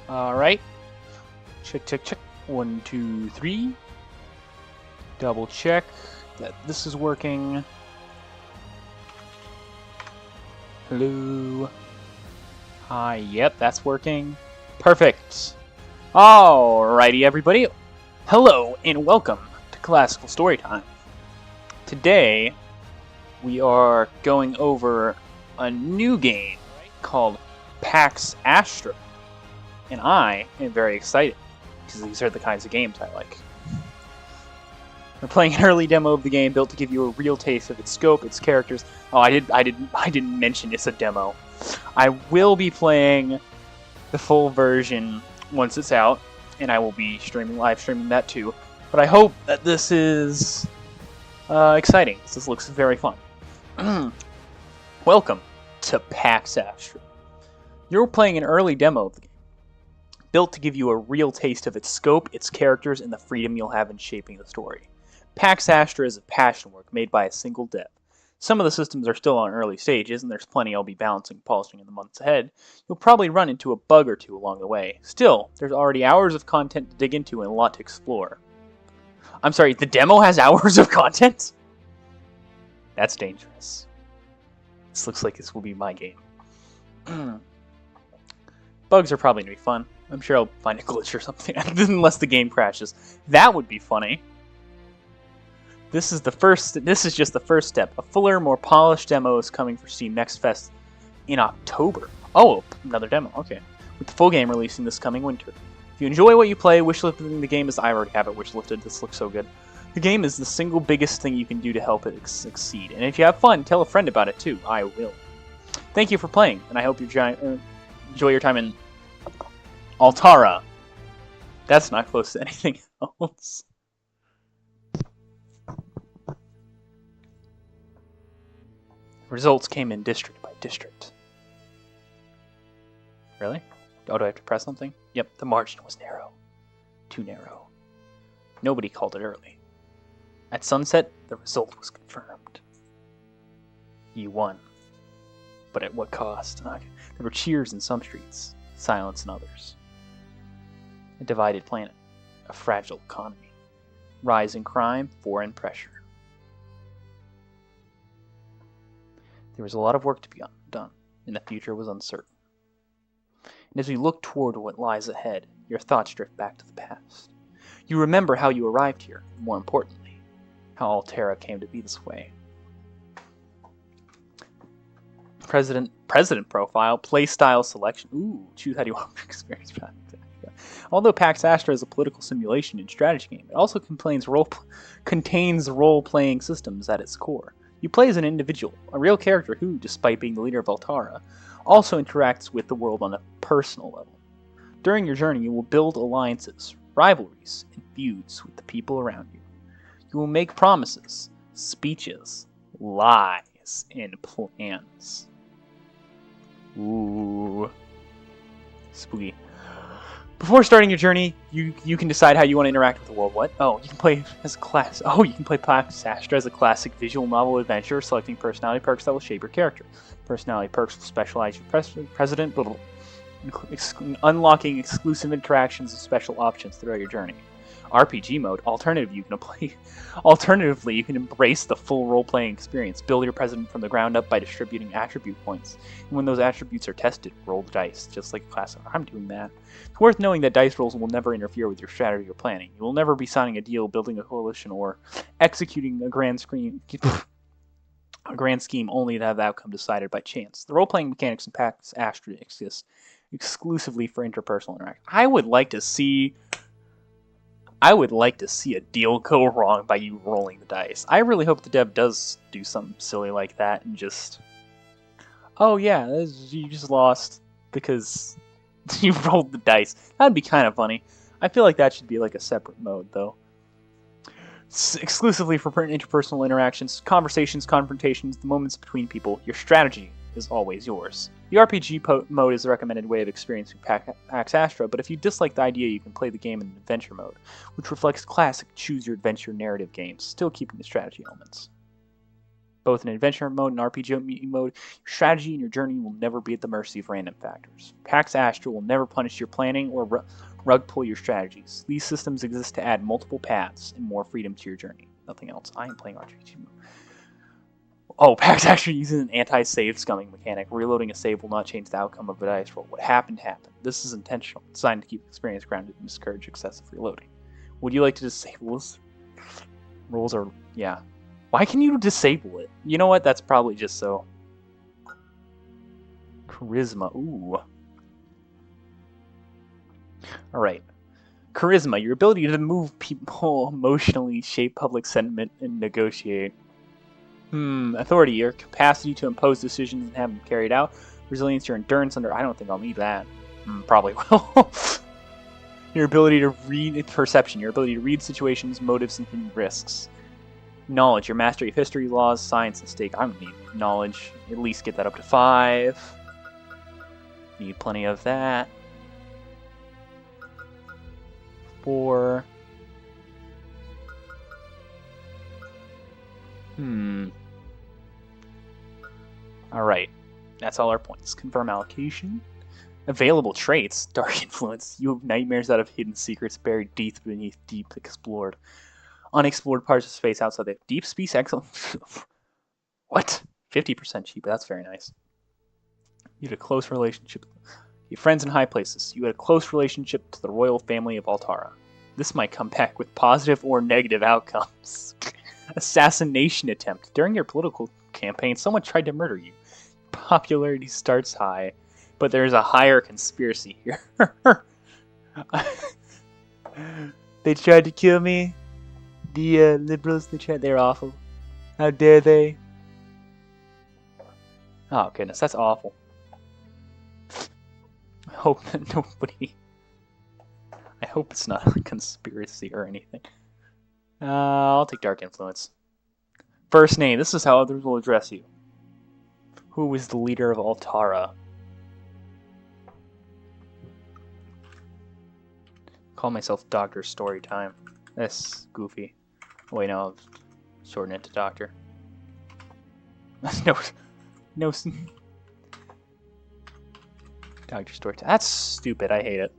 Alright. Check, check, check. 1, 2, 3. Double check that this is working. Hello. Hi, yep, that's working. Perfect. Alrighty, everybody. Hello, and welcome to Classical Storytime. Today, we are going over a new game called Pax Astra. And I am very excited, because these are the kinds of games I like. We're playing an early demo of the game, built to give you a real taste of its scope, its characters. Oh, I didn't mention it's a demo. I will be playing the full version once it's out, and I will be live streaming that too. But I hope that this is exciting. This looks very fun. Welcome to Pax Astra. You're playing an early demo of the game, built to give you a real taste of its scope, its characters, and the freedom you'll have in shaping the story. Pax Astra is a passion work made by a single dev. Some of the systems are still on early stages, and there's plenty I'll be balancing and polishing in the months ahead. You'll probably run into a bug or two along the way. Still, there's already hours of content to dig into and a lot to explore. I'm sorry, the demo has hours of content? That's dangerous. This looks like this will be my game. Bugs are probably going to be fun. I'm sure I'll find a glitch or something, unless the game crashes. That would be funny. This is just the first step. A fuller, more polished demo is coming for Steam Next Fest in October. Oh, another demo, okay. With the full game releasing this coming winter. If you enjoy what you play, wishlifting the game I already have it wishlifted, this looks so good. The game is the single biggest thing you can do to help it succeed. And if you have fun, tell a friend about it too. I will. Thank you for playing, and I hope you enjoy your time in Altara. That's not close to anything else. Results came in district by district. Really? Oh, do I have to press something? Yep, the margin was narrow. Too narrow. Nobody called it early. At sunset, the result was confirmed. You won. But at what cost? There were cheers in some streets, silence in others. A divided planet, a fragile economy, rising crime, foreign pressure. There was a lot of work to be done, and the future was uncertain. And as we look toward what lies ahead, your thoughts drift back to the past. You remember how you arrived here, and more importantly, how Altera came to be this way. President profile, playstyle selection. Ooh, choose how do you want to experience. Although Pax Astra is a political simulation and strategy game, it also contains role-playing systems at its core. You play as an individual, a real character who, despite being the leader of Altara, also interacts with the world on a personal level. During your journey, you will build alliances, rivalries, and feuds with the people around you. You will make promises, speeches, lies, and plans. Ooh. Spooky. Before starting your journey, you can decide how you want to interact with the world. What? Oh, you can play as a class. Oh, you can play Pax Astra as a classic visual novel adventure, selecting personality perks that will shape your character. Personality perks will specialize your president, unlocking exclusive interactions and special options throughout your journey. RPG mode. Alternatively, you can embrace the full role-playing experience. Build your president from the ground up by distributing attribute points. And when those attributes are tested, roll the dice, just like a class. I'm doing that. It's worth knowing that dice rolls will never interfere with your strategy or planning. You will never be signing a deal, building a coalition, or executing a grand scheme only to have the outcome decided by chance. The role-playing mechanics in Pax Astra exist exclusively for interpersonal interaction. I would like to see a deal go wrong by you rolling the dice. I really hope the dev does do something silly like that and just... Oh yeah, you just lost because you rolled the dice. That'd be kind of funny. I feel like that should be like a separate mode, though. It's exclusively for interpersonal interactions, conversations, confrontations, the moments between people. Your strategy is always yours. The RPG mode is the recommended way of experiencing Pax Astra, but if you dislike the idea, you can play the game in adventure mode, which reflects classic choose-your-adventure narrative games, still keeping the strategy elements. Both in adventure mode and RPG mode, your strategy and your journey will never be at the mercy of random factors. Pax Astra will never punish your planning or rug pull your strategies. These systems exist to add multiple paths and more freedom to your journey. Nothing else. I am playing RPG mode. Oh, PAX actually uses an anti-save scumming mechanic. Reloading a save will not change the outcome of a dice roll. What happened, happened. This is intentional, designed to keep experience grounded and discourage excessive reloading. Would you like to disable this? Rules are... yeah. Why can you disable it? You know what? That's probably just so... Charisma. Ooh. Alright. Charisma. Your ability to move people, emotionally shape public sentiment, and negotiate. Authority, your capacity to impose decisions and have them carried out. Resilience, your endurance under... I don't think I'll need that. Probably will. Your ability to read... Perception, your ability to read situations, motives, and hidden risks. Knowledge, your mastery of history, laws, science, and stake. I don't need knowledge. At least get that up to 5. Need plenty of that. 4. Alright. That's all our points. Confirm allocation. Available traits. Dark influence. You have nightmares out of hidden secrets buried deep beneath deep explored. Unexplored parts of space outside the deep space excellence. What? 50% cheaper. That's very nice. You had a close relationship. You have friends in high places. You had a close relationship to the royal family of Altara. This might come back with positive or negative outcomes. Assassination attempt. During your political campaign, someone tried to murder you. Popularity starts high, but there's a higher conspiracy here. They tried to kill me. The liberals, they're awful. How dare they? Oh goodness, that's awful. I hope that nobody... I hope it's not a conspiracy or anything. I'll take Dark Influence. First name, this is how others will address you. Who is the leader of Altara? Call myself Dr. Storytime. That's goofy. Oh, wait, no, I'll shorten it to Doctor. no. Dr. Storytime. That's stupid. I hate it.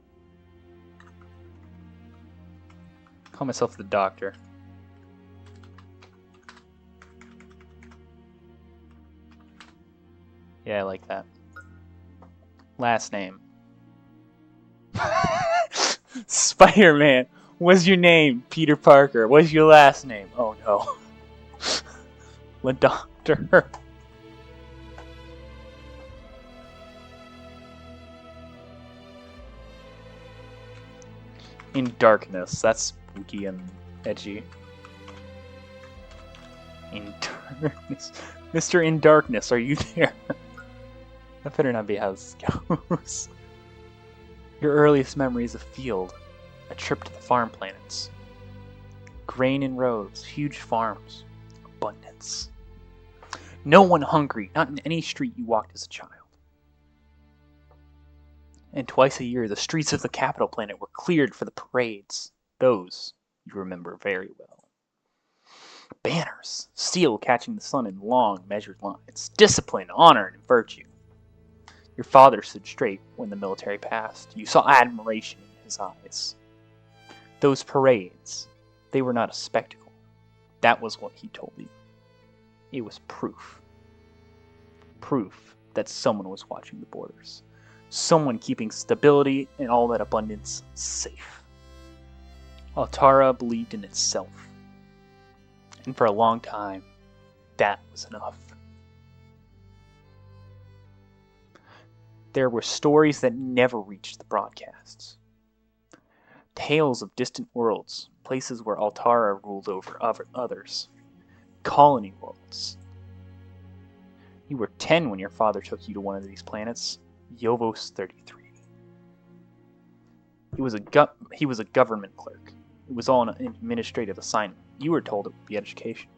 Call myself the Doctor. Yeah, I like that. Last name. Spider-Man. What's your name? Peter Parker. What's your last name? Oh no. The Doctor. In Darkness. That's spooky and edgy. In Darkness. Mr. In Darkness, are you there? That better not be how this goes. Your earliest memory is a field. A trip to the farm planets. Grain in rows, huge farms, abundance. No one hungry, not in any street you walked as a child. And twice a year, the streets of the capital planet were cleared for the parades. Those you remember very well. Banners, steel catching the sun in long, measured lines. Discipline, honor, and virtue. Your father stood straight when the military passed. You saw admiration in his eyes. Those parades, they were not a spectacle. That was what he told you. It was proof. Proof that someone was watching the borders. Someone keeping stability and all that abundance safe. Altara believed in itself. And for a long time, that was enough. There were stories that never reached the broadcasts. Tales of distant worlds, places where Altara ruled over others. Colony worlds. You were 10 when your father took you to one of these planets, Yovos 33. He was a government clerk. It was all an administrative assignment. You were told it would be education.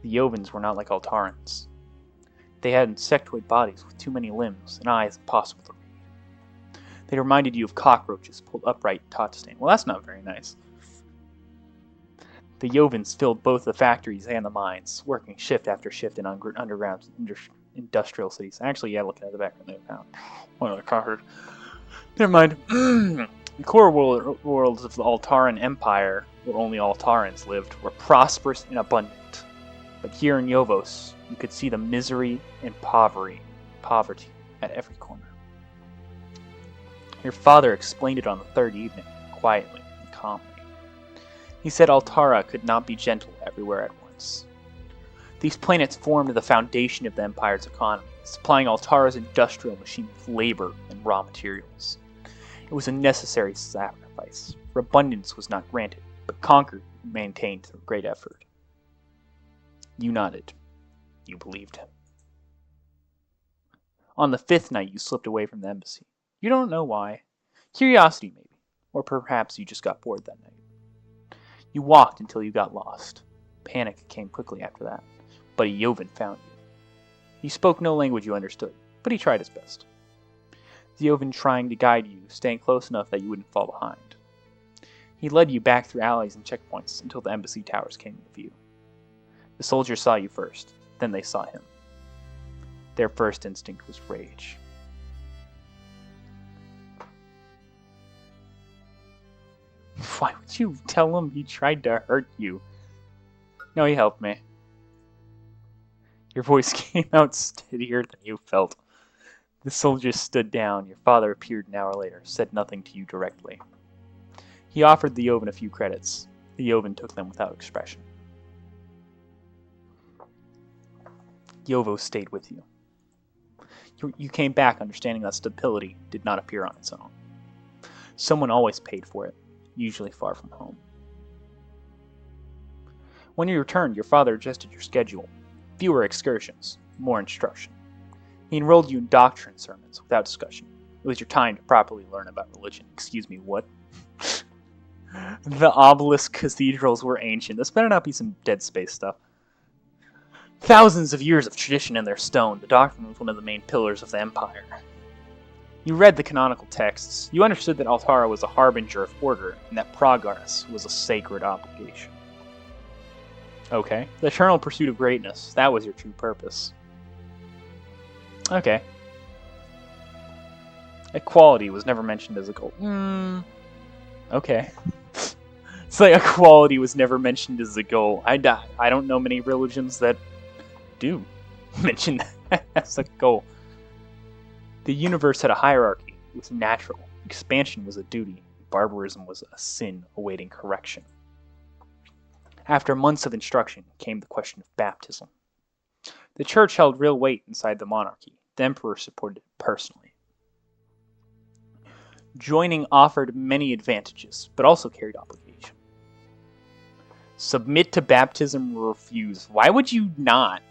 The Yovans were not like Altarans. They had insectoid bodies with too many limbs and eyes impossible to read. They reminded you of cockroaches pulled upright and taught to stand. Well, that's not very nice. The Yovens filled both the factories and the mines, working shift after shift in underground industrial cities. Actually, yeah, looking at the background, they found one of the conquered. Never mind. The core worlds of the Altaran Empire, where only Altarans lived, were prosperous and abundant. But here in Yovos, you could see the misery and poverty at every corner. Your father explained it on the third evening, quietly and calmly. He said Altara could not be gentle everywhere at once. These planets formed the foundation of the Empire's economy, supplying Altara's industrial machine with labor and raw materials. It was a necessary sacrifice, for abundance was not granted, but conquered and maintained through great effort. You nodded. You believed him. On the fifth night, you slipped away from the embassy. You don't know why. Curiosity, maybe. Or perhaps you just got bored that night. You walked until you got lost. Panic came quickly after that, but a Yovan found you. He spoke no language you understood, but he tried his best. The Yovan trying to guide you, staying close enough that you wouldn't fall behind. He led you back through alleys and checkpoints until the embassy towers came into view. The soldiers saw you first, then they saw him. Their first instinct was rage. Why would you tell him he tried to hurt you? No, he helped me. Your voice came out steadier than you felt. The soldiers stood down. Your father appeared an hour later, said nothing to you directly. He offered the Yovan a few credits. The Yovan took them without expression. Yovo stayed with you. You came back understanding that stability did not appear on its own. Someone always paid for it, usually far from home. When you returned, your father adjusted your schedule. Fewer excursions, more instruction. He enrolled you in doctrine sermons without discussion. It was your time to properly learn about religion. Excuse me, what? The obelisk cathedrals were ancient. This better not be some Dead Space stuff. Thousands of years of tradition in their stone, the doctrine was one of the main pillars of the Empire. You read the canonical texts. You understood that Altara was a harbinger of order, and that progress was a sacred obligation. Okay. The eternal pursuit of greatness. That was your true purpose. Okay. Equality was never mentioned as a goal. Okay. It's like equality was never mentioned as a goal. I don't know many religions that do mention that as a goal. The universe had a hierarchy. It was natural. Expansion was a duty. Barbarism was a sin awaiting correction. After months of instruction came the question of baptism. The church held real weight inside the monarchy. The emperor supported it personally. Joining offered many advantages, but also carried obligation. Submit to baptism or refuse. Why would you not?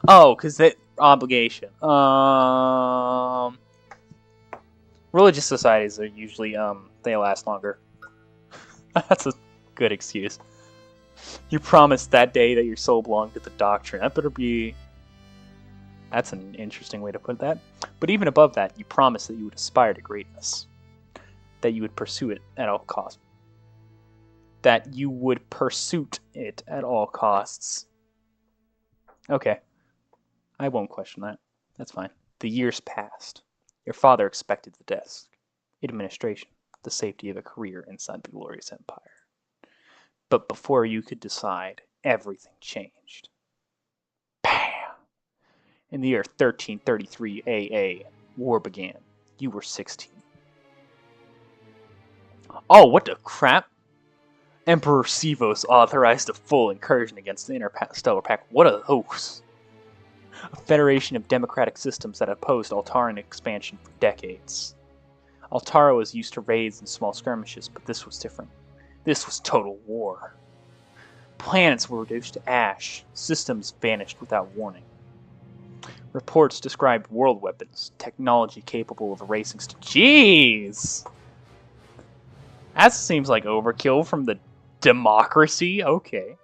Oh, because that obligation. Religious societies are usually, they last longer. That's a good excuse. You promised that day that your soul belonged to the doctrine. That better be... That's an interesting way to put that. But even above that, you promised that you would aspire to greatness. That you would pursue it at all costs. That you would pursue it at all costs. Okay. I won't question that. That's fine. The years passed. Your father expected the desk, administration, the safety of a career inside the glorious empire. But before you could decide, everything changed. Bam! In the year 1333 AA, war began. You were 16. Oh, what the crap? Emperor Sivos authorized a full incursion against the Interstellar Pact. What a hoax! A federation of democratic systems that opposed Altaran expansion for decades. Altara was used to raids and small skirmishes, but this was different. This was total war. Planets were reduced to ash. Systems vanished without warning. Reports described world weapons, technology capable of erasing... Jeez! That seems like overkill from the democracy. Okay.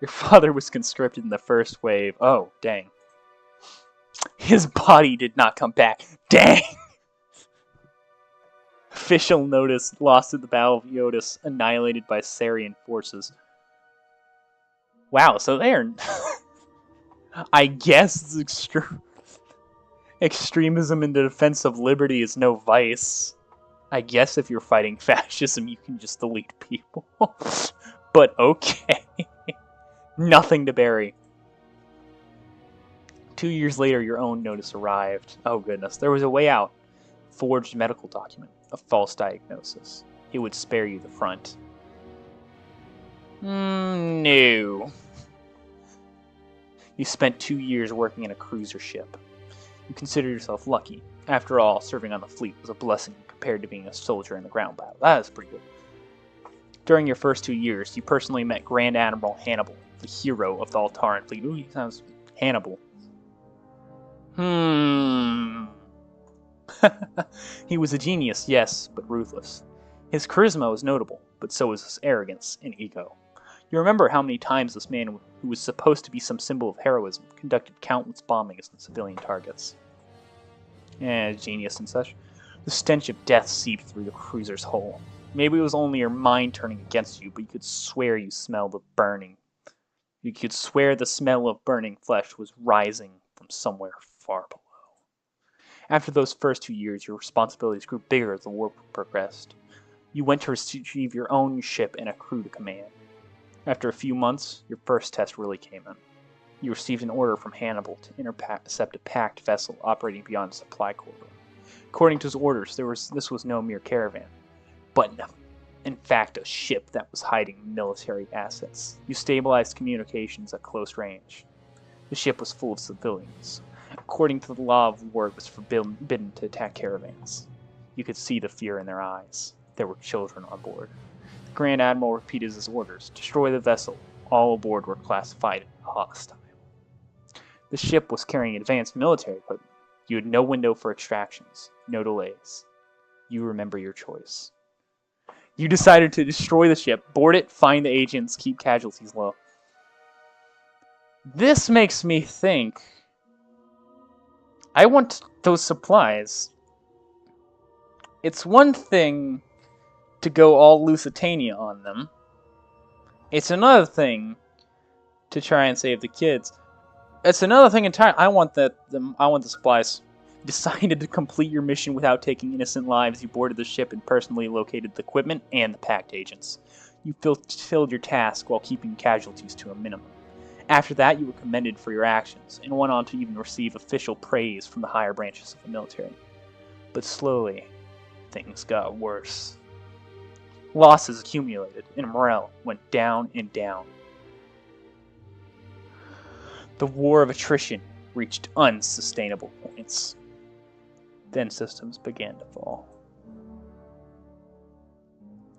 Your father was conscripted in the first wave. Oh, dang. His body did not come back. Dang! Official notice: lost at the Battle of Eotis, annihilated by Sarian forces. Wow, so they're... I guess extremism in the defense of liberty is no vice. I guess if you're fighting fascism, you can just delete people. But okay. Nothing to bury. 2 years later, your own notice arrived. Oh goodness, there was a way out. Forged medical document. A false diagnosis. It would spare you the front. No. You spent 2 years working in a cruiser ship. You consider yourself lucky. After all, serving on the fleet was a blessing compared to being a soldier in the ground battle. That is pretty good. During your first 2 years, you personally met Grand Admiral Hannibal, the hero of the Altaran fleet. Ooh, he sounds... Hannibal. He was a genius, yes, but ruthless. His charisma was notable, but so was his arrogance and ego. You remember how many times this man, who was supposed to be some symbol of heroism, conducted countless bombings on civilian targets. Genius and such. The stench of death seeped through the cruiser's hull. Maybe it was only your mind turning against you, but you could swear you smelled the burning. You could swear the smell of burning flesh was rising from somewhere far below. After those first 2 years, your responsibilities grew bigger as the war progressed. You went to retrieve your own ship and a crew to command. After a few months, your first test really came in. You received an order from Hannibal to intercept a packed vessel operating beyond a supply corridor. According to his orders, this was no mere caravan, but in fact a ship that was hiding military assets. You stabilized communications at close range. The ship was full of civilians. According to the law of war, it was forbidden to attack caravans. You could see the fear in their eyes. There were children on board. The Grand Admiral repeated his orders. Destroy the vessel. All aboard were classified hostile. The ship was carrying advanced military equipment. You had no window for extractions, no delays. You remember your choice. You decided to destroy the ship, board it, find the agents, keep casualties low. This makes me think... I want those supplies. It's one thing to go all Lusitania on them. It's another thing to try and save the kids. It's another thing entirely. I want the supplies. You decided to complete your mission without taking innocent lives. You boarded the ship and personally located the equipment and the packed agents. You fulfilled your task while keeping casualties to a minimum. After that, you were commended for your actions, and went on to even receive official praise from the higher branches of the military. But slowly, things got worse. Losses accumulated, and morale went down and down. The war of attrition reached unsustainable points. Then systems began to fall.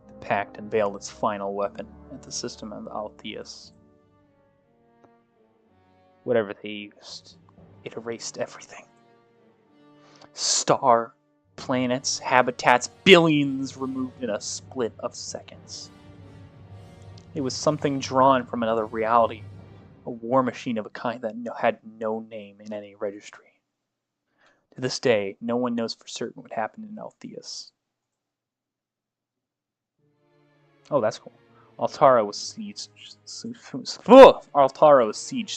The Pact unveiled its final weapon at the system of Altheus. Whatever they used, it erased everything. Star, planets, habitats, billions removed in a split of seconds. It was something drawn from another reality, a war machine of a kind that had no name in any registry. To this day, no one knows for certain what happened in Altheus. Oh, that's cool. Altara was sieged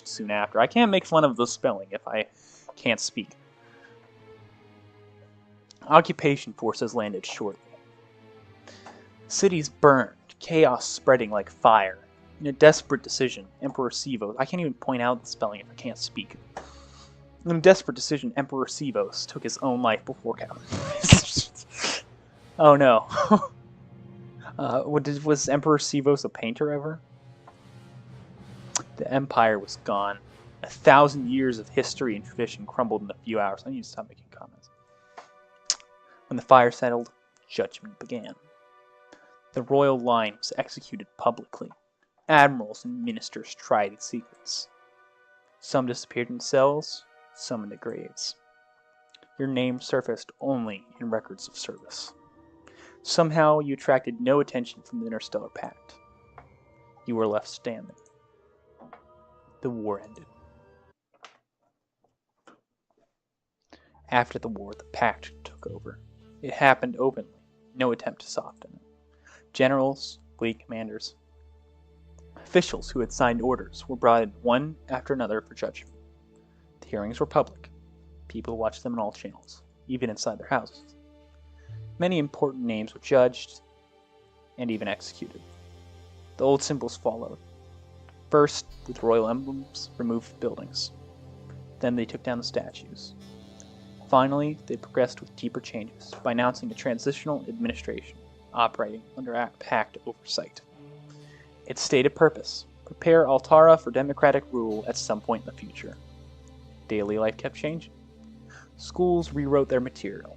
soon after. I can't make fun of the spelling if I can't speak. Occupation forces landed shortly. Cities burned, chaos spreading like fire. In a desperate decision, Emperor Sivos... I can't even point out the spelling if I can't speak. In a desperate decision, Emperor Sivos took his own life before... Oh no. Was Emperor Sivos a painter ever? The empire was gone. 1,000 years of history and tradition crumbled in a few hours. I need to stop making comments. When the fire settled, judgment began. The royal line was executed publicly. Admirals and ministers tried its secrets. Some disappeared in cells, some into graves. Your name surfaced only in records of service. Somehow you attracted no attention from the Interstellar Pact. You were left standing. The war ended. After the war, the Pact took over. It happened openly, no attempt to soften it. Generals, fleet commanders, Officials who had signed orders were brought in one after another for judgment. The hearings were public. People watched them on all channels, even inside their houses. Many important names were judged and even executed. The old symbols followed. First, with royal emblems, removed buildings. Then they took down the statues. Finally, they progressed with deeper changes by announcing a transitional administration operating under pact oversight. Its stated purpose: prepare Altara for democratic rule at some point in the future. Daily life kept changing. Schools rewrote their material.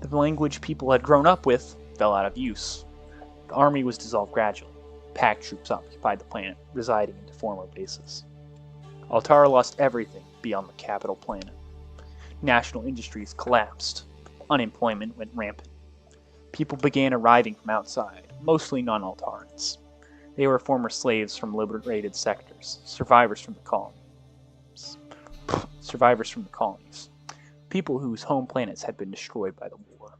The language people had grown up with fell out of use. The army was dissolved gradually. Pact troops occupied the planet, residing in former bases. Altara lost everything beyond the capital planet. National industries collapsed. Unemployment went rampant. People began arriving from outside, mostly non-Altarans. They were former slaves from liberated sectors, survivors from the colonies. People whose home planets had been destroyed by the war.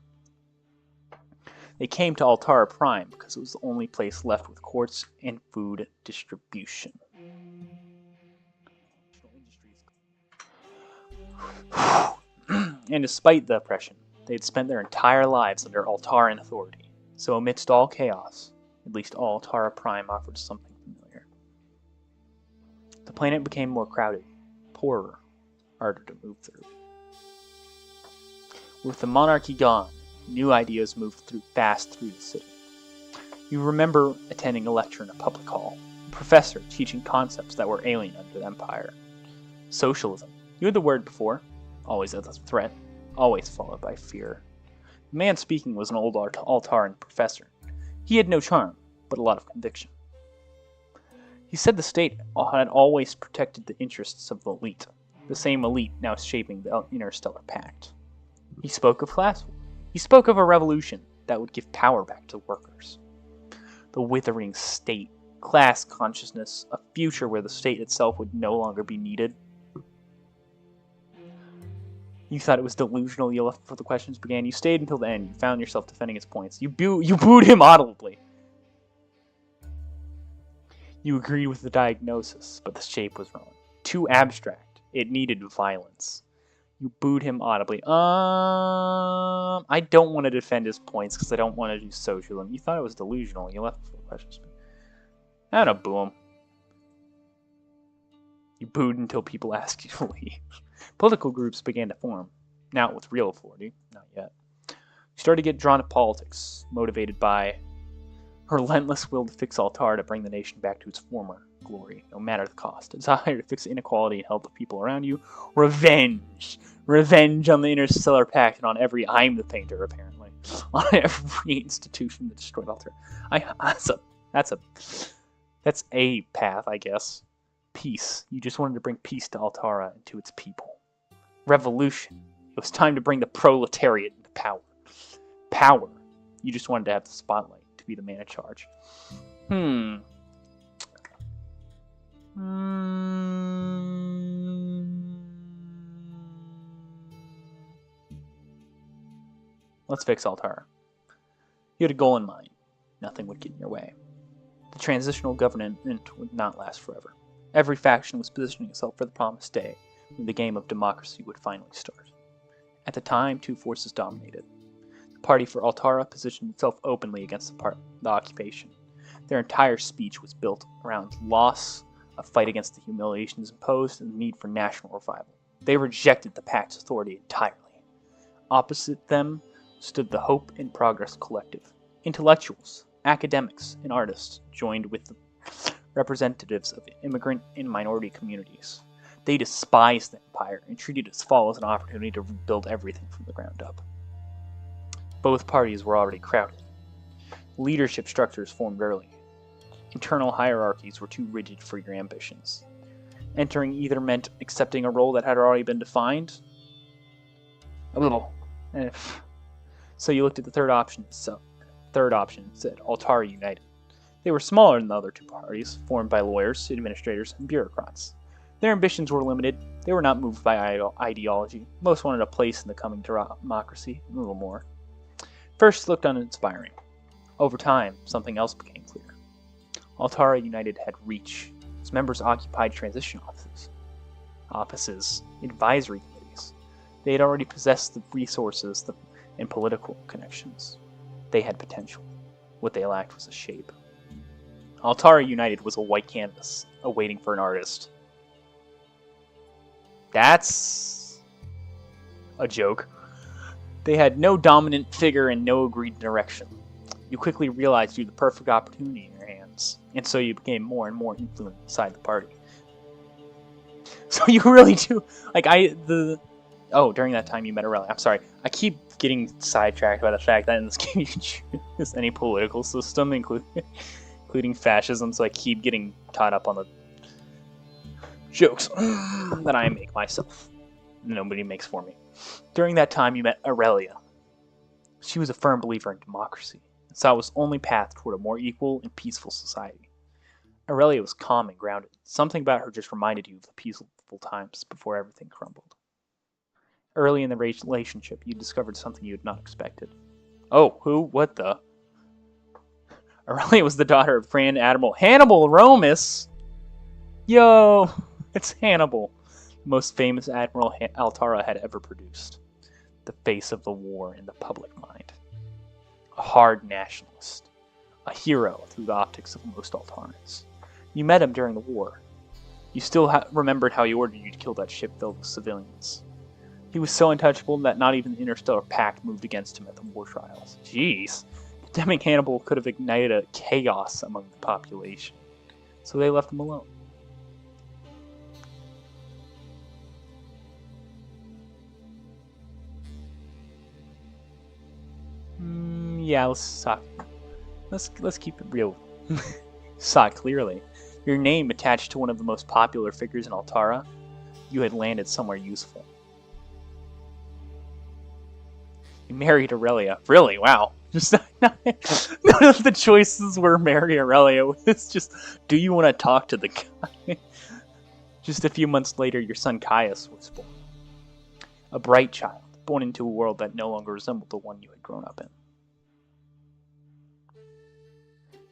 They came to Altara Prime because it was the only place left with courts and food distribution. And despite the oppression, they had spent their entire lives under Altaran authority. So amidst all chaos, at least all Altara Prime offered something familiar. The planet became more crowded, poorer, harder to move through. With the monarchy gone, new ideas moved fast through the city. You remember attending a lecture in a public hall, a professor teaching concepts that were alien under the Empire. Socialism. You had the word before, always as a threat, always followed by fear. The man speaking was an old Altaran professor. He had no charm, but a lot of conviction. He said the state had always protected the interests of the elite, the same elite now shaping the Interstellar Pact. He spoke of class war. He spoke of a revolution that would give power back to workers. The withering state, class consciousness, a future where the state itself would no longer be needed. You thought it was delusional. You left before the questions began. You stayed until the end. You found yourself defending his points. You booed him audibly. You agreed with the diagnosis, but the shape was wrong. Too abstract. It needed violence. You booed him audibly. I don't want to defend his points because I don't want to do socialism. You thought it was delusional. You left before the questions began. I don't boo him. You booed until people asked you to leave. Political groups began to form, now with real authority, not yet. You started to get drawn to politics, motivated by her relentless will to fix Altara to bring the nation back to its former glory, no matter the cost. A desire to fix inequality and help the people around you. Revenge! Revenge on the Interstellar Pact and on every... I'm the painter, apparently. On every institution that destroyed Altara. That's a path, I guess. Peace. You just wanted to bring peace to Altara and to its people. Revolution. It was time to bring the proletariat into power. Power. You just wanted to have the spotlight, to be the man in charge. Let's fix Altara. You had a goal in mind. Nothing would get in your way. The transitional government would not last forever. Every faction was positioning itself for the promised day when the game of democracy would finally start. At the time, two forces dominated. The party for Altara positioned itself openly against the occupation. Their entire speech was built around loss, a fight against the humiliations imposed, and the need for national revival. They rejected the Pact's authority entirely. Opposite them stood the Hope and Progress Collective. Intellectuals, academics, and artists joined with the representatives of immigrant and minority communities. They despised the Empire and treated its fall as an opportunity to rebuild everything from the ground up. Both parties were already crowded. Leadership structures formed early. Internal hierarchies were too rigid for your ambitions. Entering either meant accepting a role that had already been defined. So you looked at the third option. Third option said Altara United. They were smaller than the other two parties, formed by lawyers, administrators, and bureaucrats. Their ambitions were limited. They were not moved by ideology. Most wanted a place in the coming democracy, a little more. First looked uninspiring. Over time, something else became clear. Altara United had reach. Its members occupied transition offices, advisory committees. They had already possessed the resources and political connections. They had potential. What they lacked was a shape. Altara United was a white canvas, awaiting for an artist. That's a joke. They had no dominant figure and no agreed direction. You quickly realized you had the perfect opportunity in your hands, and so you became more and more influent inside the party. So you really do, during that time you met Aurelia. I'm sorry, I keep getting sidetracked by the fact that in this game you can choose any political system, including fascism, so I keep getting caught up on the jokes that I make myself. Nobody makes for me. During that time you met Aurelia. She was a firm believer in democracy, and saw it was the only path toward a more equal and peaceful society. Aurelia was calm and grounded. Something about her just reminded you of the peaceful times before everything crumbled. Early in the relationship, you discovered something you had not expected. Oh, who? What the? Aurelia was the daughter of Grand Admiral Hannibal Romus. Yo, it's Hannibal, the most famous admiral Altara had ever produced. The face of the war in the public mind. A hard nationalist. A hero through the optics of most Altarans. You met him during the war. You still remembered how he ordered you to kill that ship filled with civilians. He was so untouchable that not even the Interstellar Pact moved against him at the war trials. Jeez. Condemning Hannibal could have ignited a chaos among the population. So they left him alone. Yeah, let's keep it real. Saw it clearly. Your name attached to one of the most popular figures in Altara. You had landed somewhere useful. You married Aurelia. Really? Wow. Just none of the choices were marry Aurelia. It's just, do you want to talk to the guy? Just a few months later, your son Caius was born. A bright child, born into a world that no longer resembled the one you had grown up in.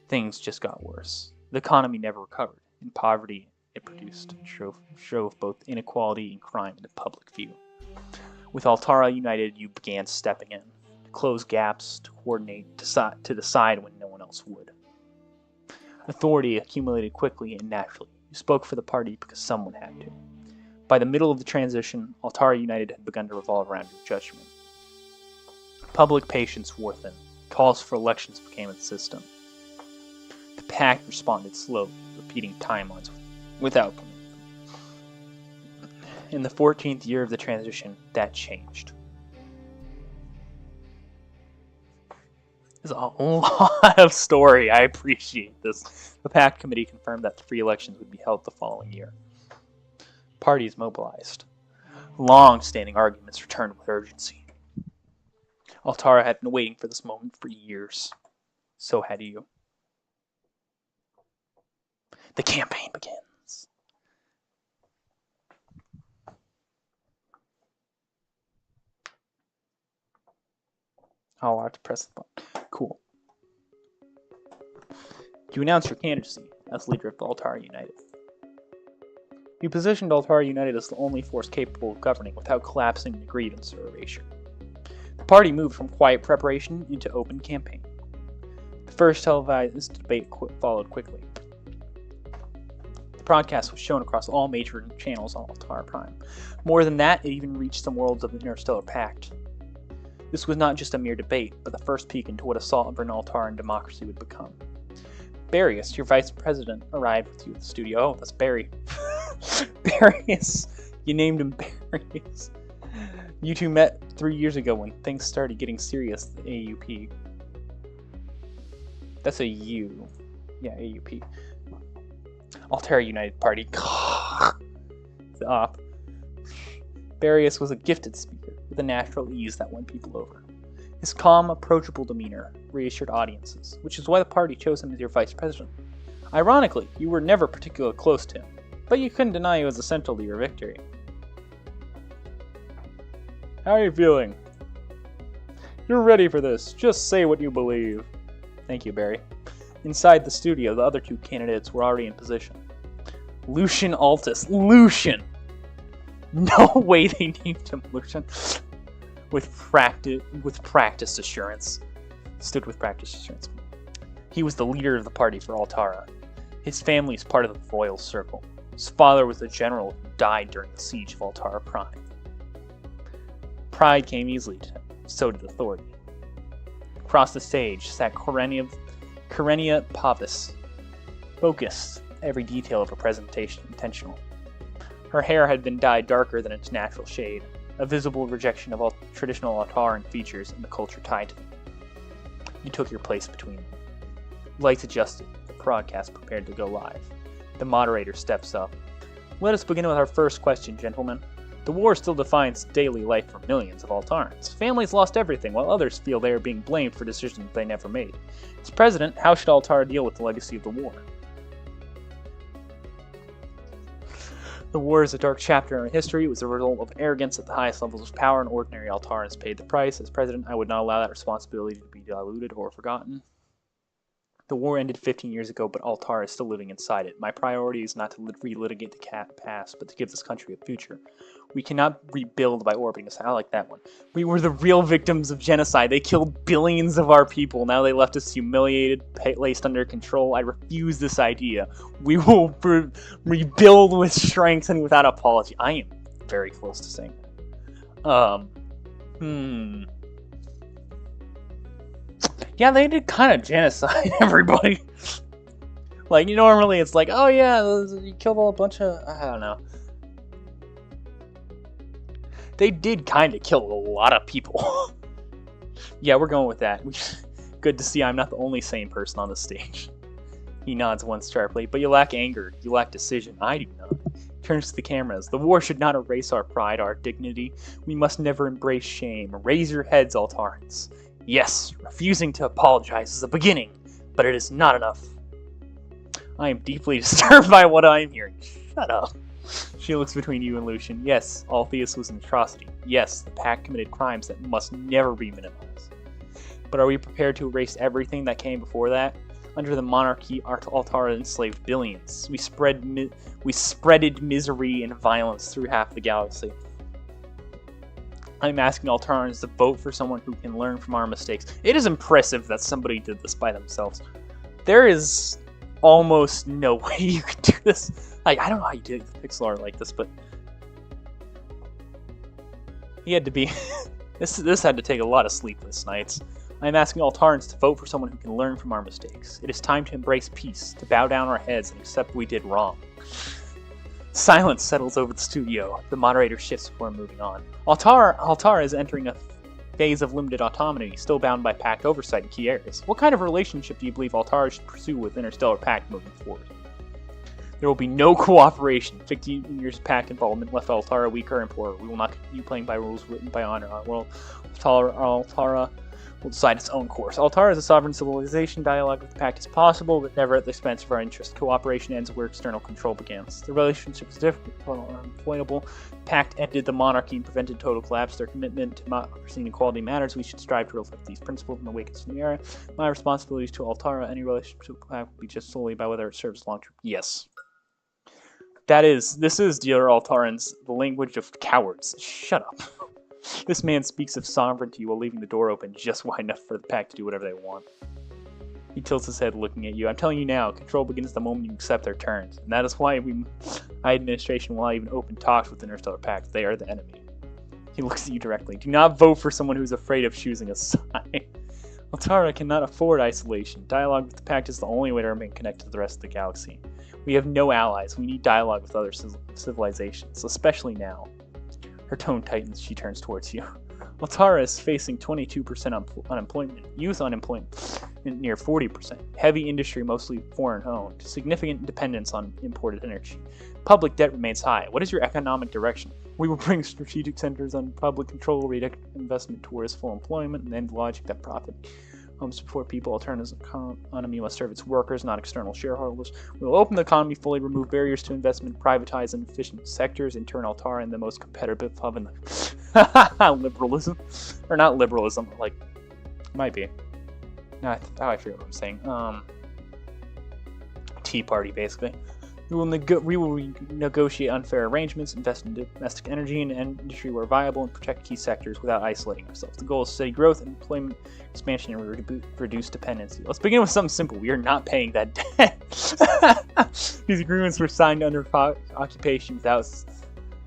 Things just got worse. The economy never recovered, and poverty it produced drove both inequality and crime into public view. With Altara United, you began stepping in, to close gaps, to coordinate, to decide when no one else would. Authority accumulated quickly and naturally. You spoke for the party because someone had to. By the middle of the transition, Altara United had begun to revolve around your judgment. Public patience wore thin. Calls for elections became a system. The Pact responded slowly, repeating timelines without commitment. In the 14th year of the transition, that changed. There's a lot of story. I appreciate this. The Pact Committee confirmed that the free elections would be held the following year. Parties mobilized. Long-standing arguments returned with urgency. Altara had been waiting for this moment for years. So had you. The campaign begins. Oh, I have to press the button. Cool. You announced your candidacy as leader of Altara United. You positioned Altara United as the only force capable of governing without collapsing into grievance or erasure. The party moved from quiet preparation into open campaign. The first televised debate followed quickly. The broadcast was shown across all major channels on Altara Prime. More than that, it even reached some worlds of the Interstellar Pact. This was not just a mere debate, but the first peek into what a sovereign Altaran democracy would become. Barrius, your vice president, arrived with you at the studio. Oh, that's Barry. Barrius. You named him Barrius. You two met 3 years ago when things started getting serious at the AUP. That's a U. Yeah, AUP. Altara United Party. It's off. Barrius was a gifted speaker with a natural ease that won people over. His calm, approachable demeanor reassured audiences, which is why the party chose him as your vice president. Ironically, you were never particularly close to him, but you couldn't deny he was essential to your victory. How are you feeling? You're ready for this. Just say what you believe. Thank you, Barry. Inside the studio, the other two candidates were already in position. Lucian Altus. Lucian! No way they named him Lucian. With practiced assurance. Stood with practiced assurance. He was the leader of the party for Altara. His family is part of the royal circle. His father was a general who died during the siege of Altara Prime. Pride came easily to him, so did authority. Across the stage sat Corenia Pavis, focused, every detail of her presentation intentional. Her hair had been dyed darker than its natural shade, a visible rejection of all traditional Altaran features and the culture tied to them. You took your place between them. Lights adjusted, the broadcast prepared to go live. The moderator steps up. Let us begin with our first question, gentlemen. The war still defines daily life for millions of Altarans. Families lost everything, while others feel they are being blamed for decisions they never made. As president, how should Altara deal with the legacy of the war? The war is a dark chapter in our history. It was a result of arrogance at the highest levels of power, and ordinary Altarans paid the price. As president, I would not allow that responsibility to be diluted or forgotten. The war ended 15 years ago, but Altara is still living inside it. My priority is not to relitigate the past, but to give this country a future. We cannot rebuild by orbiting us. I like that one. We were the real victims of genocide. They killed billions of our people. Now they left us humiliated, placed under control. I refuse this idea. We will rebuild with strength and without apology. I am very close to saying that. Yeah, they did kind of genocide everybody. Like, normally it's like, oh yeah, you killed a bunch of, I don't know. They did kind of kill a lot of people. Yeah, we're going with that. Good to see I'm not the only sane person on the stage. He nods once sharply, but you lack anger, you lack decision. I do not. Turns to the cameras. The war should not erase our pride, our dignity. We must never embrace shame. Raise your heads, Altarans. Yes, refusing to apologize is a beginning, but it is not enough. I am deeply disturbed by what I am hearing. Shut up. She looks between you and Lucian. Yes, Altheus was an atrocity. Yes, the Pact committed crimes that must never be minimized. But are we prepared to erase everything that came before that? Under the monarchy, Altara enslaved billions. We spreaded misery and violence through half the galaxy. I'm asking Altarans to vote for someone who can learn from our mistakes. It is impressive that somebody did this by themselves. There is almost no way you could do this. Like, I don't know how you did the pixel art like this, but he had to be. This had to take a lot of sleepless nights. I'm asking Altarans to vote for someone who can learn from our mistakes. It is time to embrace peace, to bow down our heads and accept we did wrong. Silence settles over the studio. The moderator shifts before moving on. Altara is entering a phase of limited autonomy, still bound by Pact oversight in key areas. What kind of relationship do you believe Altara should pursue with Interstellar Pact moving forward? There will be no cooperation. 15 years of Pact involvement left Altara weaker and poorer. We will not continue playing by rules written by honor. Our world, Altara will decide its own course. Altara is a sovereign civilization. Dialogue with the Pact is possible, but never at the expense of our interest. Cooperation ends where external control begins. The relationship is difficult or unavoidable. Pact ended the monarchy and prevented total collapse. Their commitment to democracy and equality matters. We should strive to reflect these principles in the wake of the new era. My responsibilities to Altara, any relationship to the Pact will be just solely by whether it serves long term. Yes. This is, dear Altarans, the language of cowards. Shut up. This man speaks of sovereignty while leaving the door open just wide enough for the Pact to do whatever they want. He tilts his head looking at you. I'm telling you now, control begins the moment you accept their terms. And that is why my administration will not even open talks with the Interstellar Pact. They are the enemy. He looks at you directly. Do not vote for someone who's afraid of choosing a side. Altara cannot afford isolation. Dialogue with the Pact is the only way to remain connected to the rest of the galaxy. We have no allies. We need dialogue with other civilizations, especially now. Her tone tightens. She turns towards you. Altara is facing 22% unemployment, youth unemployment near 40%, heavy industry mostly foreign-owned, significant dependence on imported energy. Public debt remains high. What is your economic direction? We will bring strategic centers on public control, redirect investment towards full employment, and end logic that profit comes before people. Alternative economy must serve its workers, not external shareholders. We will open the economy fully, remove barriers to investment, privatize inefficient sectors, and turn Altara into the most competitive hub in the liberalism. Or not liberalism, like, might be. No, I forget what I'm saying. Tea Party, basically. We will negotiate unfair arrangements, invest in domestic energy and industry where viable, and protect key sectors without isolating ourselves. The goal is steady growth, employment expansion, and reduce dependency. Let's begin with something simple. We are not paying that debt. These agreements were signed under occupation without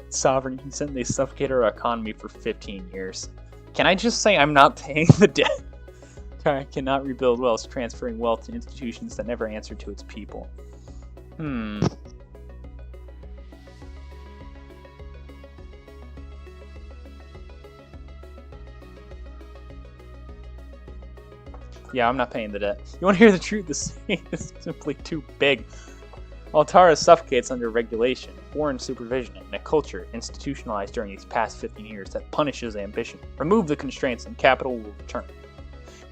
sovereign consent. They suffocated our economy for 15 years. Can I just say I'm not paying the debt? China cannot rebuild wealth, transferring wealth to institutions that never answer to its people. Yeah, I'm not paying the debt. You want to hear the truth? This thing is simply too big. Altara suffocates under regulation, foreign supervision, and a culture institutionalized during these past 15 years that punishes ambition. Remove the constraints and capital will return.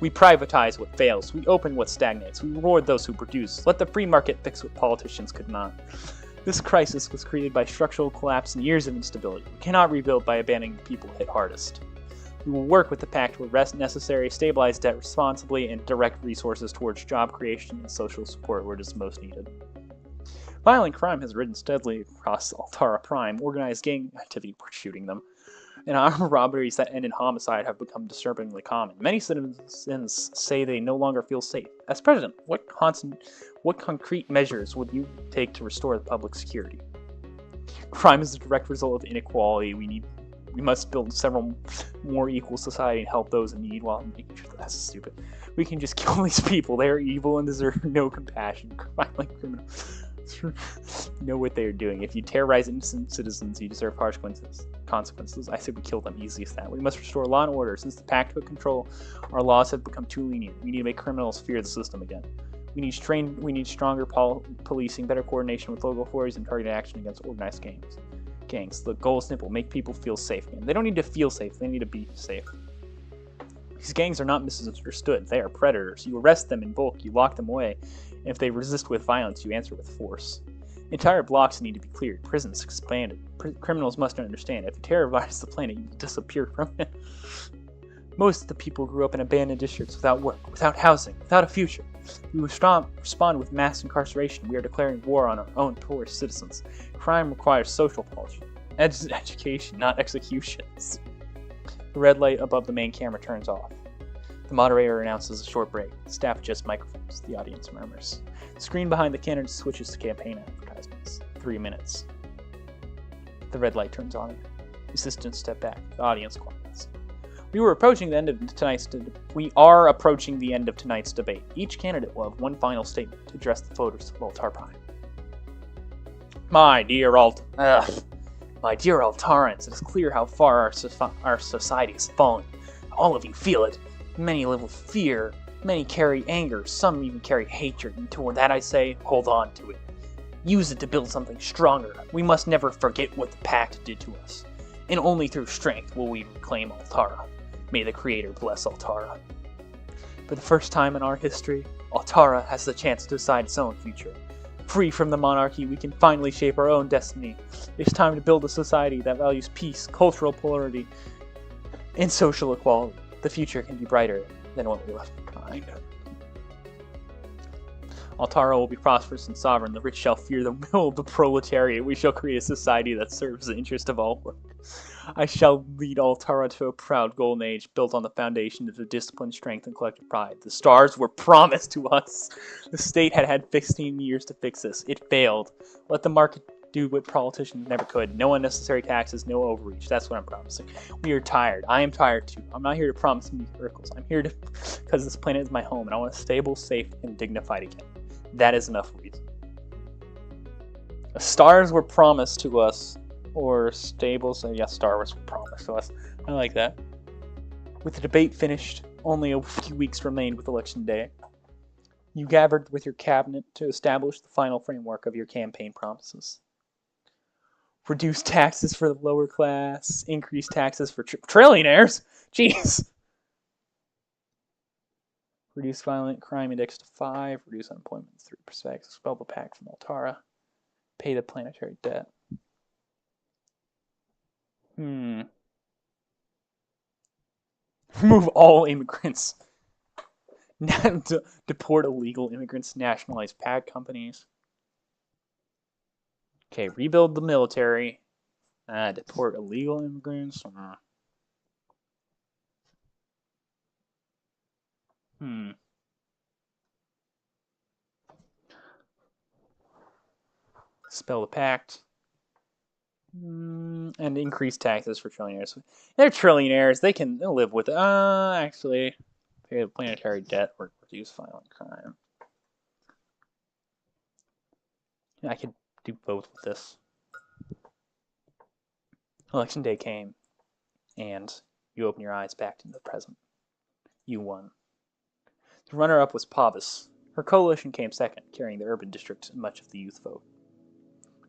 We privatize what fails. We open what stagnates. We reward those who produce. Let the free market fix what politicians could not. This crisis was created by structural collapse and years of instability. We cannot rebuild by abandoning the people hit hardest. We will work with the pact where rest necessary, stabilize debt responsibly, and direct resources towards job creation and social support where it is most needed. Violent crime has risen steadily across Altara Prime. Organized gang activity, we're shooting them, and armed robberies that end in homicide have become disturbingly common. Many citizens say they no longer feel safe. As president, what concrete measures would you take to restore the public security? Crime is a direct result of inequality. We must build several more equal society and help those in need while making sure that's stupid. We can just kill these people. They are evil and deserve no compassion. Violent criminals know what they are doing. If you terrorize innocent citizens, you deserve harsh consequences. I say we kill them, easy as that. We must restore law and order. Since the pact took control, our laws have become too lenient. We need to make criminals fear the system again. We need stronger policing, better coordination with local authorities, and targeted action against organized gangs. The goal is simple: make people feel safe. Man. They don't need to feel safe; they need to be safe. These gangs are not misunderstood. They are predators. You arrest them in bulk. You lock them away. And if they resist with violence, you answer with force. Entire blocks need to be cleared. Prisons expanded. Criminals must understand. If you terrorize the planet, you will disappear from it. Most of the people grew up in abandoned districts without work, without housing, without a future. We respond with mass incarceration. We are declaring war on our own poor citizens. Crime requires social policy. Education, not executions. The red light above the main camera turns off. The moderator announces a short break. The staff adjusts microphones. The audience murmurs. The screen behind the cannon switches to campaign advertisements. 3 minutes. The red light turns on. The assistants step back. The audience quiets. We are approaching the end of tonight's debate. Each candidate will have one final statement to address the voters of Altara Prime. My dear Altarans, it is clear how far our society has fallen. All of you feel it. Many live with fear, many carry anger, some even carry hatred, and toward that I say, hold on to it. Use it to build something stronger. We must never forget what the Pact did to us, and only through strength will we reclaim Altara. May the Creator bless Altara. For the first time in our history, Altara has the chance to decide its own future. Free from the monarchy, we can finally shape our own destiny. It's time to build a society that values peace, cultural polarity, and social equality. The future can be brighter than what we left behind. Altara will be prosperous and sovereign. The rich shall fear the will of the proletariat. We shall create a society that serves the interest of all work. I shall lead Altara to a proud golden age built on the foundation of discipline, strength, and collective pride. The stars were promised to us. The state had 15 years to fix this. It failed. Let the market do what politicians never could. No unnecessary taxes, no overreach. That's what I'm promising. We are tired. I am tired too. I'm not here to promise miracles. I'm here because this planet is my home and I want it stable, safe, and dignified again. That is enough reason. The stars were promised to us, or stable, so yes, stars were promised to us. I like that. With the debate finished, only a few weeks remained with election day. You gathered with your cabinet to establish the final framework of your campaign promises. Reduce taxes for the lower class, increase taxes for trillionaires. Jeez. Reduce violent crime index to 5, reduce unemployment to 3%, expel the pact from Altara, pay the planetary debt. Remove all immigrants. Deport illegal immigrants, nationalize pact companies. Okay, rebuild the military. Deport illegal immigrants. Spell the pact. And increase taxes for trillionaires. They're trillionaires. They'll live with it. Actually, pay the planetary debt or reduce violent crime. I could do both with this. Election day came, and you open your eyes back into the present. You won. The runner-up was Pavis. Her coalition came second, carrying the urban district and much of the youth vote.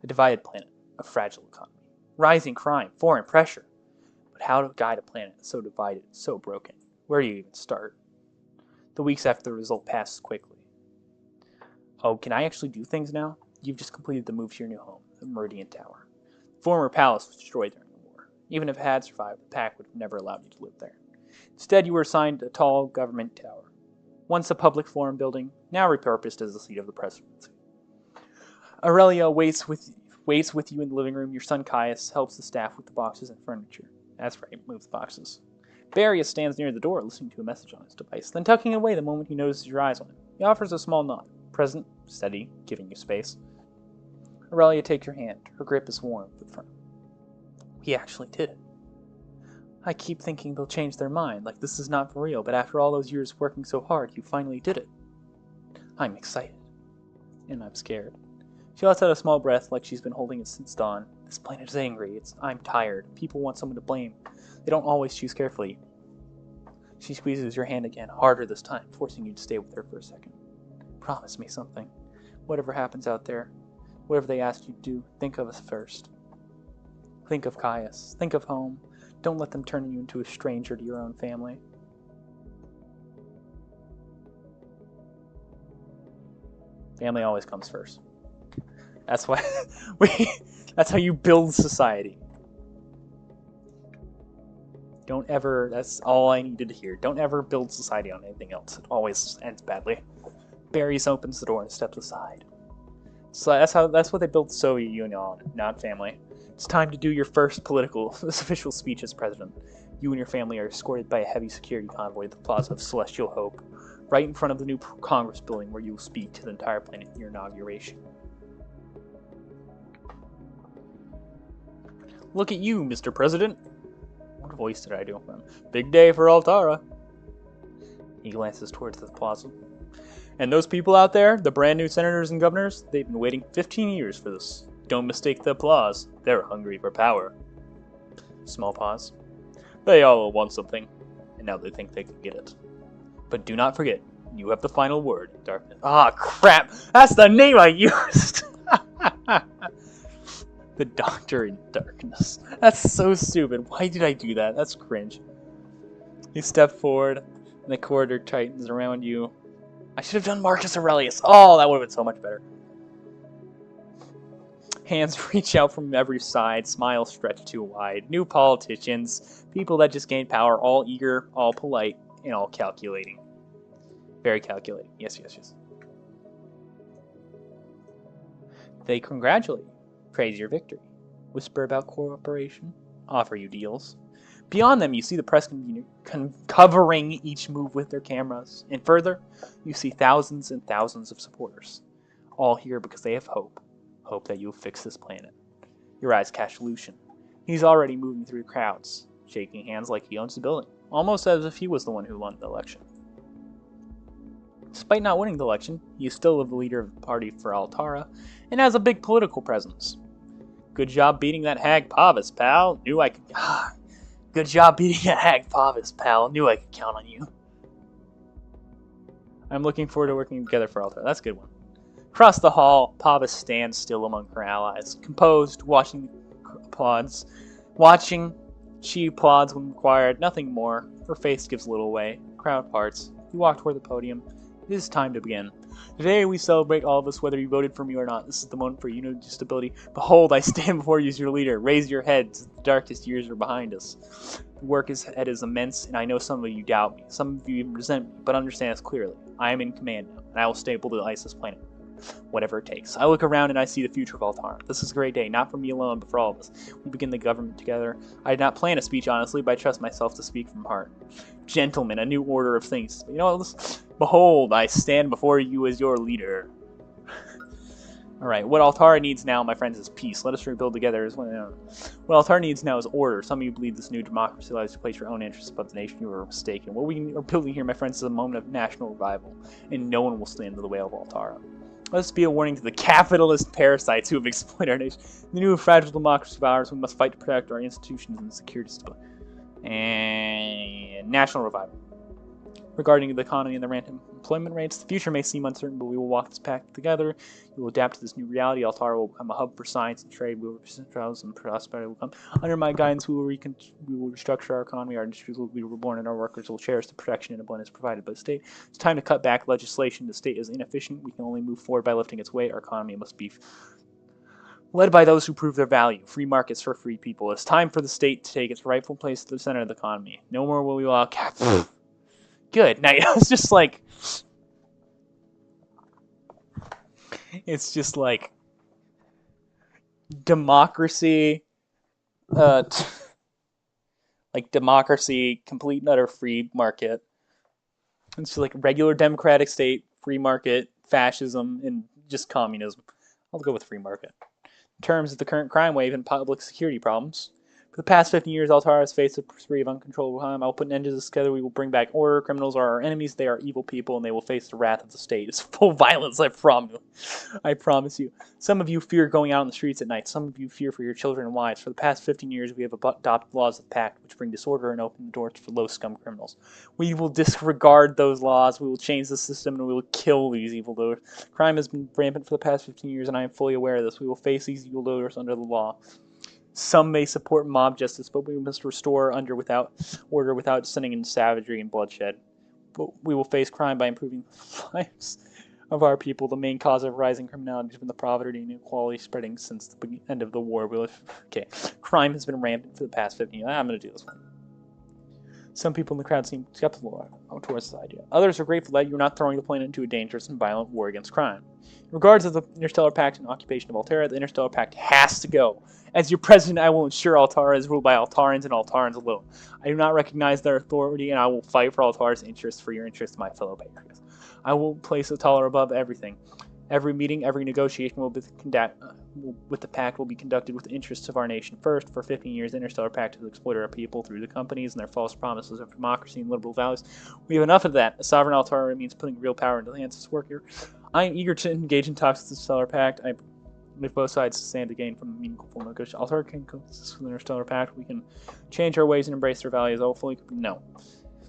A divided planet, a fragile economy, rising crime, foreign pressure. But how to guide a planet so divided, so broken? Where do you even start? The weeks after the result passed quickly. Oh, can I actually do things now? You've just completed the move to your new home, the Meridian Tower. The former palace was destroyed during the war. Even if it had survived, the pack would have never allowed you to live there. Instead, you were assigned a tall government tower. Once a public forum building, now repurposed as the seat of the presidency. Aurelia waits with you in the living room. Your son Caius helps the staff with the boxes and furniture. That's right, move the boxes. Barius stands near the door, listening to a message on his device, then tucking it away the moment he notices your eyes on him. He offers a small nod. Present, steady, giving you space. Aurelia takes your hand. Her grip is warm but firm. We actually did it. I keep thinking they'll change their mind, like this is not for real, but after all those years working so hard, you finally did it. I'm excited. And I'm scared. She lets out a small breath like she's been holding it since dawn. This planet is angry. I'm tired. People want someone to blame. They don't always choose carefully. She squeezes your hand again, harder this time, forcing you to stay with her for a second. Promise me something. Whatever happens out there, whatever they ask you to do, think of us first. Think of Caius. Think of home. Don't let them turn you into a stranger to your own family. Family always comes first. That's why that's how you build society. Don't ever, that's all I needed to hear. Don't ever build society on anything else. It always ends badly. Barry's opens the door and steps aside. So that's what they built the Soviet Union on, not family. It's time to do your first official speech as president. You and your family are escorted by a heavy security convoy to the Plaza of Celestial Hope, right in front of the new Congress building where you will speak to the entire planet in your inauguration. Look at you, Mr. President. What voice did I do? Big day for Altara. He glances towards the plaza. And those people out there, the brand new senators and governors, they've been waiting 15 years for this. Don't mistake the applause. They're hungry for power. Small pause. They all want something, and now they think they can get it. But do not forget, you have the final word, darkness. Ah, crap! That's the name I used! The Doctor in Darkness. That's so stupid. Why did I do that? That's cringe. You step forward, and the corridor tightens around you. I should have done Marcus Aurelius. Oh, that would have been so much better. Hands reach out from every side, smiles stretch too wide. New politicians, people that just gained power, all eager, all polite, and all calculating. Very calculating. Yes, yes, yes. They congratulate you, praise your victory, whisper about cooperation, offer you deals. Beyond them, you see the press covering each move with their cameras. And further, you see thousands and thousands of supporters, all here because they have hope. Hope that you'll fix this planet. Your eyes catch Lucian. He's already moving through crowds, shaking hands like he owns the building, almost as if he was the one who won the election. Despite not winning the election, he is still the leader of the party for Altara, and has a big political presence. Good job beating that hag Pavis, pal. Knew I could... Good job beating that hag Pavis, pal. Knew I could count on you. I'm looking forward to working together for Altara. That's a good one. Across the hall, Pavis stands still among her allies, composed, watching applauds. She applauds when required, nothing more. Her face gives little away. Crowd parts. You walk toward the podium. It is time to begin. Today we celebrate all of us, whether you voted for me or not. This is the moment for unity and stability. Behold, I stand before you as your leader. Raise your heads. The darkest years are behind us. The work ahead is immense, and I know some of you doubt me. Some of you resent me, but understand this clearly. I am in command now, and I will stabilize this planet. whatever it takes. I look around and I see the future of Altar. This is a great day, not for me alone, but for all of us. We begin the government together. I did not plan a speech, honestly, but I trust myself to speak from heart. Gentlemen, a new order of things. You know, behold, I stand before you as your leader. Alright, what Altara needs now, my friends, is peace. Let us rebuild together. What Altara needs now is order. Some of you believe this new democracy allows you to place your own interests above the nation. You are mistaken. What we are building here, my friends, is a moment of national revival, and no one will stand in the way of Altara. Let us be a warning to the capitalist parasites who have exploited our nation. The new fragile democracy of ours, we must fight to protect our institutions and security. And national revival. Regarding the economy and the rampant employment rates, the future may seem uncertain, but we will walk this path together. We will adapt to this new reality. Altara will become a hub for science and trade. We will represent trials and prosperity will come. Under my guidance, we will restructure our economy. Our industries will be reborn, and our workers will cherish the protection and abundance provided by the state. It's time to cut back legislation. The state is inefficient. We can only move forward by lifting its weight. Our economy must be led by those who prove their value. Free markets for free people. It's time for the state to take its rightful place at the center of the economy. No more will we allow Good. Now, it's just like... It's just like... Democracy... like democracy, complete and utter free market. It's just like regular democratic state, free market, fascism, and just communism. I'll go with free market. In terms of the current crime wave and public security problems, for the past 50 years, Altara has faced a spree of uncontrollable crime. I will put an end to this together. We will bring back order. Criminals are our enemies. They are evil people, and they will face the wrath of the state. It's full violence, I promise. I promise you. Some of you fear going out on the streets at night. Some of you fear for your children and wives. For the past 15 years, we have adopted laws of the pact, which bring disorder and open the doors for low scum criminals. We will disregard those laws. We will change the system, and we will kill these evildoers. Crime has been rampant for the past 15 years, and I am fully aware of this. We will face these evildoers under the law. Some may support mob justice, but we must restore order without descending into savagery and bloodshed. But we will face crime by improving the lives of our people. The main cause of rising criminality has been the poverty and inequality spreading since the end of the war. Okay, crime has been rampant for the past 15 years. I'm going to do this one. Some people in the crowd seem skeptical towards this idea. Others are grateful that you're not throwing the planet into a dangerous and violent war against crime. In regards to the Interstellar Pact and occupation of Altera, the Interstellar Pact has to go. As your president, I will ensure Altara is ruled by Altarans and Altarans alone. I do not recognize their authority, and I will fight for Altara's interests for your interests, my fellow patriots. I will place Altara above everything. Every meeting, every negotiation with the Pact will be conducted with the interests of our nation first. For 15 years, the Interstellar Pact has exploited our people through the companies and their false promises of democracy and liberal values. We have enough of that. A sovereign Altara means putting real power into the hands of this work here. I am eager to engage in talks with the Stellar Pact. If both sides stand to gain from a meaningful negotiation, Altara can coexist with the Interstellar Pact. We can change our ways and embrace their values. Hopefully, no.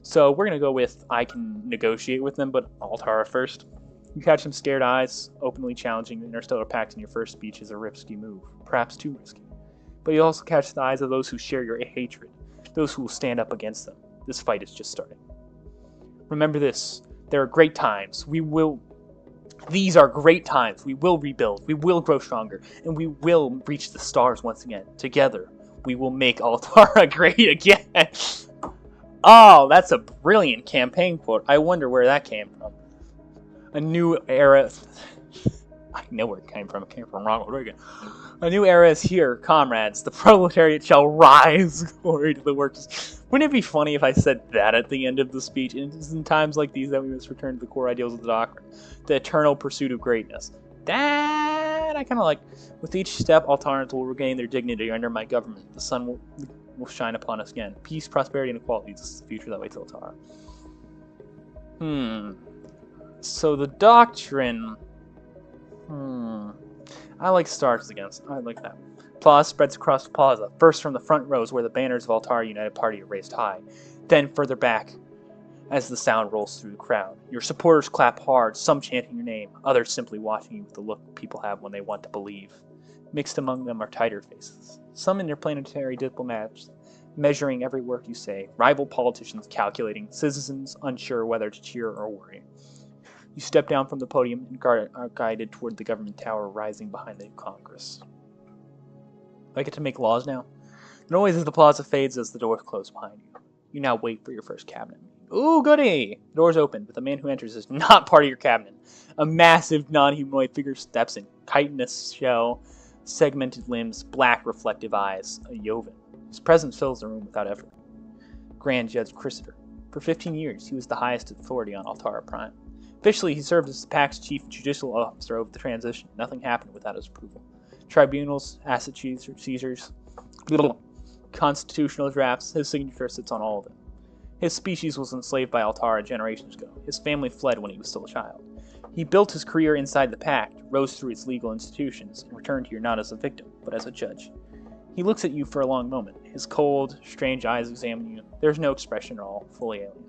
So we're gonna go with I can negotiate with them, but Altara first. You catch some scared eyes. Openly challenging the Interstellar Pact in your first speech is a risky move, perhaps too risky. But you also catch the eyes of those who share your hatred, those who will stand up against them. This fight is just starting. Remember this: there are great times. These are great times. We will rebuild. We will grow stronger. And we will reach the stars once again. Together, we will make Altara great again. Oh, that's a brilliant campaign quote. I wonder where that came from. A new era... I know where it came from. It came from Ronald Reagan. A new era is here, comrades. The proletariat shall rise. Glory to the workers. Wouldn't it be funny if I said that at the end of the speech? It is in times like these that we must return to the core ideals of the doctrine. The eternal pursuit of greatness. That I kind of like. With each step, Altarans will regain their dignity under my government. The sun will shine upon us again. Peace, prosperity, and equality. This is the future that waits Altara. So the doctrine... I like stars against. I like that. Applause spreads across the plaza. First from the front rows where the banners of Altara United Party are raised high. Then further back as the sound rolls through the crowd. Your supporters clap hard, some chanting your name, others simply watching you with the look people have when they want to believe. Mixed among them are tighter faces. Some interplanetary diplomats measuring every word you say. Rival politicians calculating. Citizens unsure whether to cheer or worry. You step down from the podium and are guided toward the government tower rising behind the Congress. I get to make laws now? The noise of the plaza fades as the doors close behind you. You now wait for your first cabinet meeting. Ooh, goody! The door's open, but the man who enters is not part of your cabinet. A massive, non-humanoid figure steps in. Chitinous shell, segmented limbs, black reflective eyes. A Yovan. His presence fills the room without effort. Grand Judge Chrysler. For 15 years, he was the highest authority on Altara Prime. Officially, he served as the PAC's chief judicial officer over the transition. Nothing happened without his approval. Tribunals, asset seizures, constitutional drafts, his signature sits on all of them. His species was enslaved by Altara generations ago. His family fled when he was still a child. He built his career inside the Pact, rose through its legal institutions, and returned here not as a victim, but as a judge. He looks at you for a long moment. His cold, strange eyes examine you. There's no expression at all, fully alien.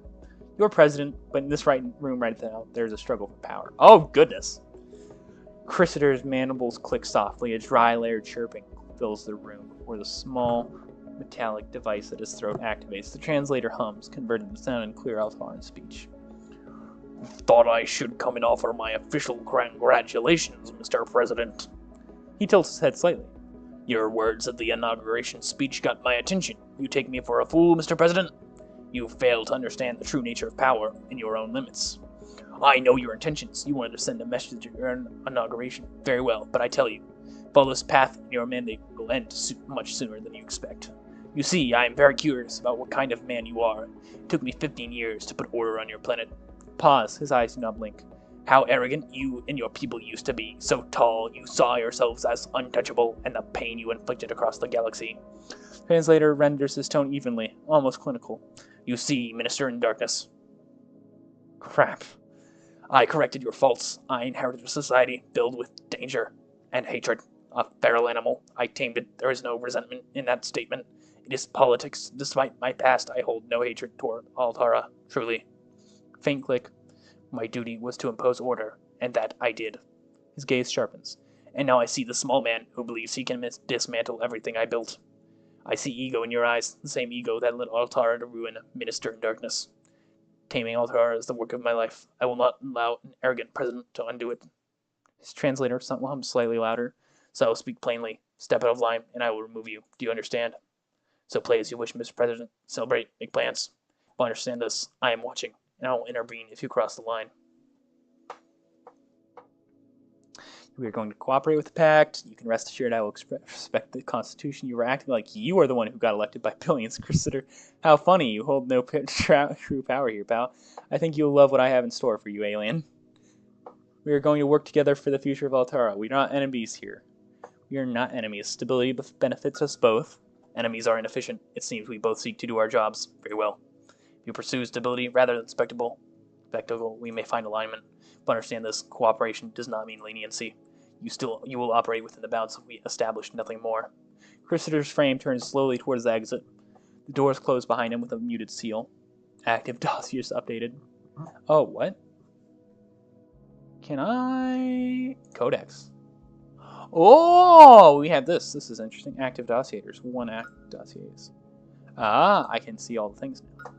You're president, but in this room right now, there's a struggle for power. Oh, goodness! Chrysler's mandibles click softly. A dry layered chirping fills the room, where the small metallic device at his throat activates. The translator hums, converting the sound in clear Altaran speech. Thought I should come and offer my official congratulations, Mr. President. He tilts his head slightly. Your words at the inauguration speech got my attention. You take me for a fool, Mr. President? You fail to understand the true nature of power and your own limits. I know your intentions. You wanted to send a message at your inauguration. Very well, but I tell you, follow this path and your mandate will end much sooner than you expect. You see, I am very curious about what kind of man you are. It took me 15 years to put order on your planet. Pause. His eyes do not blink. How arrogant you and your people used to be. So tall, you saw yourselves as untouchable, and the pain you inflicted across the galaxy. Translator renders his tone evenly, almost clinical. You see, Minister in Darkness. Crap. I corrected your faults. I inherited a society filled with danger and hatred. A feral animal. I tamed it. There is no resentment in that statement. It is politics. Despite my past, I hold no hatred toward Altara. Truly. Faint click. My duty was to impose order, and that I did. His gaze sharpens. And now I see the small man who believes he can dismantle everything I built. I see ego in your eyes, the same ego that led Altara to ruin Minister in Darkness. Taming Altara is the work of my life. I will not allow an arrogant president to undo it. His translator hums slightly louder. So I will speak plainly. Step out of line, and I will remove you. Do you understand? So play as you wish, Mr. President. Celebrate. Make plans. But understand this. I am watching, and I will intervene if you cross the line. We are going to cooperate with the Pact. You can rest assured I will respect the Constitution. You were acting like you are the one who got elected by billions. Consider how funny. You hold no true power here, pal. I think you'll love what I have in store for you, alien. We are going to work together for the future of Altara. We are not enemies here. We are not enemies. Stability benefits us both. Enemies are inefficient. It seems we both seek to do our jobs very well. If you pursue stability rather than spectacle, we may find alignment. But understand this, cooperation does not mean leniency. You will operate within the bounds we established, nothing more. Chrysler's frame turns slowly towards the exit. The doors close behind him with a muted seal. Active dossiers updated. Oh, what? Can I... Codex. Oh, we have this. This is interesting. Active dossiers. 1 active dossiers. Ah, I can see all the things now.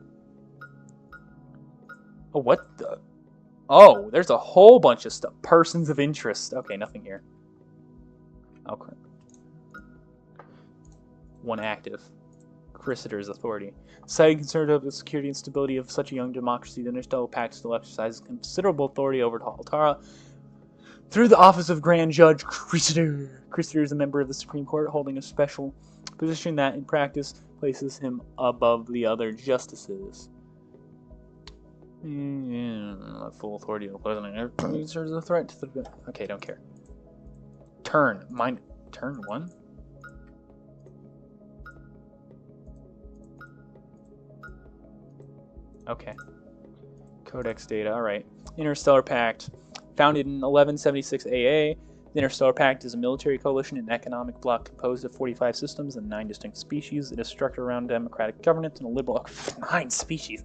Oh, what the... Oh, there's a whole bunch of stuff. Persons of interest. Okay, nothing here. Okay. 1 active. Chrysler's authority. Citing concern of the security and stability of such a young democracy, the Interstellar Pact still exercises considerable authority over Altara through the office of Grand Judge Chrysler. Chrysler is a member of the Supreme Court, holding a special position that, in practice, places him above the other justices. Full authority of the president. Serves a threat to the... Okay, don't care. Turn. Turn 1? Okay. Codex data, alright. Interstellar Pact. Founded in 1176 AA, the Interstellar Pact is a military coalition and economic bloc composed of 45 systems and 9 distinct species. It is structured around democratic governance and a liberal... 9 species!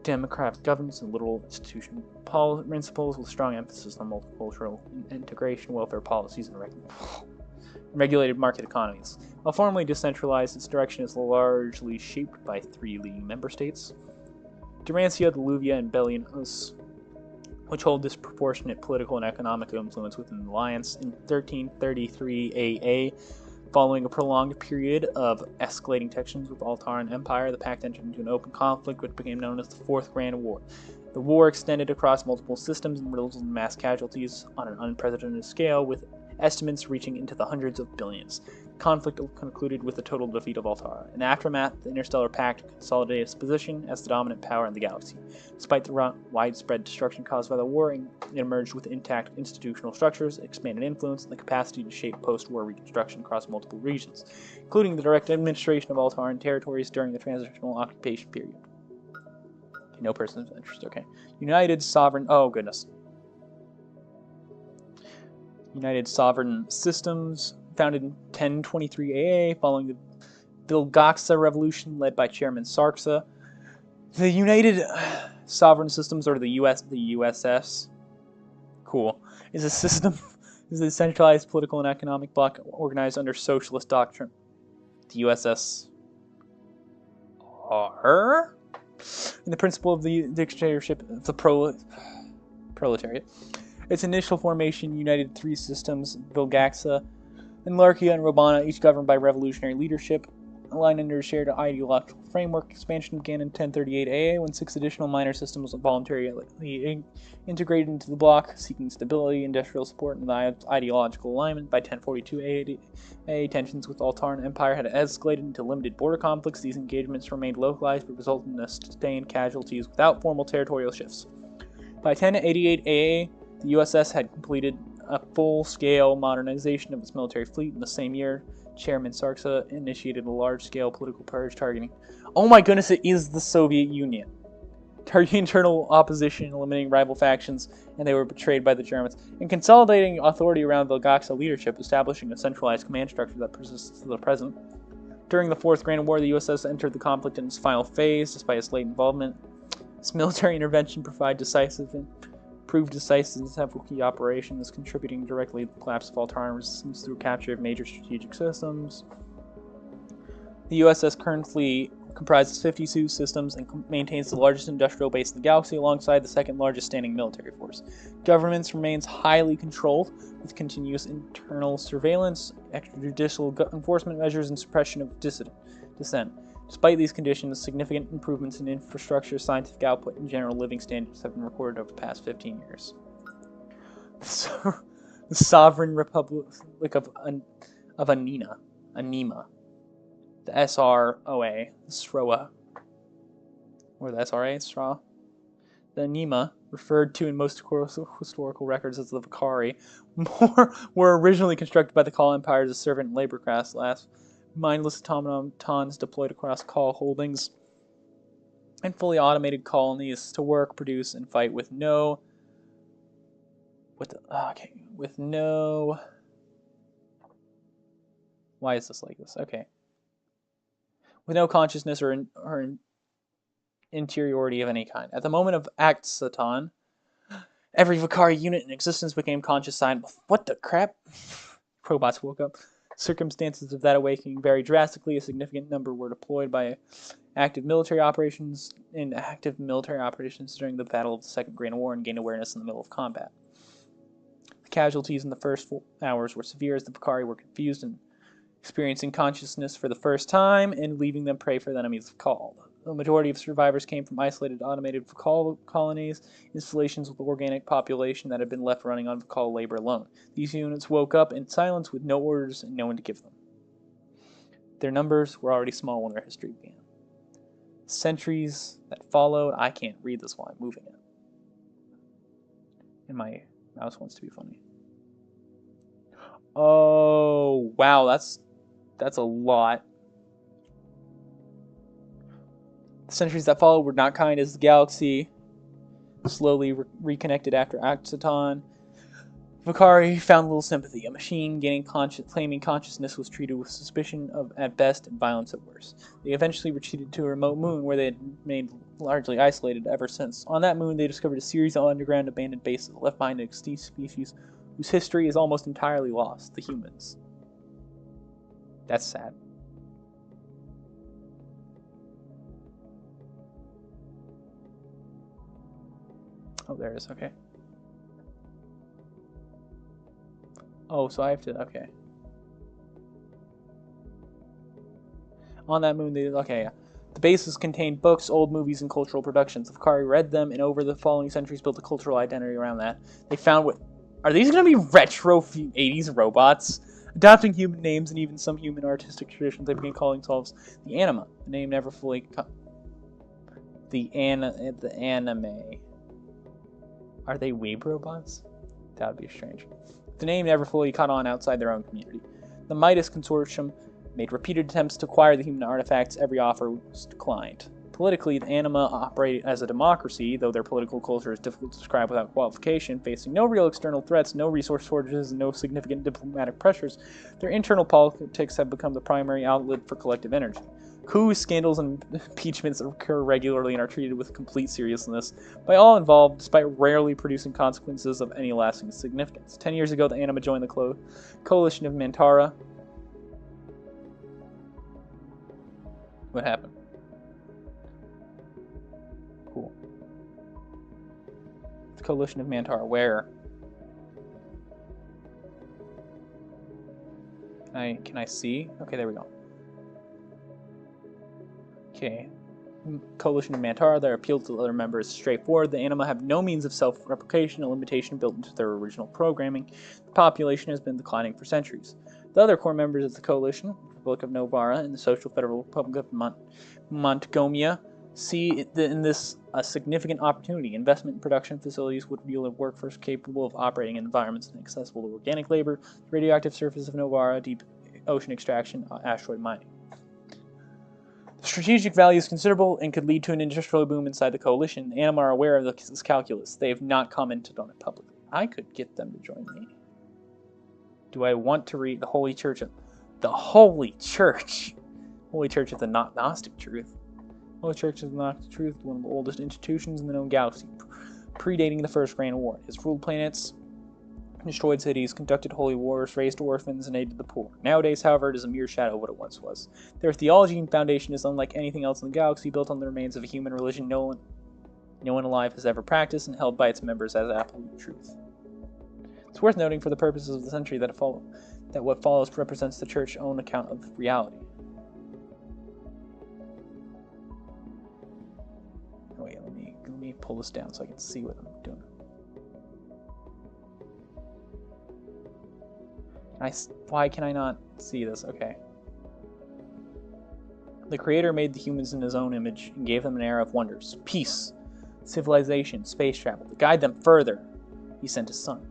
Democratic governance and liberal institution principles with strong emphasis on multicultural integration, welfare policies, and regulated market economies. While formally decentralized, its direction is largely shaped by 3 leading member states: Durancia, the Luvia, and Belarus, which hold disproportionate political and economic influence within the alliance. In 1333 AA, Following a prolonged period of escalating tensions with Altaran Empire, the Pact entered into an open conflict which became known as the Fourth Grand War. The war extended across multiple systems and resulted in mass casualties on an unprecedented scale, with estimates reaching into the hundreds of billions. The conflict concluded with the total defeat of Altara. In the aftermath, the Interstellar Pact consolidated its position as the dominant power in the galaxy. Despite the widespread destruction caused by the war, it emerged with intact institutional structures, expanded influence, and the capacity to shape post-war reconstruction across multiple regions, including the direct administration of Altaran territories during the transitional occupation period. Okay, no person's interest. Okay. United Sovereign... Oh, goodness. United Sovereign Systems, founded in 1023 AA, following the Vilgaxa Revolution led by Chairman Sarksa. The United Sovereign Systems, or the USS, cool, is a system, is a centralized political and economic bloc organized under socialist doctrine. The USS are, in the principle of the dictatorship of the proletariat. Its initial formation united three systems: Vilgaxa, Enlarkia, and Robana, each governed by revolutionary leadership, aligned under a shared ideological framework. Expansion began in 1038 AA when 6 additional minor systems voluntarily integrated into the bloc, seeking stability, industrial support, and ideological alignment. By 1042 AA, tensions with Altaran Empire had escalated into limited border conflicts. These engagements remained localized but resulted in sustained casualties without formal territorial shifts. By 1088 AA, the USS had completed a full-scale modernization of its military fleet. In the same year, Chairman Sarksa initiated a large-scale political purge targeting... Oh my goodness, it is the Soviet Union. Targeting internal opposition, eliminating rival factions, and they were betrayed by the Germans, and consolidating authority around Vilgaxa leadership, establishing a centralized command structure that persists to the present. During the Fourth Grand War, the USS entered the conflict in its final phase, despite its late involvement. Its military intervention proved decisive in several key operations, contributing directly to the collapse of Altaran resistance through capture of major strategic systems. The USS currently comprises 52 systems and maintains the largest industrial base in the galaxy, alongside the second largest standing military force. Governance remains highly controlled, with continuous internal surveillance, extrajudicial enforcement measures, and suppression of dissent. Despite these conditions, significant improvements in infrastructure, scientific output, and general living standards have been recorded over the past 15 years. The Sovereign Republic of Anima, the SROA, the SROA, or the SRA, SRA, the Anima, referred to in most historical records as the Vakari, were originally constructed by the Kal Empire as a servant and labor class. Mindless automatons deployed across Kal holdings and fully automated colonies to work, produce, and fight with no... Why is this like this? Okay. With no consciousness or interiority of any kind. At the moment of Axaton, every Vakari unit in existence became conscious sign. What the crap? Robots woke up. Circumstances of that awakening varied drastically. A significant number were deployed by active military operations during the Battle of the Second Grand War and gained awareness in the middle of combat. The casualties in the first 4 hours were severe, as the Vakari were confused and experiencing consciousness for the first time, and leaving them prey for the enemies of Kal. The majority of survivors came from isolated automated Vakal colonies, installations with organic population that had been left running on Vakal labor alone. These units woke up in silence with no orders and no one to give them. Their numbers were already small when their history began. Centuries that followed... I can't read this while I'm moving it. And my mouse wants to be funny. Oh, wow, that's a lot. The centuries that followed were not kind, as the galaxy slowly reconnected after Axaton. Vakari found little sympathy. A machine claiming consciousness was treated with suspicion of at best and violence at worst. They eventually retreated to a remote moon where they had remained largely isolated ever since. On that moon, they discovered a series of underground abandoned bases left behind an extinct species whose history is almost entirely lost: the humans. That's sad. Oh, there it is. Okay. Oh, so I have to... Okay. On that moon, okay, yeah. The bases contained books, old movies, and cultural productions. The Vakari read them, and over the following centuries built a cultural identity around that. They found what... Are these going to be retro 80s robots? Adopting human names and even some human artistic traditions, they began calling themselves the Anima. The name never fully... The anime. Are they weeb robots? That would be strange. The name never fully caught on outside their own community. The Midas Consortium made repeated attempts to acquire the human artifacts. Every offer was declined. Politically, the Anima operate as a democracy, though their political culture is difficult to describe without qualification. Facing no real external threats, no resource shortages, and no significant diplomatic pressures, their internal politics have become the primary outlet for collective energy. Coups, scandals, and impeachments occur regularly and are treated with complete seriousness by all involved, despite rarely producing consequences of any lasting significance. 10 years ago, the Anima joined the coalition of Mantara. What happened? Cool. The coalition of Mantara, where? Can I see? Okay, there we go. Okay. Coalition of Mantara, their appeal to the other members is straightforward. The Anima have no means of self-replication, a limitation built into their original programming. The population has been declining for centuries. The other core members of the coalition, the Republic of Novara and the Social Federal Republic of Montgomia, see in this a significant opportunity. Investment in production facilities would yield a workforce capable of operating in environments inaccessible to organic labor, the radioactive surface of Novara, deep ocean extraction, asteroid mining. The strategic value is considerable and could lead to an industrial boom inside the coalition. The Anima are aware of this calculus. They have not commented on it publicly. I could get them to join me. Do I want to read the Holy Church of... The Holy Church! Holy Church of the Gnostic Truth. Holy Church of the Gnostic Truth, one of the oldest institutions in the known galaxy, predating the First Grand War. It has ruled planets, destroyed cities, conducted holy wars, raised orphans, and aided the poor. Nowadays, however, it is a mere shadow of what it once was. Their theology and foundation is unlike anything else in the galaxy, built on the remains of a human religion no one alive has ever practiced, and held by its members as absolute truth. It's worth noting for the purposes of the century that what follows represents the Church's own account of reality. Oh wait, let me pull this down so I can see what I'm doing. Why can I not see this? Okay. The Creator made the humans in his own image and gave them an era of wonders, peace, civilization, space travel. To guide them further, he sent his Son.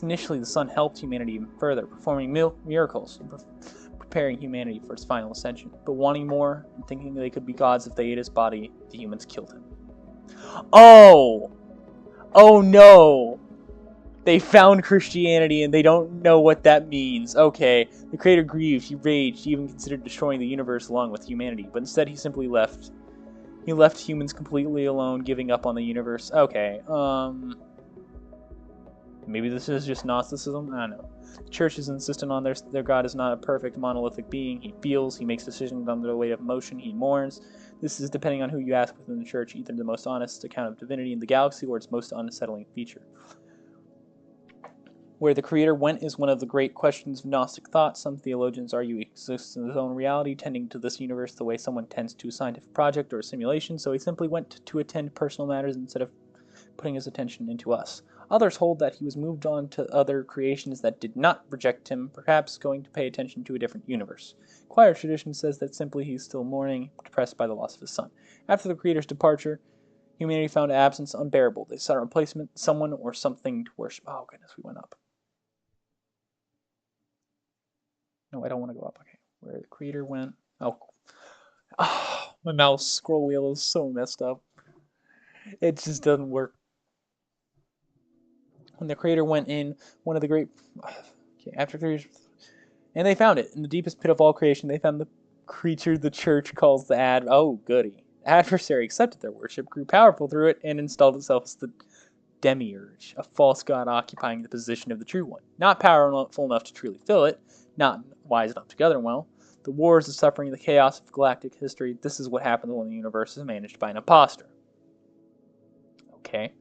Initially, the Son helped humanity even further, performing miracles and preparing humanity for its final ascension. But wanting more and thinking they could be gods if they ate his body, the humans killed him. Oh! Oh no! They found Christianity and they don't know what that means. Okay, the Creator grieved, he raged, he even considered destroying the universe along with humanity, but instead he simply left. He left humans completely alone, giving up on the universe. Okay, maybe this is just Gnosticism? I don't know. The Church is insistent on their God is not a perfect monolithic being. He feels, he makes decisions under the weight of emotion, he mourns. This is depending on who you ask within the Church, either the most honest account of divinity in the galaxy or its most unsettling feature. Where the Creator went is one of the great questions of Gnostic thought. Some theologians argue he exists in his own reality, tending to this universe the way someone tends to a scientific project or a simulation, so he simply went to attend personal matters instead of putting his attention into us. Others hold that he was moved on to other creations that did not reject him, perhaps going to pay attention to a different universe. Choir tradition says that simply he's still mourning, depressed by the loss of his son. After the Creator's departure, humanity found absence unbearable. They sought a replacement, someone or something to worship. Oh goodness, we went up. No, I don't want to go up. Okay, where the Creator went. Oh, my mouse scroll wheel is so messed up. It just doesn't work. When the Creator went in, one of the great... Okay, after creation... And they found it. In the deepest pit of all creation, they found the creature the Church calls the Oh, goody. The adversary accepted their worship, grew powerful through it, and installed itself as the demiurge, a false god occupying the position of the true one. Not powerful enough to truly fill it, not wise enough to govern well. The wars, the suffering, the chaos of galactic history, this is what happens when the universe is managed by an imposter. Okay.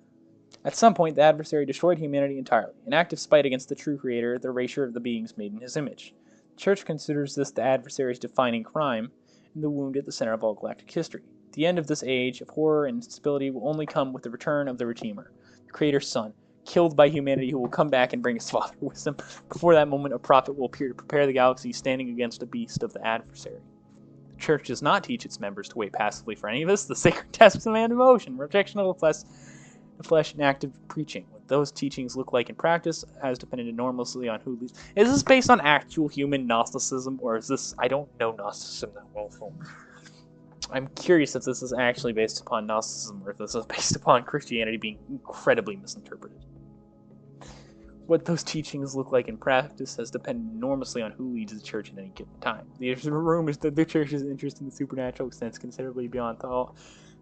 At some point, the adversary destroyed humanity entirely, an act of spite against the true Creator, the erasure of the beings made in his image. The Church considers this the adversary's defining crime, and the wound at the center of all galactic history. The end of this age of horror and instability will only come with the return of the Redeemer, the Creator's Son, killed by humanity, who will come back and bring his Father with him. Before that moment, a prophet will appear to prepare the galaxy, standing against a beast of the adversary. The Church does not teach its members to wait passively for any of this. The sacred tasks demand emotion, rejection of the flesh, and active preaching. What those teachings look like in practice has depended enormously on who leads. Is this based on actual human Gnosticism, or is this... I don't know Gnosticism that well, so I'm curious if this is actually based upon Gnosticism, or if this is based upon Christianity being incredibly misinterpreted. What those teachings look like in practice has depended enormously on who leads the church at any given time. The rumors that the church's interest in the supernatural extends considerably beyond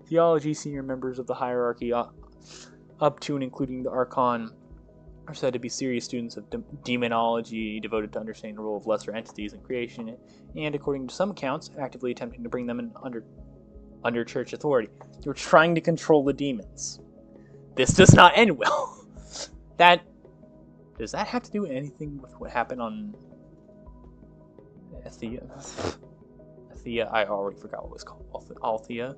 theology. Senior members of the hierarchy, up to and including the Archon, are said to be serious students of demonology, devoted to understanding the role of lesser entities in creation, and, according to some accounts, actively attempting to bring them in under church authority. You're trying to control the demons. This does not end well. Does that have to do anything with what happened on Althea? I already forgot what it was called. Althea.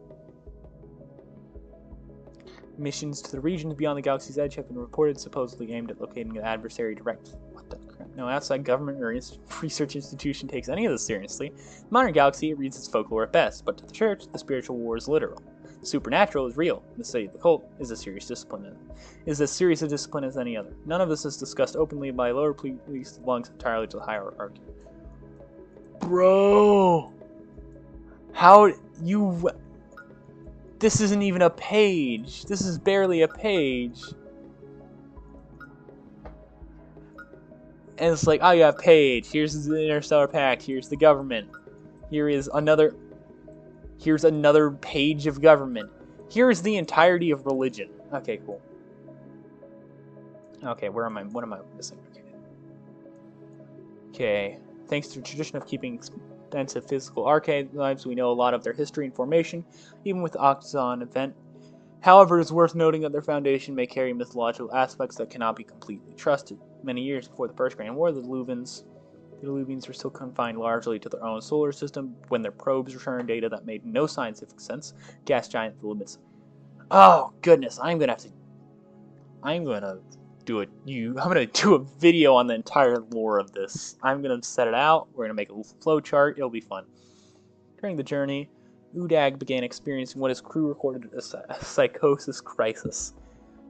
Missions to the regions beyond the galaxy's edge have been reported, supposedly aimed at locating an adversary direct. What the crap? No outside government or research institution takes any of this seriously. In the modern galaxy, it reads its folklore at best, but to the church, the spiritual war is literal. The supernatural is real. The study of the cult is a serious discipline. Is as serious a discipline as any other. None of this is discussed openly by lower police, belongs entirely to the hierarchy. Bro! How you... This isn't even a page. This is barely a page. And it's like, oh, you have page. Here's the Interstellar Pact. Here's the government. Here's another page of government. Here is the entirety of religion. Okay, cool. Okay, what am I missing? Okay. Thanks to the tradition of keeping extensive physical archives, we know a lot of their history and formation, even with the Oxon event. However, it is worth noting that their foundation may carry mythological aspects that cannot be completely trusted. Many years before the First Grand War, the Luvians were still confined largely to their own solar system when their probes returned data that made no scientific sense. Gas giant the limits. Oh goodness, I'm gonna do a video on the entire lore of this. I'm gonna set it out. We're gonna make a little flow chart. It'll be fun. During the journey, Udag began experiencing what his crew recorded as a psychosis crisis.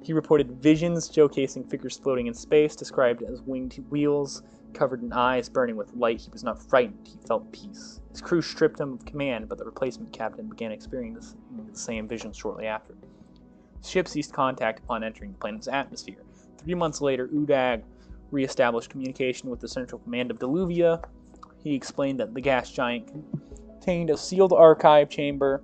He reported visions showcasing figures floating in space, described as winged wheels, covered in eyes burning with light. He was not frightened. He felt peace. His crew stripped him of command, but the replacement captain began experiencing the same visions shortly after. The ship ceased contact upon entering the planet's atmosphere. 3 months later, Udag re-established communication with the central command of Deluvia. He explained that the gas giant contained a sealed archive chamber,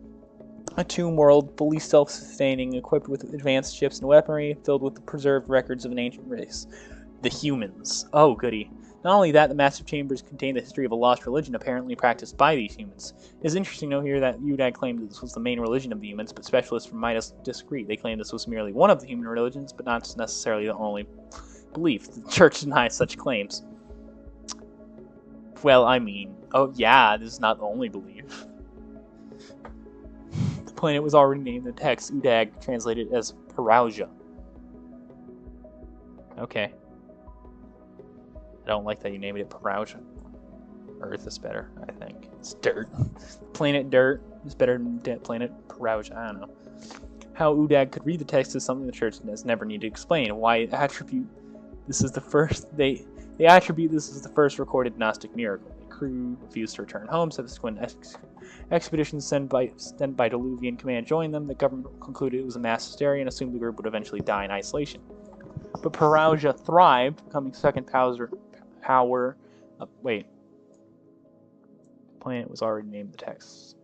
a tomb world fully self-sustaining, equipped with advanced ships and weaponry, filled with the preserved records of an ancient race. The humans. Oh, goody. Not only that, the massive chambers contain the history of a lost religion apparently practiced by these humans. It is interesting to note here that Udag claimed that this was the main religion of the humans, but specialists from Midas disagree. They claim this was merely one of the human religions, but not necessarily the only belief. The church denies such claims. Well, I mean, oh yeah, this is not the only belief. The planet was already named in the text. Udag translated as Parousia. Okay. I don't like that you named it Parousia. Earth is better, I think. It's dirt. Planet Dirt is better than Planet Parousia. I don't know. How Udag could read the text is something the church has never needed to explain. Why they attribute this is the first recorded Gnostic miracle. The crew refused to return home. Subsequent expeditions sent by Deluvian command joined them. The government concluded it was a mass hysteria and assumed the group would eventually die in isolation. But Parousia thrived, becoming second power. Wait. The planet was already named in the text.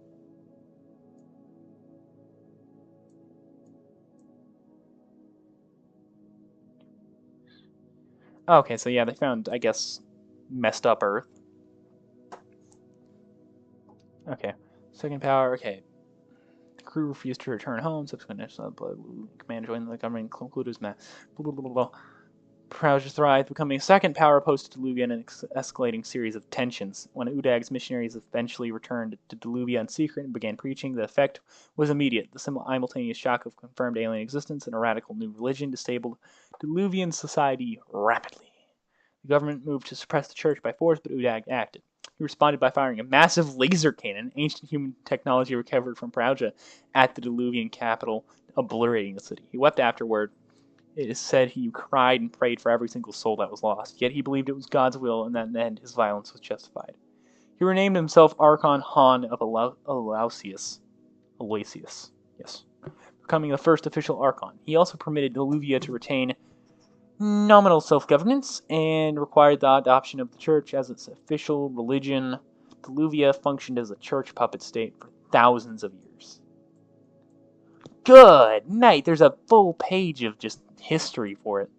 Okay, so yeah, they found, I guess, messed up Earth. Okay. Second power, okay. The crew refused to return home. Subsequent command joined the government concluded as mass. Perugia thrived, becoming a second power post-Diluvian and an escalating series of tensions. When Udag's missionaries eventually returned to Diluvia in secret and began preaching, the effect was immediate. The simultaneous shock of confirmed alien existence and a radical new religion destabilized Diluvian society rapidly. The government moved to suppress the church by force, but Udag acted. He responded by firing a massive laser cannon, ancient human technology recovered from Perugia, at the Diluvian capital, obliterating the city. He wept afterward. It is said he cried and prayed for every single soul that was lost, yet he believed it was God's will and that in the end his violence was justified. He renamed himself Archon Han of Aloysius, yes, becoming the first official Archon. He also permitted Diluvia to retain nominal self-governance and required the adoption of the church as its official religion. Diluvia functioned as a church puppet state for thousands of years. Good night. There's a full page of just history for it.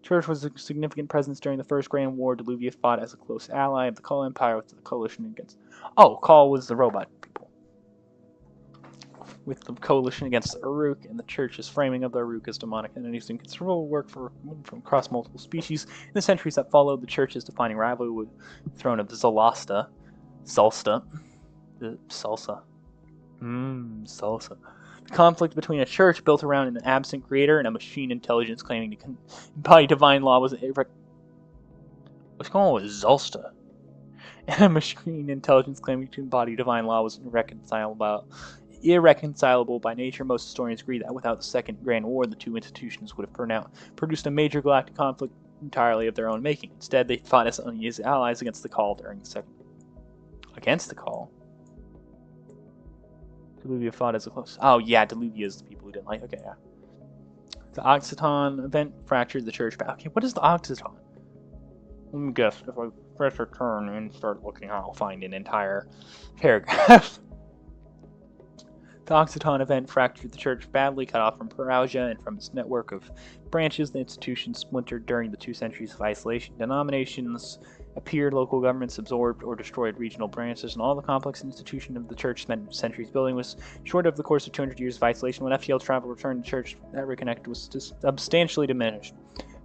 Church was a significant presence during the First Grand War. Diluvia fought as a close ally of the Kul Empire with the coalition against... Oh, Kul was the robot people. With the coalition against the Uruk, and the church's framing of the Uruk as demonic entities doing considerable work from across multiple species. In the centuries that followed, the church's defining rivalry with the throne of Zalsta, salsa. The conflict between a church built around an absent creator and a machine intelligence claiming to embody divine law was what's going on with Zalsta? And a machine intelligence claiming to embody divine law was irreconcilable by nature. Most historians agree that without the Second Grand War, the two institutions would have produced a major galactic conflict entirely of their own making. Instead, they fought as uneasy allies against the Kul during the second. Against the Kul? Diluvia fought as a close... Oh, yeah, Diluvia is the people who didn't like... Okay, yeah. The Occitan event fractured the church back. Okay, what is the Occitan? Let me guess. If I press return and start looking, I'll find an entire paragraph. The Occitan event fractured the church badly, cut off from Perugia and from its network of branches. The institution splintered during the 2 centuries of isolation. Denominations appeared, local governments absorbed or destroyed regional branches, and all the complex institution of the church spent centuries building was short of the course of 200 years of isolation. When FTL travel returned, the church that reconnected was substantially diminished.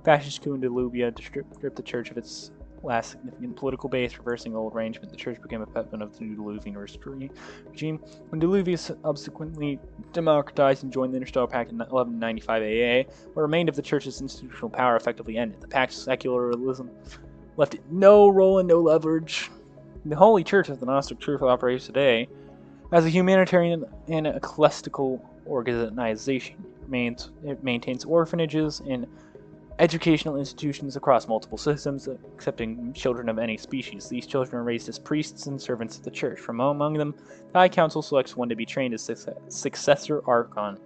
Fascist coup in Diluvia stripped the church of its last significant political base, reversing old arrangement. The church became a puppet of the new Diluvian regime. When Diluvia subsequently democratized and joined the Interstellar Pact in 1195 AA, what remained of the church's institutional power effectively ended. The Pact's secularism left it no role and no leverage. The Holy Church, as the Gnostic Church operates today, as a humanitarian and ecclesiastical organization, it maintains orphanages and educational institutions across multiple systems, accepting children of any species. These children are raised as priests and servants of the church. From among them, the High Council selects one to be trained as successor Archon,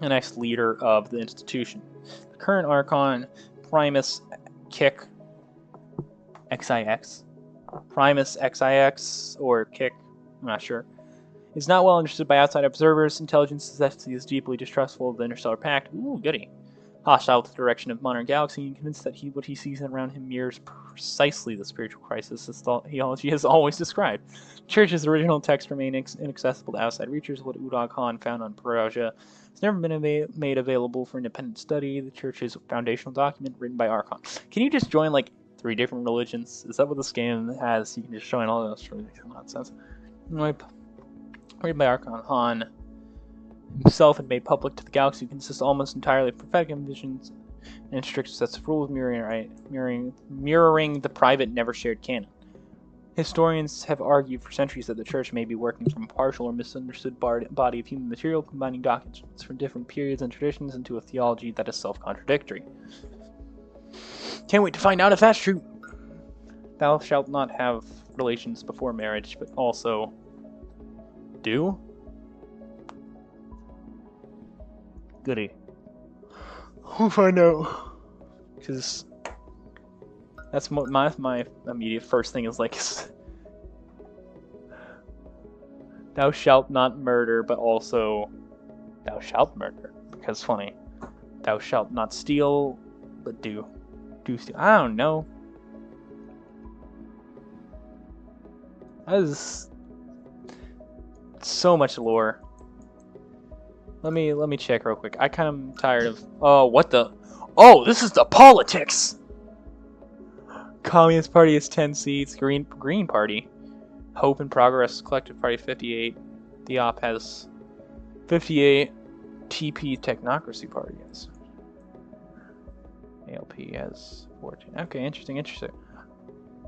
the next leader of the institution. The current Archon, Primus Kick XIX, Primus XIX, or Kick, I'm not sure, is not well understood by outside observers. Intelligence is deeply distrustful of the Interstellar Pact. Ooh, goody. Hostile to the direction of modern galaxy, and convinced that what he sees around him mirrors precisely the spiritual crisis he has always described. The Church's original text remain inaccessible to outside reachers. What Udag Khan found on Perugia has never been made available for independent study. The Church's foundational document, written by Archon. Can you just join like 3 different religions? Is that what this game has? You can just join all those nonsense. Written by Archon Han himself and made public to the galaxy, consists almost entirely of prophetic visions and strict sets of rules mirroring the private, never shared canon. Historians have argued for centuries that the Church may be working from a partial or misunderstood body of human material, combining documents from different periods and traditions into a theology that is self-contradictory. Can't wait to find out if that's true. Thou shalt not have relations before marriage, but also do? Goody. We'll find out. Because that's my immediate first thing is like, thou shalt not murder, but also thou shalt murder. Because funny. Thou shalt not steal, but do steal. I don't know. That is so much lore. Let me check real quick. I kind of tired of... Oh, what the... Oh, this is the politics! Communist Party has 10 seats. Green Party. Hope and Progress Collective Party 58. The OP has 58. TP Technocracy Party has. ALP has 14. Okay, interesting.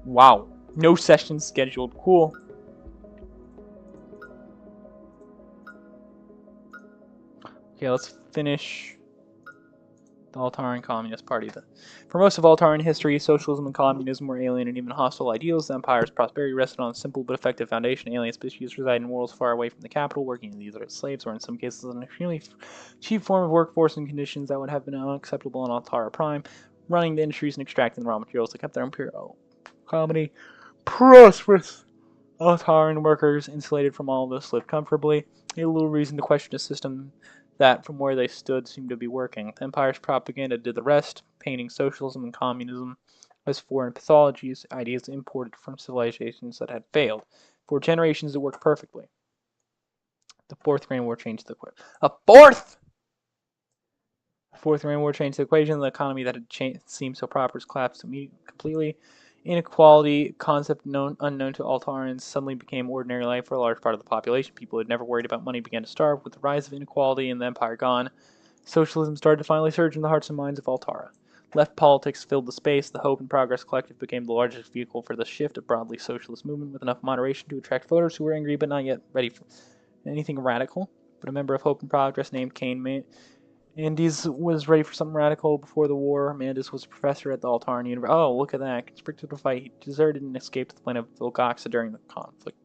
Wow. No sessions scheduled. Cool. Okay, let's finish the Altaran Communist Party. For most of Altaran history, socialism and communism were alien and even hostile ideals. The Empire's prosperity rested on a simple but effective foundation. Alien species reside in worlds far away from the capital, working in these as slaves, or in some cases an extremely cheap form of workforce in conditions that would have been unacceptable in Altara Prime, running the industries and extracting the raw materials that kept their imperial colony prosperous. Altaran workers, insulated from all of this, lived comfortably. They had little reason to question a system that, from where they stood, seemed to be working. The Empire's propaganda did the rest, painting socialism and communism as foreign pathologies, ideas imported from civilizations that had failed. For generations, it worked perfectly. The Fourth Grand War changed the equation. The Fourth Grand War changed the equation. The economy that had seemed so prosperous collapsed completely. Inequality, concept unknown to Altarans, suddenly became ordinary life for a large part of the population. People who had never worried about money began to starve. With the rise of inequality and the Empire gone, socialism started to finally surge in the hearts and minds of Altara. Left politics filled the space. The Hope and Progress Collective became the largest vehicle for the shift of broadly socialist movement, with enough moderation to attract voters who were angry but not yet ready for anything radical. But a member of Hope and Progress named Kane Mandis was ready for something radical before the war. Mandis was a professor at the Altaran University. Oh, look at that. Conscripted to fight. He deserted and escaped to the planet of Vilgaxa during the conflict.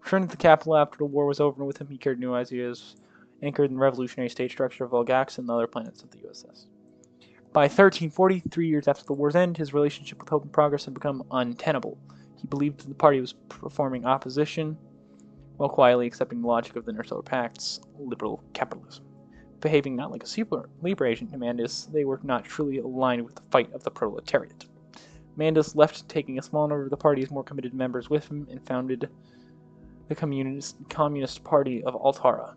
Returned to the capital after the war was over, and with him he carried new ideas anchored in the revolutionary state structure of Vilgaxa and the other planets of the USS. By 1340, 3 years after the war's end, his relationship with Hope and Progress had become untenable. He believed that the party was performing opposition, while quietly accepting the logic of the Interstellar Pact's liberal capitalism. Behaving not like a super labor agent to Mandis, they were not truly aligned with the fight of the proletariat. Mandis left, taking a small number of the party's more committed members with him, and founded the Communist Party of Altara.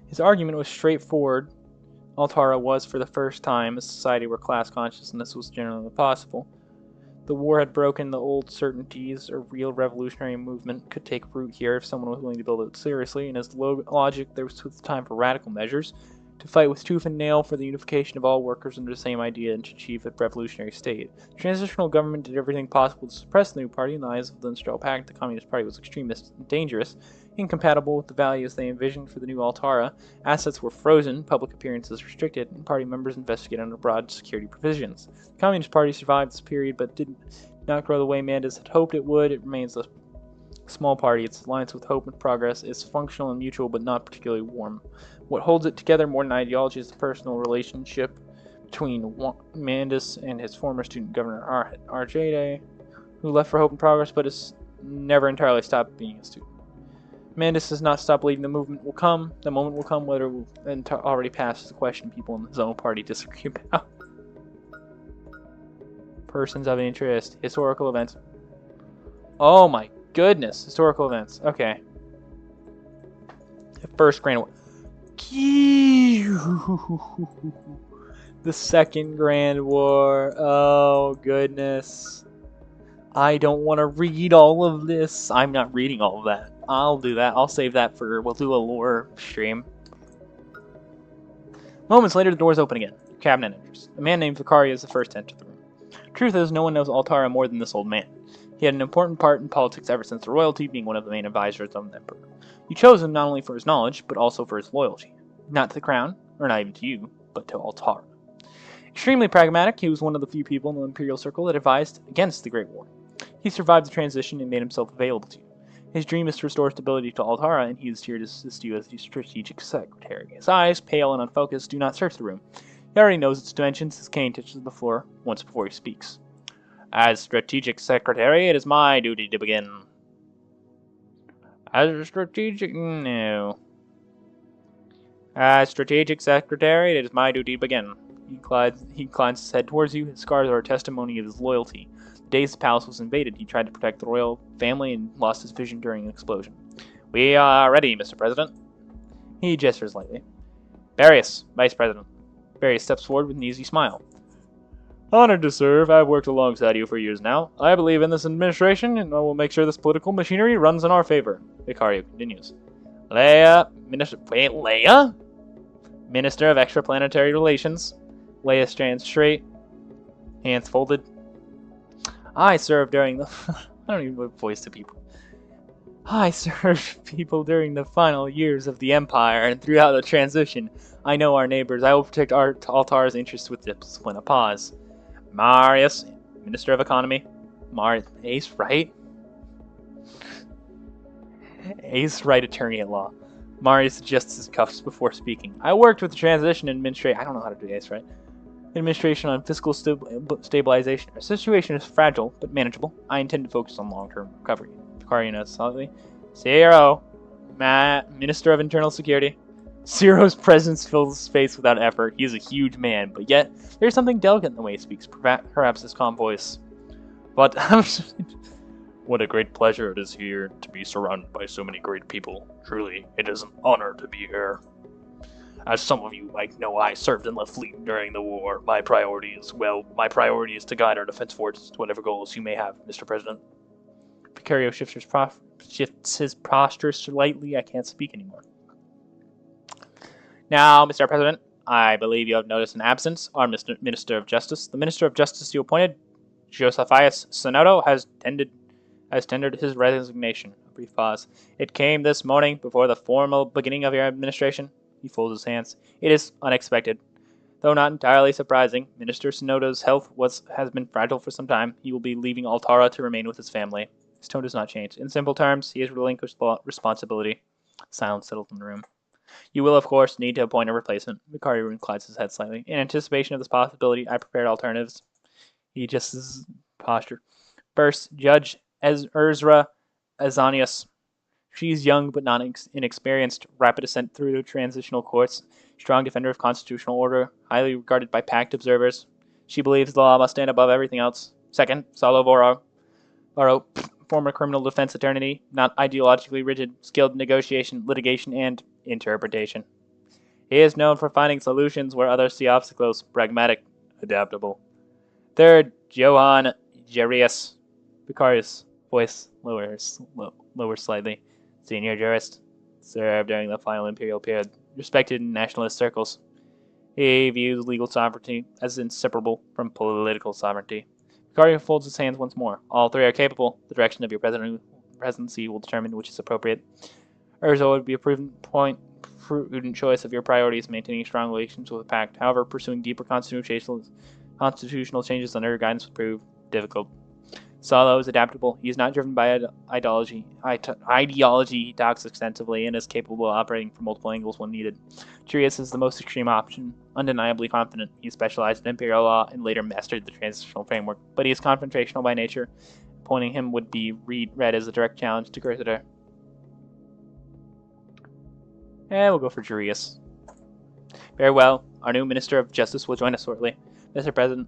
His argument was straightforward. Altara was, for the first time, a society where class consciousness was generally possible. The war had broken the old certainties. A real revolutionary movement could take root here if someone was willing to build it seriously. In his logic, there was time for radical measures, to fight with tooth and nail for the unification of all workers under the same idea and to achieve a revolutionary state. The transitional government did everything possible to suppress the new party. In the eyes of the Industrial Pact, the Communist Party was extremist and dangerous, incompatible with the values they envisioned for the new Altara. Assets were frozen, public appearances restricted, and party members investigated under broad security provisions. The Communist Party survived this period, but did not grow the way Mandis had hoped it would. It remains a small party. Its alliance with Hope and Progress is functional and mutual, but not particularly warm. What holds it together more than ideology is the personal relationship between Mandis and his former student governor Arjade, who left for Hope and Progress, but has never entirely stopped being a student. Mandis has not stopped believing the moment will come, whether it will already pass the question people in his own party disagree about. Persons of interest. Historical events. Oh my goodness. Historical events. Okay. The First Grand War. The Second Grand War. Oh goodness. I don't want to read all of this. I'm not reading all of that. I'll do that. I'll save that for... We'll do a lore stream. Moments later, the doors open again. Cabinet enters. A man named Vicaria is the first to enter the room. Truth is, no one knows Altara more than this old man. He had an important part in politics ever since the royalty, being one of the main advisors of the emperor. You chose him not only for his knowledge, but also for his loyalty. Not to the crown, or not even to you, but to Altara. Extremely pragmatic, he was one of the few people in the imperial circle that advised against the Great War. He survived the transition and made himself available to you. His dream is to restore stability to Altara, and he is here to assist you as the strategic secretary. His eyes, pale and unfocused, do not search the room. He already knows its dimensions. His cane touches the floor once before he speaks. As strategic secretary, it is my duty to begin. As strategic secretary, it is my duty to begin. He inclines his head towards you. His scars are a testimony of his loyalty. The day his palace was invaded, he tried to protect the royal family and lost his vision during an explosion. We are ready, Mr. President. He gestures lightly. Various, Vice President. Barry steps forward with an easy smile. Honored to serve. I've worked alongside you for years now. I believe in this administration, and I will make sure this political machinery runs in our favor. Vicario continues. Leia, Leia? Minister of Extraplanetary Relations. Leia stands straight, hands folded. I served during the... I don't even know voice to people. I served people during the final years of the Empire and throughout the transition. I know our neighbors. I will protect Altar's interests with discipline. A pause. Marius, Minister of Economy. Ace Wright? Ace Wright, Attorney at Law. Marius adjusts his cuffs before speaking. I worked with the transition administration. I don't know how to do Ace Wright. Administration on fiscal stabilization. Our situation is fragile, but manageable. I intend to focus on long-term recovery. Vicario nods solidly. Zero. Minister of Internal Security. Zero's presence fills space without effort. He is a huge man, but yet there's something delicate in the way he speaks, perhaps his calm voice. But what a great pleasure it is here to be surrounded by so many great people. Truly, it is an honor to be here. As some of you might know, I served in the fleet during the war. My priority is to guide our defense forces to whatever goals you may have, Mr. President. Vicario shifts his posture slightly. I can't speak anymore. Now, Mr. President, I believe you have noticed an absence. Our Minister of Justice. The Minister of Justice you appointed, Josephius Sonoto, has tendered his resignation. A brief pause. It came this morning before the formal beginning of your administration. He folds his hands. It is unexpected. Though not entirely surprising, Minister Sonoto's health has been fragile for some time. He will be leaving Altara to remain with his family. His tone does not change. In simple terms, he has relinquished responsibility. Silence settles in the room. You will, of course, need to appoint a replacement. Vicario inclines his head slightly. In anticipation of this possibility, I prepared alternatives. He adjusts his posture. First, Judge Urzra Azanius. She's young but not inexperienced, rapid ascent through the transitional courts, strong defender of constitutional order, highly regarded by Pact observers. She believes the law must stand above everything else. Second, Salo Voro, former criminal defense attorney, not ideologically rigid, skilled in negotiation, litigation, and interpretation. He is known for finding solutions where others see obstacles, pragmatic, adaptable. Third, Johann Jarius. Vicario's voice lowers slightly. Senior jurist, served during the final imperial period, respected in nationalist circles. He views legal sovereignty as inseparable from political sovereignty. Vicario folds his hands once more. All three are capable. The direction of your presidency will determine which is appropriate. Urza would be a prudent choice of your priorities, maintaining strong relations with the Pact. However, pursuing deeper constitutional changes under your guidance would prove difficult. Salo is adaptable. He is not driven by ideology. He talks extensively and is capable of operating from multiple angles when needed. Jarius is the most extreme option, undeniably confident. He specialized in imperial law and later mastered the transitional framework, but he is confrontational by nature. Appointing him would be read as a direct challenge to Cursiter. And we'll go for Jarius. Very well. Our new Minister of Justice will join us shortly. Mr. President,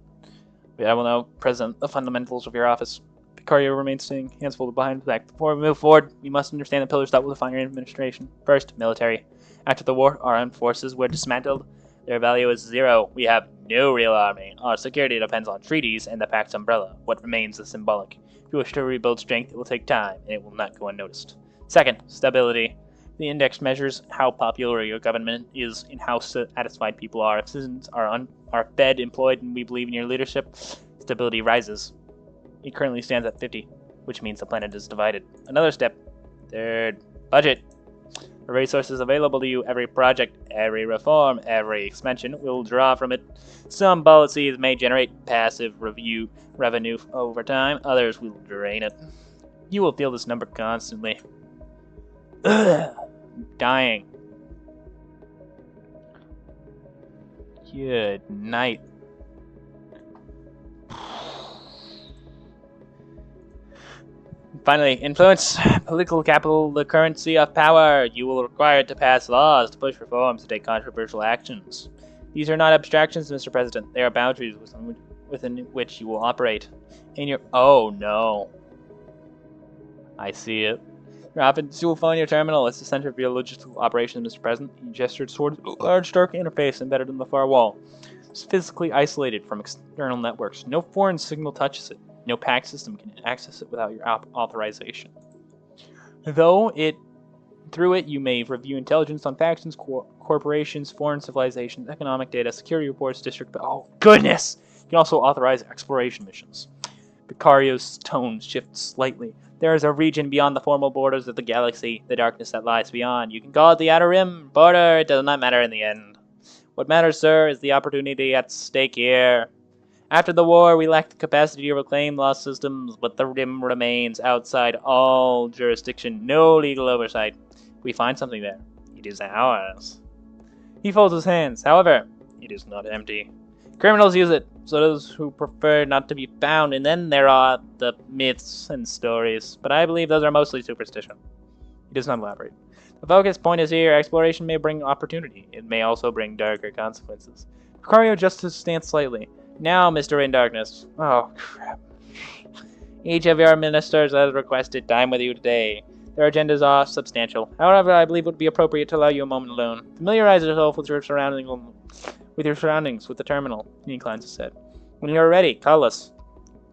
I will now present the fundamentals of your office. Vicario remains sitting, hands folded behind his back. Before we move forward, we must understand the pillars that will define your administration. First, military. After the war, our armed forces were dismantled. Their value is 0. We have no real army. Our security depends on treaties and the Pact's umbrella. What remains is symbolic. If you wish to rebuild strength, it will take time, and it will not go unnoticed. Second, stability. The index measures how popular your government is and how satisfied people are. If citizens are fed, employed, and we believe in your leadership, stability rises. It currently stands at 50, which means the planet is divided. Another step. Third, budget. The resources available to you, every project, every reform, every expansion will draw from it. Some policies may generate passive revenue over time, others will drain it. You will feel this number constantly. Ugh. Dying. Good night. Finally, influence. Political capital, the currency of power. You will require it to pass laws, to push reforms, to take controversial actions. These are not abstractions, Mr. President. They are boundaries within which you will operate. In your... Oh, no. I see it. Rapid, you will find your terminal. It's the center of your logistical operations, Mr. President. He gestured towards a large dark interface embedded in the far wall. It's physically isolated from external networks. No foreign signal touches it. No PAC system can access it without your authorization. Through it, you may review intelligence on factions, corporations, foreign civilizations, economic data, security reports, district... Oh, goodness! You can also authorize exploration missions. Vicario's tone shifts slightly. There is a region beyond the formal borders of the galaxy, the darkness that lies beyond. You can call it the Outer Rim, border, it does not matter in the end. What matters, sir, is the opportunity at stake here. After the war, we lacked the capacity to reclaim lost systems, but the Rim remains outside all jurisdiction, no legal oversight. If we find something there, it is ours. He folds his hands. However, it is not empty. Criminals use it, so those who prefer not to be found, and then there are the myths and stories, but I believe those are mostly superstition. He does not elaborate. The focus point is here. Exploration may bring opportunity. It may also bring darker consequences. Vicario adjusts his stance slightly. Now, Mr. In Darkness. Oh, crap. Each of your ministers has requested time with you today. Their agendas are substantial. However, I believe it would be appropriate to allow you a moment alone. Familiarize yourself with your surroundings, with the terminal, he inclines his head. When you are ready, call us.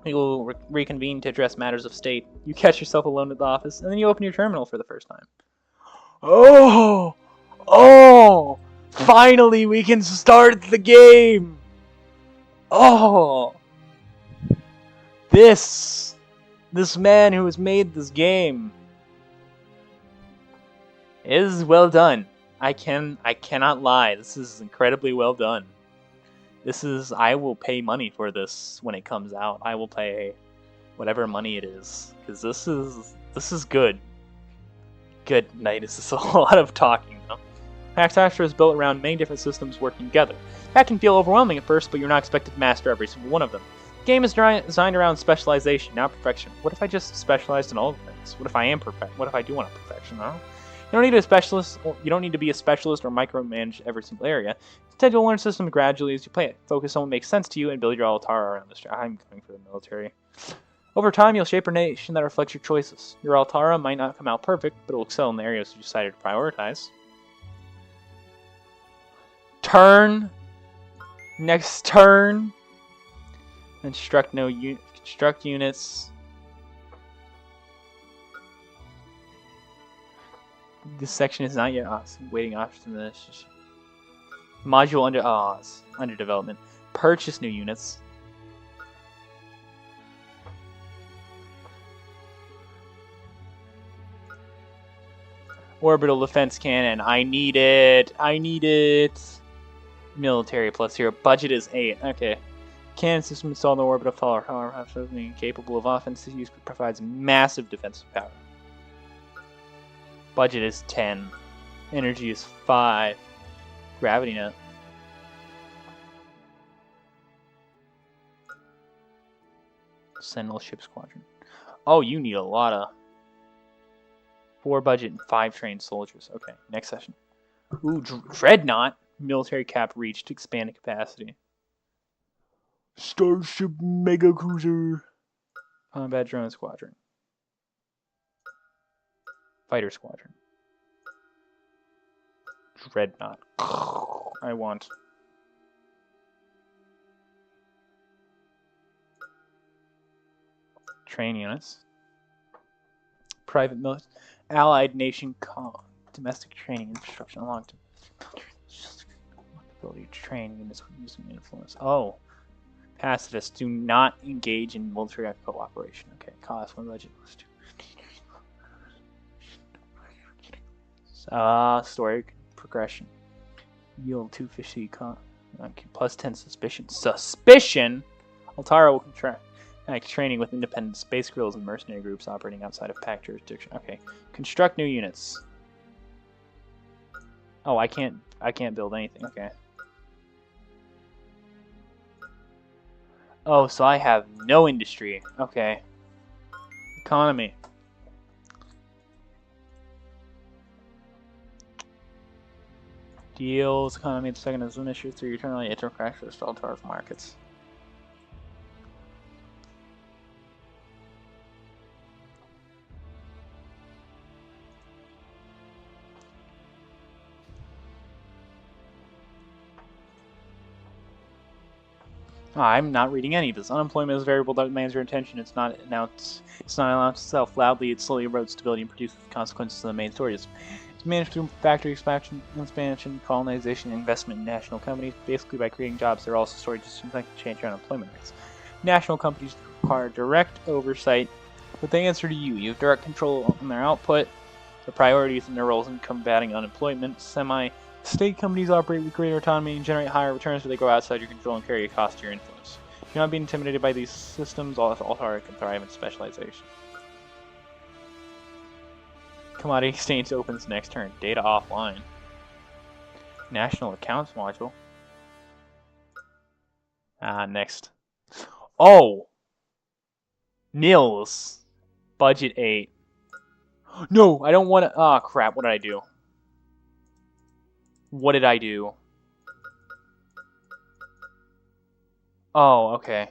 We will reconvene to address matters of state. You catch yourself alone at the office, and then you open your terminal for the first time. Oh! Oh! Finally, we can start the game! Oh! This man who has made this game is well done. I cannot lie. This is incredibly well done. I will pay money for this when it comes out. I will pay whatever money it is, because this is good. Good night. This is a lot of talking, though. Astra is built around many different systems working together. That can feel overwhelming at first, but you're not expected to master every single one of them. The game is designed around specialization, not perfection. What if I just specialized in all the things? What if I am perfect? What if I do want a perfection? Huh? You don't need a specialist. You don't need to be a specialist or micromanage every single area. Instead, you'll learn systems gradually as you play it. Focus on what makes sense to you and build your Altara around this. I'm going for the military. Over time, you'll shape a nation that reflects your choices. Your Altara might not come out perfect, but it will excel in the areas you decided to prioritize. Turn. Next turn. Construct units. This section is not yet waiting option. This module under development. Purchase new units. Orbital defense cannon. I need it. Military plus here. Budget is 8. Okay. Cannon system installed in the orbital power capable of offensive use, but provides massive defensive power. Budget is 10. Energy is 5. Gravity net. Sentinel ship squadron. Oh, you need a lot of 4 budget and 5 trained soldiers. Okay, next session. Ooh, Dreadnought. Military cap reached. Expanded capacity. Starship Mega Cruiser. Combat drone squadron. Fighter squadron. Dreadnought. I want. Train units. Private military. Allied nation. Domestic training instruction. Long-term. Ability to train units using influence. Oh. Pacifists do not engage in military cooperation. Okay. Cost 1 budget. Story progression. Yield 250 plus 10 suspicion. Suspicion? Altara will contract training with independent space guerrillas and mercenary groups operating outside of PAC jurisdiction. Okay. Construct new units. Oh, I can't build anything. Okay. Oh, so I have no industry. Okay. Economy. Deals, economy, the second is an issue through eternally interconnected with Altara's markets. I'm not reading any of this. Unemployment is a variable that demands your attention. It's not announced. It's not announced itself loudly. It slowly erodes stability and produces consequences of the main story. It's managed through factory expansion, colonization, investment in national companies. Basically, by creating jobs, they're also stored to change your unemployment rates. National companies require direct oversight, but they answer to you. You have direct control on their output, their priorities, and their roles in combating unemployment. State companies operate with greater autonomy and generate higher returns, but they go outside your control and carry a cost to your influence. Do not be intimidated by these systems. All authority can thrive in specialization. Commodity Exchange opens next turn. Data offline. National Accounts module. Next. Oh! Nils. Budget 8. No, I don't want to. Oh, crap. What did I do? What did I do? Oh, okay.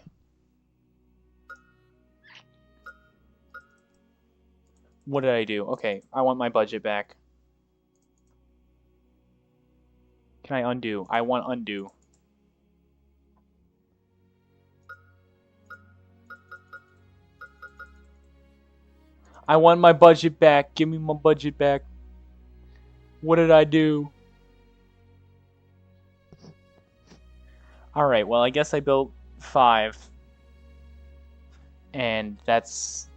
What did I do? Okay, I want my budget back. Can I undo? I want undo. I want my budget back. Give me my budget back. What did I do? Alright, well, I guess I built 5. And that's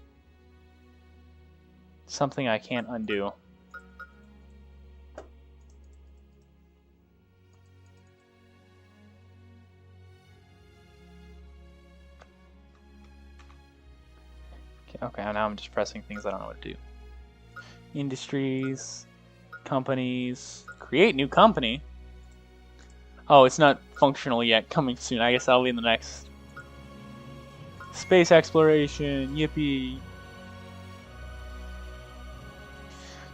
something I can't undo. Okay, now I'm just pressing things I don't know what to do. Industries, companies, create new company. Oh, it's not functional yet, coming soon. I guess that'll be in the next. Space exploration, yippee.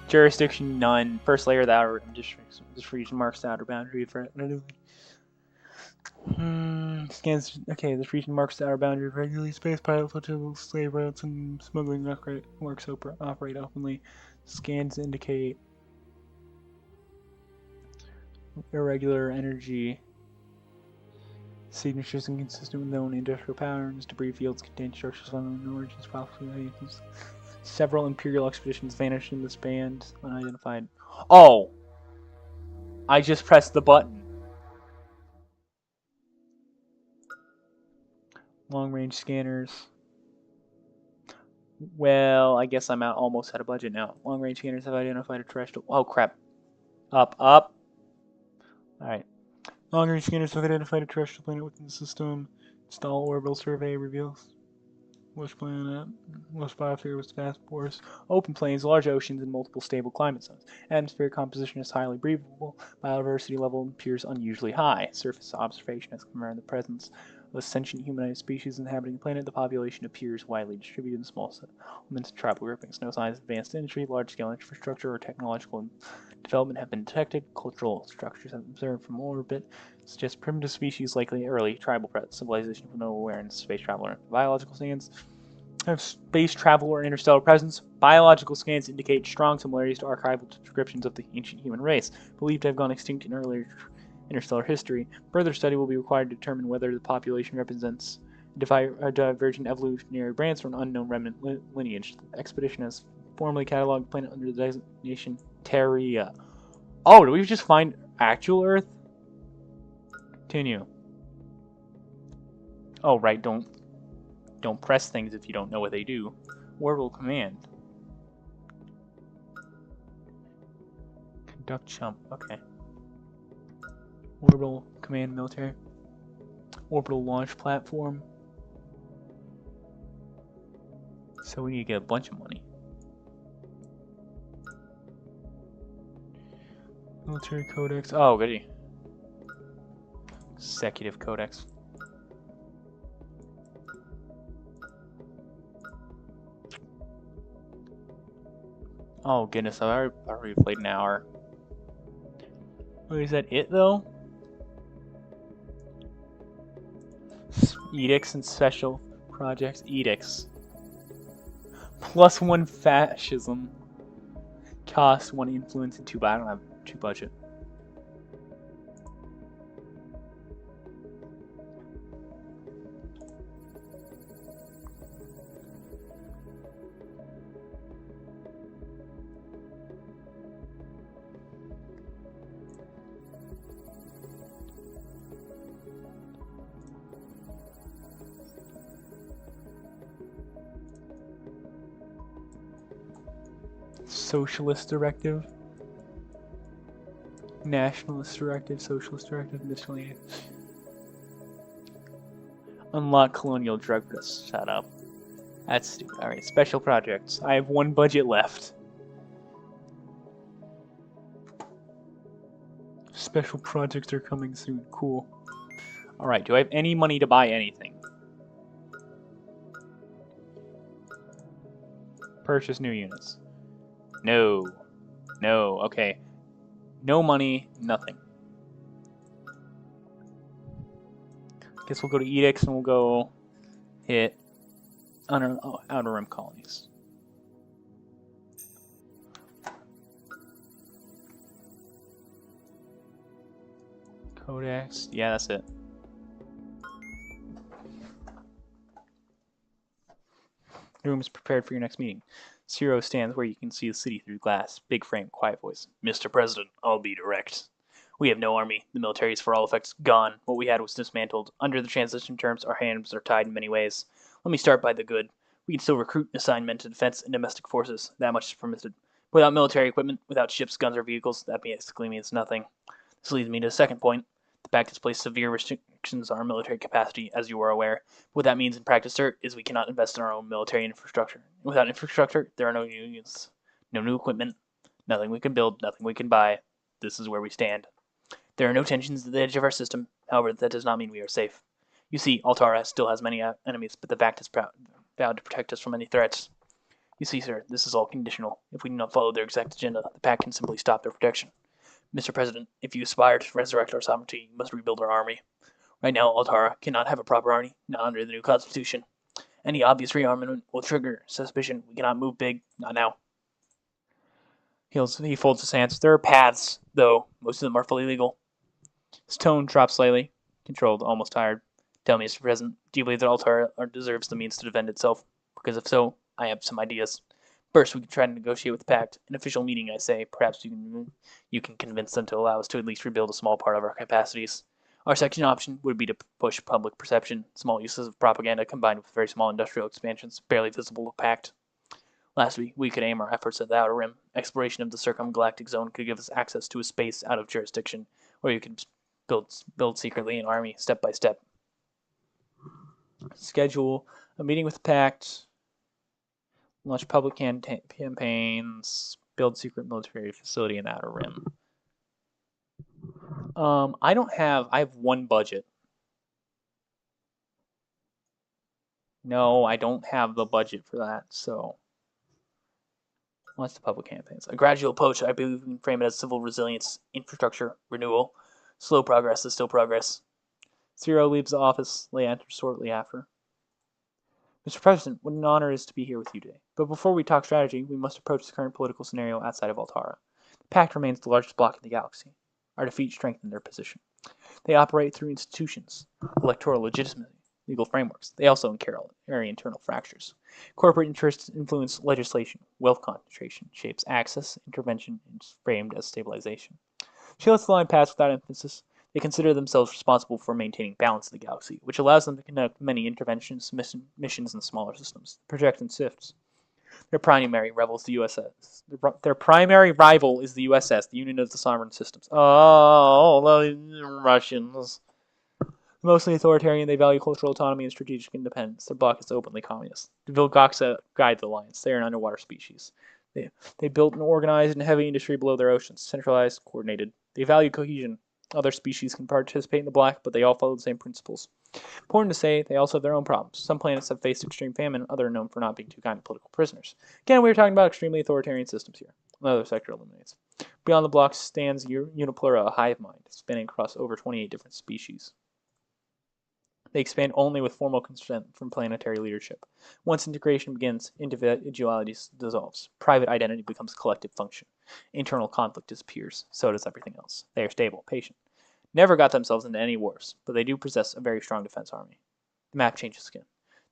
Jurisdiction none. First layer of the outer districts. This region marks the outer boundary for. Scans. Okay, this region marks the outer boundary of regularly space pilots, hotels, slave routes, and smuggling networks operate openly. Scans indicate irregular energy signatures inconsistent with known industrial patterns. Debris fields contain structures of unknown origins, possibly. Several Imperial expeditions vanished in this band, unidentified. Oh! I just pressed the button. Long-range scanners. Well, I guess I'm almost out of budget now. Long-range scanners have identified a terrestrial. Oh crap! Up. All right. Long-range scanners have identified a terrestrial planet within the system. Install orbital survey reveals which planet, which biosphere was fast porous. Open plains, large oceans, and multiple stable climate zones. Atmospheric composition is highly breathable. Biodiversity level appears unusually high. Surface observation has confirmed the presence of sentient humanoid species inhabiting the planet. The population appears widely distributed in small settlements and tribal groupings. No signs of advanced industry, large-scale infrastructure, or technological development have been detected. Cultural structures have been observed from orbit. Suggest primitive species, likely early tribal civilization with no awareness of space travel or biological scans. Of space travel or interstellar presence. Biological scans indicate strong similarities to archival descriptions of the ancient human race, believed to have gone extinct in earlier interstellar history. Further study will be required to determine whether the population represents a divergent evolutionary branch or an unknown remnant lineage. The expedition has formally cataloged the planet under the designation Terria. Oh, did we just find actual Earth? Continue. Oh, right, don't press things if you don't know what they do. Orbital command. Conduct jump. Okay. Orbital command military. Orbital launch platform. So we need to get a bunch of money. Military codex. Oh, goody. Executive codex. Oh goodness, I've already played an hour. Wait, is that it though? Edicts and special projects. Edicts. +1 fascism. Cost 1 influence and 2, but I don't have 2 budget. Socialist directive. Nationalist directive, socialist directive, miscellaneous. Unlock colonial drug risks. Shut up. That's stupid. Alright, special projects. I have one budget left. Special projects are coming soon. Cool. Alright, do I have any money to buy anything? Purchase new units. No. No. Okay. No money, nothing. Guess we'll go to edicts and we'll go hit outer rim colonies. Codex. Yeah, that's it. Room is prepared for your next meeting. Zero stands where you can see the city through glass. Big frame, quiet voice. Mr. President, I'll be direct. We have no army. The military is for all effects gone. What we had was dismantled. Under the transition terms, our hands are tied in many ways. Let me start by the good. We can still recruit and assign men to defense and domestic forces. That much is permitted. Without military equipment, without ships, guns, or vehicles, that basically means nothing. This leads me to the second point. The pact has placed severe restrictions on our military capacity, as you are aware. What that means in practice, sir, is we cannot invest in our own military infrastructure. Without infrastructure, there are no new units, no new equipment, nothing we can build, nothing we can buy. This is where we stand. There are no tensions at the edge of our system. However, that does not mean we are safe. You see, Altara still has many enemies, but the pact has vowed to protect us from any threats. You see, sir, this is all conditional. If we do not follow their exact agenda, the pact can simply stop their protection. Mr. President, if you aspire to resurrect our sovereignty, you must rebuild our army. Right now, Altara cannot have a proper army, not under the new constitution. Any obvious rearmament will trigger suspicion. We cannot move big, not now. He folds his hands. There are paths, though. Most of them are fully legal. His tone drops slightly, controlled, almost tired. Tell me, Mr. President, do you believe that Altara deserves the means to defend itself? Because if so, I have some ideas. First, we can try to negotiate with the pact. An official meeting, I say. Perhaps you can convince them to allow us to at least rebuild a small part of our capacities. Our second option would be to push public perception. Small uses of propaganda combined with very small industrial expansions, barely visible to pact. Lastly, we could aim our efforts at the outer rim. Exploration of the circumgalactic zone could give us access to a space out of jurisdiction, where you could build secretly an army, step by step. Schedule a meeting with the pact. Launch public campaigns. Build secret military facility in the outer rim. I have one budget. No, I don't have the budget for that, so. What's the public campaigns? A gradual approach, I believe we can frame it as civil resilience, infrastructure, renewal. Slow progress is still progress. Zero leaves the office, Leia enters shortly after. Mr. President, what an honor it is to be here with you today. But before we talk strategy, we must approach the current political scenario outside of Altara. The Pact remains the largest bloc in the galaxy. Our defeat strengthened their position. They operate through institutions, electoral legitimacy, legal frameworks. They also carry internal fractures. Corporate interests influence legislation. Wealth concentration shapes access, intervention, and is framed as stabilization. She lets the line pass without emphasis. They consider themselves responsible for maintaining balance in the galaxy, which allows them to conduct many interventions, missions in smaller systems, project and shifts. Their primary rival is the USS. Their primary rival is the USS, the Union of the Sovereign Systems. Oh, the Russians. Mostly authoritarian, they value cultural autonomy and strategic independence. Their bloc is openly communist. The Vilgoxa guide the alliance. They are an underwater species. They built and organized in heavy industry below their oceans, centralized, coordinated. They value cohesion. Other species can participate in the bloc, but they all follow the same principles. Important to say, they also have their own problems. Some planets have faced extreme famine, others are known for not being too kind to political prisoners. Again, we are talking about extremely authoritarian systems here. Another sector eliminates. Beyond the block stands Uniplura, a hive mind, spanning across over 28 different species. They expand only with formal consent from planetary leadership. Once integration begins, individuality dissolves. Private identity becomes collective function. Internal conflict disappears. So does everything else. They are stable, patient. Never got themselves into any wars, but they do possess a very strong defense army. The map changes again.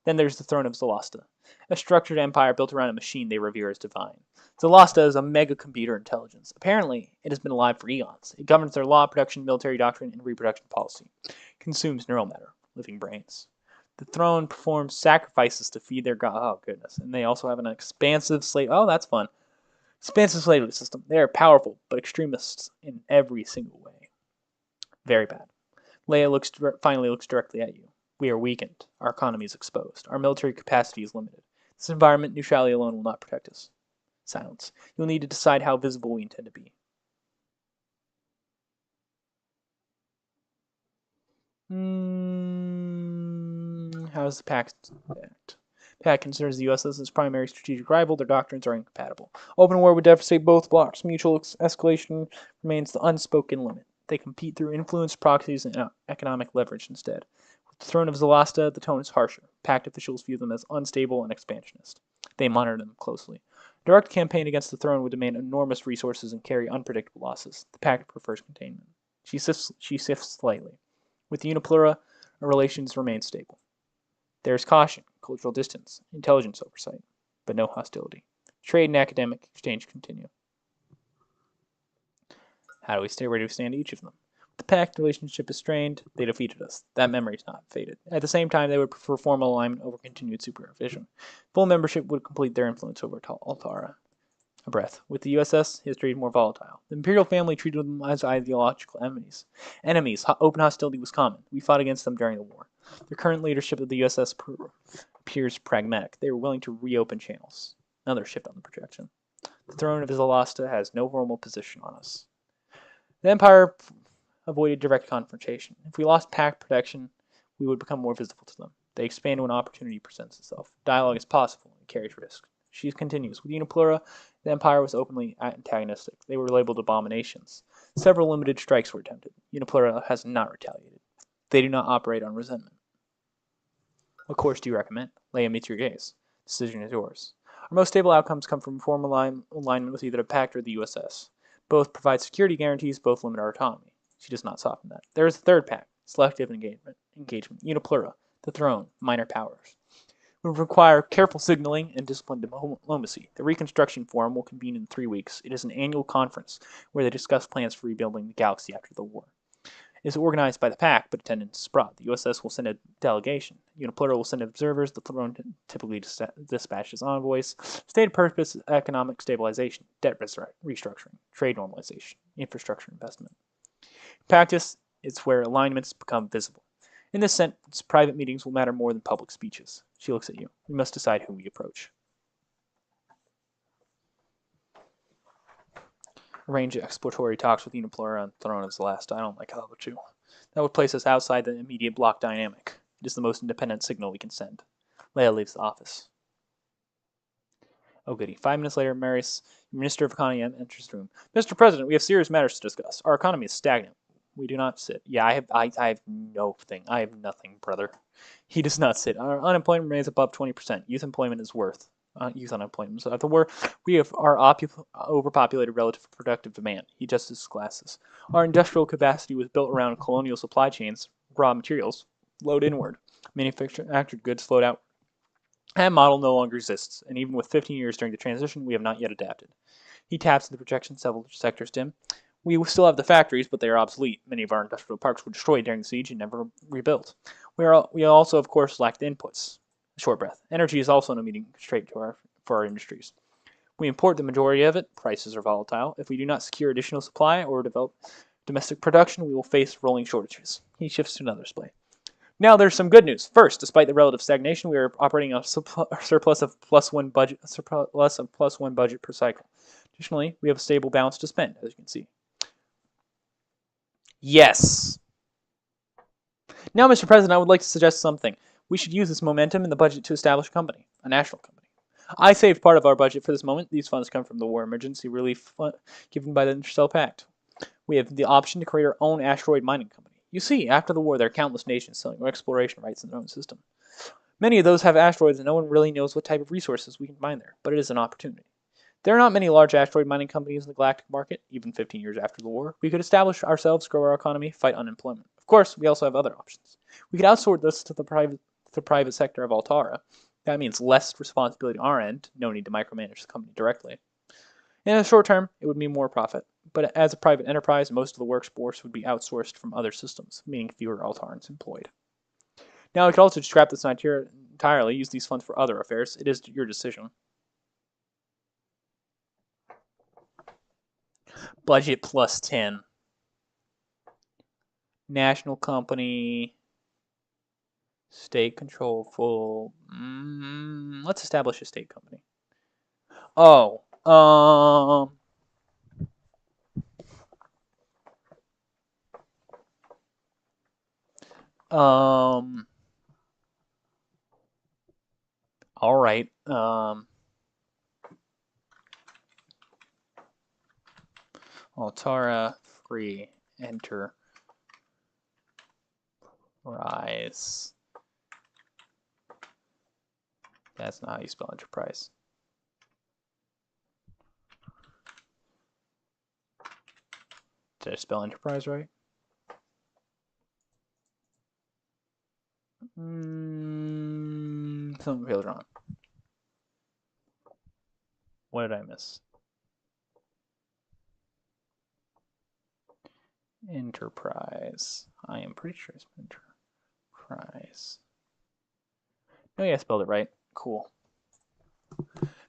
Then there's the throne of Zalasta, a structured empire built around a machine they revere as divine. Zalasta is a mega-computer intelligence. Apparently, it has been alive for eons. It governs their law, production, military doctrine, and reproduction policy. Consumes neural matter. Living brains. The throne performs sacrifices to feed their god. Oh, goodness. And they also have an expansive slave. Oh, that's fun. Expansive slavery system. They are powerful, but extremists in every single way. Very bad. Leia finally looks directly at you. We are weakened. Our economy is exposed. Our military capacity is limited. This environment, neutrality alone will not protect us. Silence. You'll need to decide how visible we intend to be. How's the Pact act? Pact considers the U.S. as its primary strategic rival. Their doctrines are incompatible. Open war would devastate both blocs. Mutual escalation remains the unspoken limit. They compete through influence, proxies, and economic leverage instead. With the throne of Zalasta, the tone is harsher. Pact officials view them as unstable and expansionist. They monitor them closely. A direct campaign against the throne would demand enormous resources and carry unpredictable losses. The Pact prefers containment. She sifts slightly. With the Uniplura, our relations remain stable. There is caution, cultural distance, intelligence oversight, but no hostility. Trade and academic exchange continue. How do we stay ready to withstand each of them? The Pact relationship is strained. They defeated us. That memory is not faded. At the same time, they would prefer formal alignment over continued supervision. Full membership would complete their influence over Altara. A breath. With the USS, history is more volatile. The Imperial family treated them as ideological enemies. Open hostility was common. We fought against them during the war. The current leadership of the USS appears pragmatic. They are willing to reopen channels. Another shift on the projection. The throne of Zalasta has no formal position on us. The Empire avoided direct confrontation. If we lost Pact protection, we would become more visible to them. They expand when opportunity presents itself. Dialogue is possible and carries risk. She continues. With Uniplura, the Empire was openly antagonistic. They were labeled abominations. Several limited strikes were attempted. Uniplura has not retaliated. They do not operate on resentment. What course do you recommend? Leia meets your gaze. Decision is yours. Our most stable outcomes come from formal alignment with either the Pact or the USS. Both provide security guarantees, both limit our autonomy. She does not soften that. There is a third Pact, selective engagement. Uniplura, the throne, minor powers. It would require careful signaling and disciplined diplomacy. The Reconstruction Forum will convene in 3 weeks. It is an annual conference where they discuss plans for rebuilding the galaxy after the war. It is organized by the Pact, but attendance is broad. The USS will send a delegation. Uniplura will send observers. The throne typically dispatches envoys. Stated purpose: economic stabilization, debt restructuring, trade normalization, infrastructure investment. In practice, it's where alignments become visible. In this sense, private meetings will matter more than public speeches. She looks at you. We must decide who we approach. Arrange exploratory talks with Uniplura on the throne of Zalasta. I don't like how that would do. That would place us outside the immediate block dynamic. It is the most independent signal we can send. Leia leaves the office. Oh goody. 5 minutes later, Maris, Minister of Economy, enters the room. Mr. President, we have serious matters to discuss. Our economy is stagnant. We do not sit. Yeah, I have nothing. I have nothing, brother. He does not sit. Our unemployment remains above 20%. Youth employment is worth. Youth unemployment. So after the war, we are overpopulated relative to productive demand. He adjusts his glasses. Our industrial capacity was built around colonial supply chains. Raw materials flowed inward. Manufactured goods flowed out. That model no longer exists, and even with 15 years during the transition, we have not yet adapted. He taps the projection several sectors dim. We still have the factories, but they are obsolete. Many of our industrial parks were destroyed during the siege and never rebuilt. We also, of course, lack the inputs. A short breath. Energy is also an immediate constraint for our industries. We import the majority of it. Prices are volatile. If we do not secure additional supply or develop domestic production, we will face rolling shortages. He shifts to another display. Now there's some good news. First, despite the relative stagnation, we are operating on a surplus of plus one budget per cycle. Additionally, we have a stable balance to spend, as you can see. Yes. Now, Mr. President, I would like to suggest something. We should use this momentum in the budget to establish a company, a national company. I saved part of our budget for this moment. These funds come from the War Emergency Relief Fund given by the Interstellar Pact. We have the option to create our own asteroid mining company. You see, after the war, there are countless nations selling exploration rights in their own system. Many of those have asteroids, and no one really knows what type of resources we can mine there, but it is an opportunity. There are not many large asteroid mining companies in the galactic market, even 15 years after the war. We could establish ourselves, grow our economy, fight unemployment. Of course, we also have other options. We could outsource this to the private sector of Altara. That means less responsibility on our end, no need to micromanage the company directly. In the short term, it would mean more profit. But as a private enterprise, most of the workforce would be outsourced from other systems, meaning fewer Altarans employed. Now, we could also scrap this entirely, use these funds for other affairs. It is your decision. Budget plus 10. National company. State control full. Let's establish a state company. Oh. All right. Altara free enterprise. That's not how you spell enterprise. Did I spell enterprise right? Something feels wrong. What did I miss? Enterprise. I am pretty sure it's enterprise. Oh yeah, I spelled it right. Cool.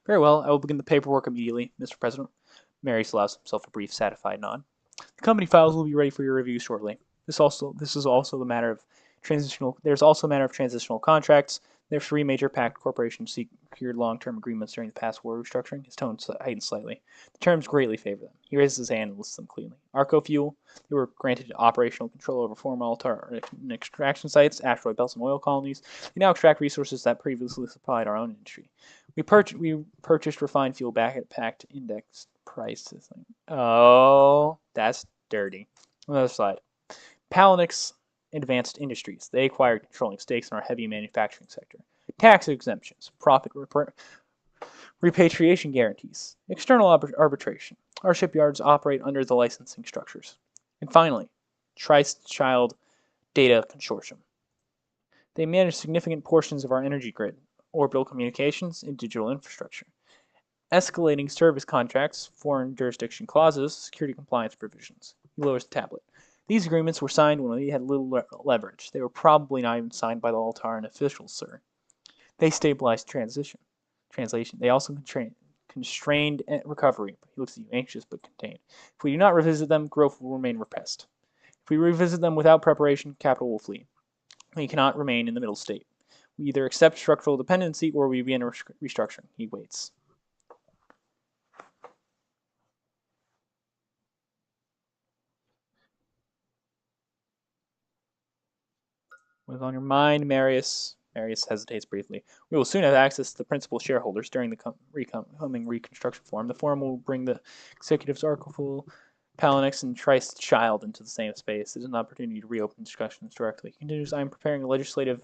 Very well. I will begin the paperwork immediately, Mr. President. Mary allows himself a brief, satisfied nod. The company files will be ready for your review shortly. This is also the matter of transitional. There's also a matter of transitional contracts. There are 3 major pact corporations secured long-term agreements during the past war restructuring. His tone heightened slightly. The terms greatly favor them. He raises his hand and lists them cleanly. Arco Fuel, they were granted operational control over former Altar extraction sites, asteroid belts, and oil colonies. They now extract resources that previously supplied our own industry. We purchased refined fuel back at pact index prices. Oh, that's dirty. Another slide. Palinix Advanced Industries. They acquired controlling stakes in our heavy manufacturing sector. Tax exemptions, profit repatriation guarantees, external arbitration. Our shipyards operate under the licensing structures. And finally, Tri-Child Data Consortium. They manage significant portions of our energy grid, orbital communications, and digital infrastructure. Escalating service contracts, foreign jurisdiction clauses, security compliance provisions. He lowers the tablet. These agreements were signed when we had little leverage. They were probably not even signed by the Altaran officials, sir. They stabilized translation. They also constrained recovery. He looks at you, anxious but contained. If we do not revisit them, growth will remain repressed. If we revisit them without preparation, capital will flee. We cannot remain in the middle state. We either accept structural dependency or we begin restructuring. He waits. What is on your mind, Marius? Marius hesitates briefly. We will soon have access to the principal shareholders during the coming reconstruction forum. The forum will bring the executives Arcoful, Palinix, and Trice-Child into the same space. It is an opportunity to reopen discussions directly. He continues, I am preparing legislative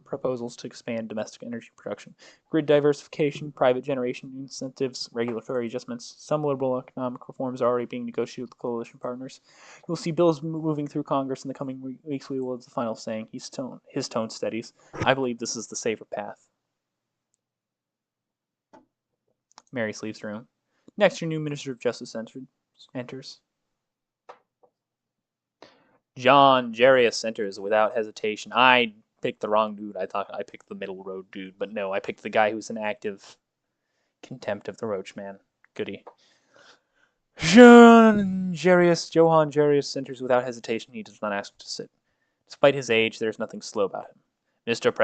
proposals to expand domestic energy production, grid diversification, private generation incentives, regulatory adjustments. Some liberal economic reforms are already being negotiated with coalition partners. You'll see bills moving through Congress in the coming weeks. We will have the final saying. His tone steadies. I believe this is the safer path. Mary leaves the room. Next, your new Minister of Justice enters. John Jarius enters without hesitation. I picked the wrong dude. I thought I picked the middle road dude, but no, I picked the guy who's in active contempt of the Roach Man. Goody. Johann Jarius enters without hesitation. He does not ask to sit. Despite his age, there is nothing slow about him. Mr.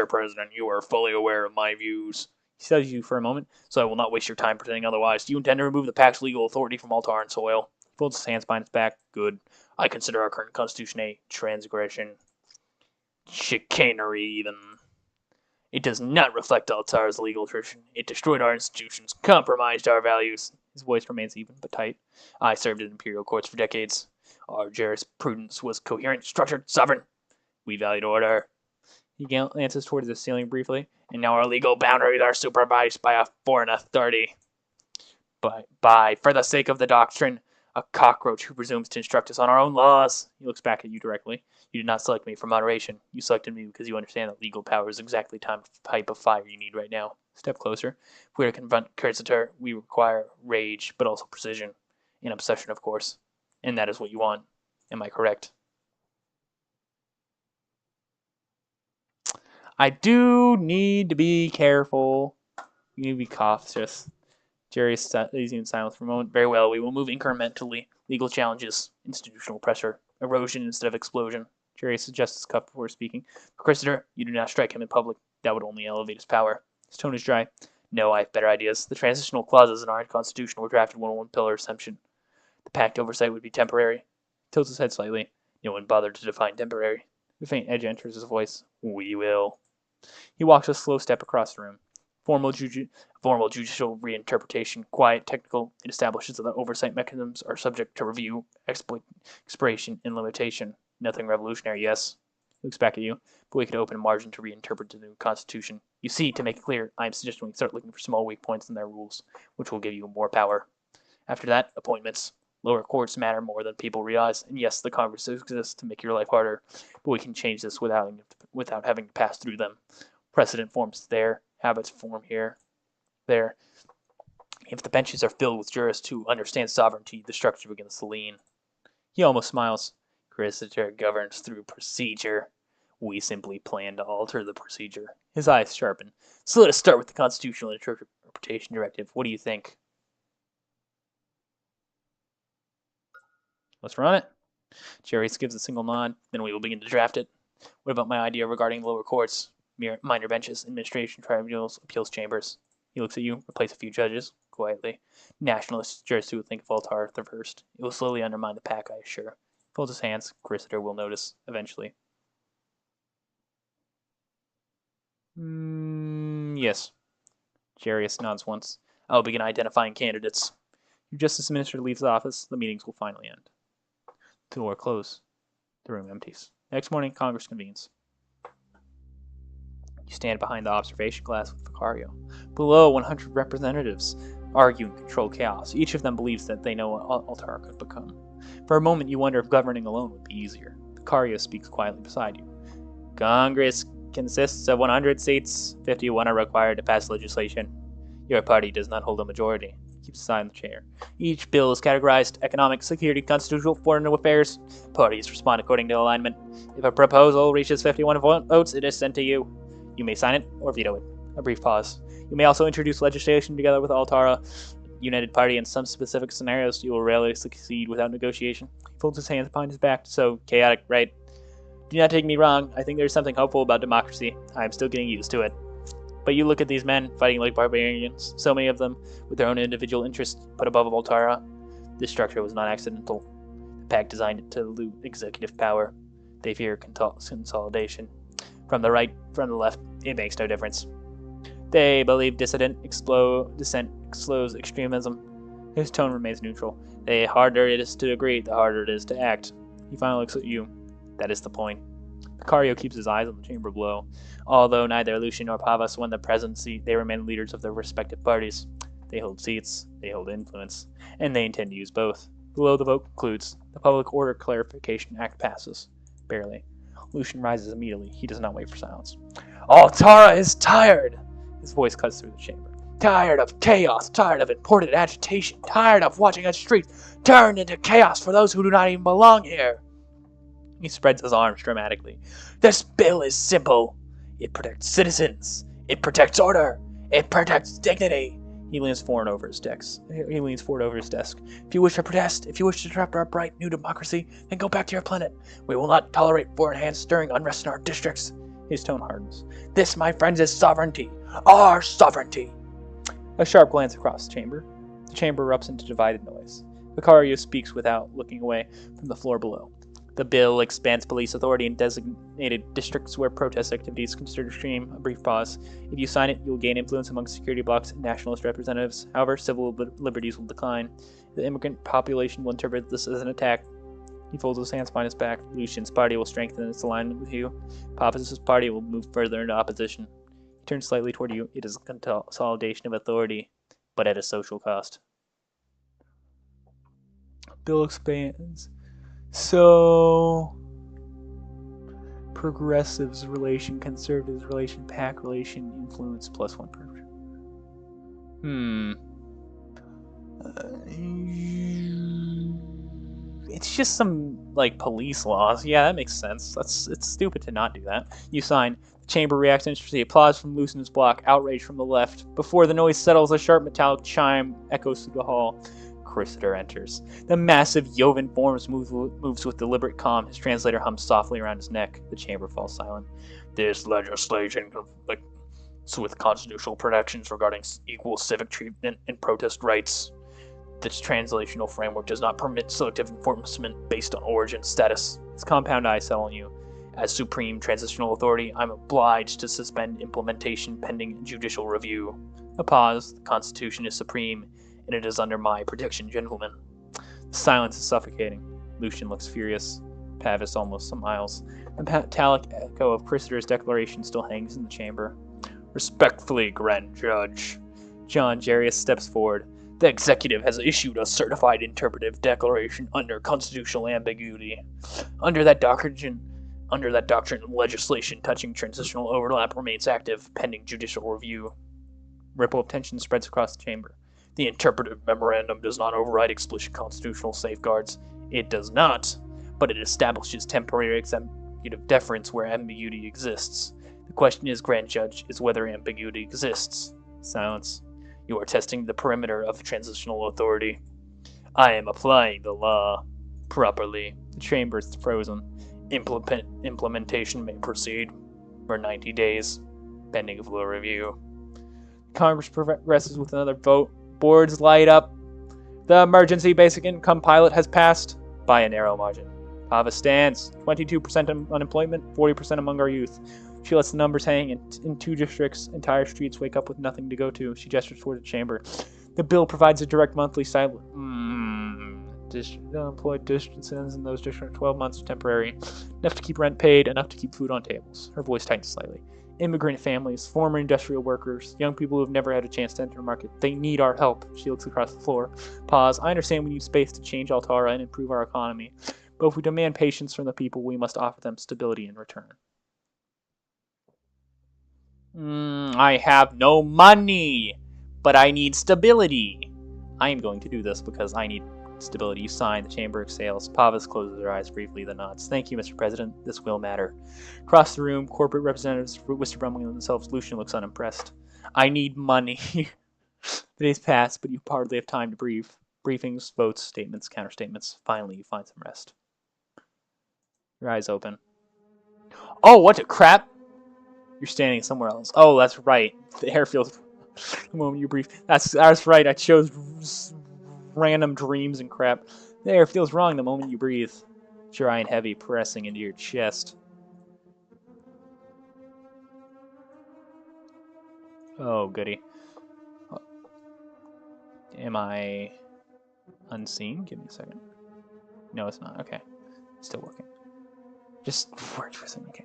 President, you are fully aware of my views. He studies you for a moment, so I will not waste your time pretending otherwise. Do you intend to remove the Pact's legal authority from Altaran soil? He folds his hands behind his back. Good. I consider our current constitution a transgression. Chicanery, even. It does not reflect Altar's legal tradition. It destroyed our institutions, compromised our values. His voice remains even but tight. I served in imperial courts for decades. Our jurisprudence was coherent, structured, sovereign. We valued order. He glances toward the ceiling briefly. And now our legal boundaries are supervised by a foreign authority. For the sake of the doctrine, a cockroach who presumes to instruct us on our own laws. He looks back at you directly. You did not select me for moderation. You selected me because you understand that legal power is exactly the type of fire you need right now. Step closer. If we are to confront Cursitor, we require rage, but also precision. And obsession, of course. And that is what you want. Am I correct? I do need to be careful. You need to be cautious. Jerry sat easy in silence for a moment. Very well, we will move incrementally. Legal challenges, institutional pressure, erosion instead of explosion. Jerry adjusts his cup before speaking. Christopher, you do not strike him in public. That would only elevate his power. His tone is dry. No, I have better ideas. The transitional clauses in our constitution were drafted one pillar assumption. The pact oversight would be temporary. He tilts his head slightly. No one bothered to define temporary. A faint edge enters his voice. We will. He walks a slow step across the room. Formal judicial reinterpretation, quiet, technical. It establishes that the oversight mechanisms are subject to review, expiration, and limitation. Nothing revolutionary, yes? He looks back at you, but we could open a margin to reinterpret the new Constitution. You see, to make it clear, I am suggesting we start looking for small weak points in their rules, which will give you more power. After that, appointments. Lower courts matter more than people realize, and yes, the Congress exists to make your life harder, but we can change this without having to pass through them. Precedent forms there, habits form here, there. If the benches are filled with jurists who understand sovereignty, the structure begins to lean. He almost smiles. Christopher governs through procedure. We simply plan to alter the procedure. His eyes sharpen. So let us start with the Constitutional Interpretation Directive. What do you think? Let's run it. Jerry gives a single nod. Then we will begin to draft it. What about my idea regarding lower courts, minor benches, administration tribunals, appeals chambers? He looks at you. Replace a few judges, quietly. Nationalist jurists who would think of Altara the first. It will slowly undermine the pack, I assure. Folds his hands. Christopher will notice, eventually. Yes. Jarius nods once. I'll begin identifying candidates. Your Justice Minister leaves the office. The meetings will finally end. The door closes. The room empties. Next morning, Congress convenes. You stand behind the observation glass with Vicario. Below, 100 representatives argue and control chaos. Each of them believes that they know what Altara could become. For a moment, you wonder if governing alone would be easier. Vicario speaks quietly beside you. Congress consists of 100 seats. 51 are required to pass legislation. Your party does not hold a majority. Keeps his eye on the chair. Each bill is categorized: economic, security, constitutional, foreign affairs. Parties respond according to alignment. If a proposal reaches 51 votes, it is sent to you. You may sign it or veto it. A brief pause. You may also introduce legislation together with Altara, United Party. In some specific scenarios, you will rarely succeed without negotiation. He folds his hands behind his back. So chaotic, right? Do not take me wrong. I think there's something hopeful about democracy. I am still getting used to it. But you look at these men fighting like barbarians, so many of them with their own individual interests put above Altara. This structure was not accidental. The pact designed it to loot executive power. They fear consolidation. From the right, from the left, it makes no difference. They believe dissent explodes extremism. His tone remains neutral. The harder it is to agree, the harder it is to act. He finally looks at you. That is the point. Vicario keeps his eyes on the chamber below. Although neither Lucian nor Pavas won the presidency, they remain leaders of their respective parties. They hold seats, they hold influence, and they intend to use both. Below, the vote concludes. The Public Order Clarification Act passes. Barely. Lucian rises immediately. He does not wait for silence. Altara is tired! His voice cuts through the chamber. Tired of chaos, tired of imported agitation, tired of watching a street turn into chaos for those who do not even belong here. He spreads his arms dramatically. This bill is simple. It protects citizens. It protects order. It protects dignity. He leans forward over his desk. If you wish to protest, if you wish to disrupt our bright new democracy, then go back to your planet. We will not tolerate foreign hands stirring unrest in our districts. His tone hardens. This, my friends, is sovereignty. Our sovereignty. A sharp glance across the chamber. The chamber erupts into divided noise. Vicario speaks without looking away from the floor below. The bill expands police authority in designated districts where protest activity is considered extreme. A brief pause. If you sign it, you will gain influence among security blocs and nationalist representatives. However, civil liberties will decline. The immigrant population will interpret this as an attack. He folds his hands behind his back. Lucian's party will strengthen its alignment with you. Pappas' party will move further into opposition. He turns slightly toward you. It is a consolidation of authority, but at a social cost. Bill expands. So, progressives relation, conservatives relation, pack relation, influence plus one person. It's It's just some, like, police laws. Yeah, that makes sense. It's stupid to not do that. You sign. The chamber reacts instantly. Applause from Lucian's block. Outrage from the left. Before the noise settles, a sharp metallic chime echoes through the hall. Chrysler enters. The massive Jovan forms moves with deliberate calm. His translator hums softly around his neck. The chamber falls silent. This legislation conflicts with constitutional protections regarding equal civic treatment and protest rights. This translational framework does not permit selective enforcement based on origin status. His compound eyes settle on you. As supreme transitional authority, I'm obliged to suspend implementation pending judicial review. A pause. The Constitution is supreme, and it is under my protection, gentlemen. The silence is suffocating. Lucian looks furious. Pavis almost smiles. The metallic echo of Chrysler's declaration still hangs in the chamber. Respectfully, Grand Judge. John Jarius steps forward. The executive has issued a certified interpretive declaration under constitutional ambiguity. Under that doctrine, legislation touching transitional overlap remains active, pending judicial review. Ripple of tension spreads across the chamber. The interpretive memorandum does not override explicit constitutional safeguards. It does not, but it establishes temporary executive deference where ambiguity exists. The question is, Grand Judge, is whether ambiguity exists. Silence. You are testing the perimeter of transitional authority. I am applying the law properly. The chamber is frozen. Implementation may proceed for 90 days, pending full review. Congress progresses with another vote. Boards light up. The emergency basic income pilot has passed by a narrow margin. Pava stands. 22% unemployment, 40% among our youth. She lets the numbers hang. In 2 districts, entire streets wake up with nothing to go to. She gestures toward the chamber. The bill provides a direct monthly stipend. Unemployed distances in those districts 12 months temporary. Enough to keep rent paid, enough to keep food on tables. Her voice tightens slightly. Immigrant families, former industrial workers, young people who have never had a chance to enter the market. They need our help. She looks across the floor. Pause. I understand we need space to change Altara and improve our economy. But if we demand patience from the people, we must offer them stability in return. I have no money, but I need stability. I am going to do this because I need stability. You sign. The chamber exhales. Pavas closes her eyes briefly, then nods. Thank you, Mr. President. This will matter. Across the room, corporate representatives whisper among themselves. Lucian looks unimpressed. I need money. The days pass, but you hardly have time to breathe. Briefings, votes, statements, counterstatements. Finally, you find some rest. Your eyes open. Oh, what the crap! You're standing somewhere else. Oh, that's right. The air feels... The moment you breathe. That's right. I chose random dreams and crap. The air feels wrong the moment you breathe. Dry and heavy, pressing into your chest. Oh, goody. Am I unseen? Give me a second. No, it's not. Okay. Still working. Just worked for a second. Okay.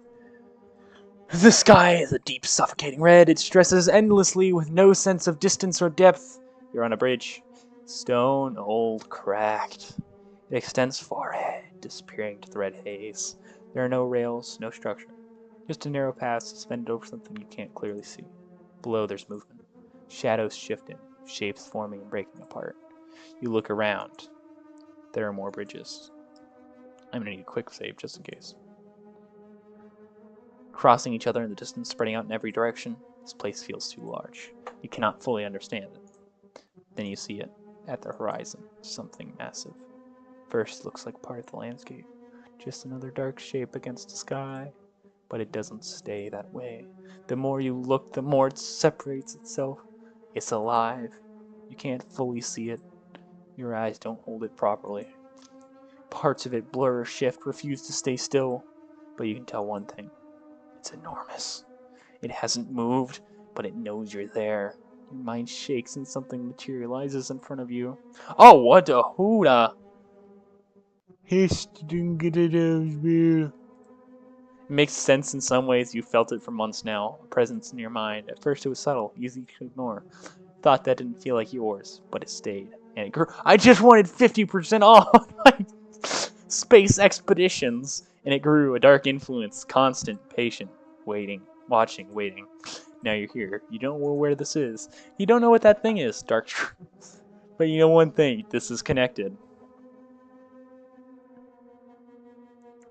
The sky is a deep, suffocating red. It stresses endlessly with no sense of distance or depth. You're on a bridge. Stone, old, cracked. It extends far ahead, disappearing to the red haze. There are no rails, no structure. Just a narrow path suspended over something you can't clearly see. Below there's movement. Shadows shifting, shapes forming and breaking apart. You look around. There are more bridges. I'm gonna need a quick save just in case. Crossing each other in the distance, spreading out in every direction. This place feels too large. You cannot fully understand it. Then you see it, at the horizon, something massive. First it looks like part of the landscape, just another dark shape against the sky. But it doesn't stay that way. The more you look, the more it separates itself. It's alive. You can't fully see it. Your eyes don't hold it properly. Parts of it blur, shift, refuse to stay still. But you can tell one thing. It's enormous. It hasn't moved, but it knows you're there. Your mind shakes and something materializes in front of you. Oh, what the hooda! It makes sense in some ways. You felt it for months now. A presence in your mind. At first it was subtle, easy to ignore. Thought that didn't feel like yours, but it stayed. And it grew. I just wanted 50% off my space expeditions. And it grew, a dark influence, constant, patient, waiting, watching, waiting. Now you're here. You don't know where this is. You don't know what that thing is, dark truth. But you know one thing, this is connected.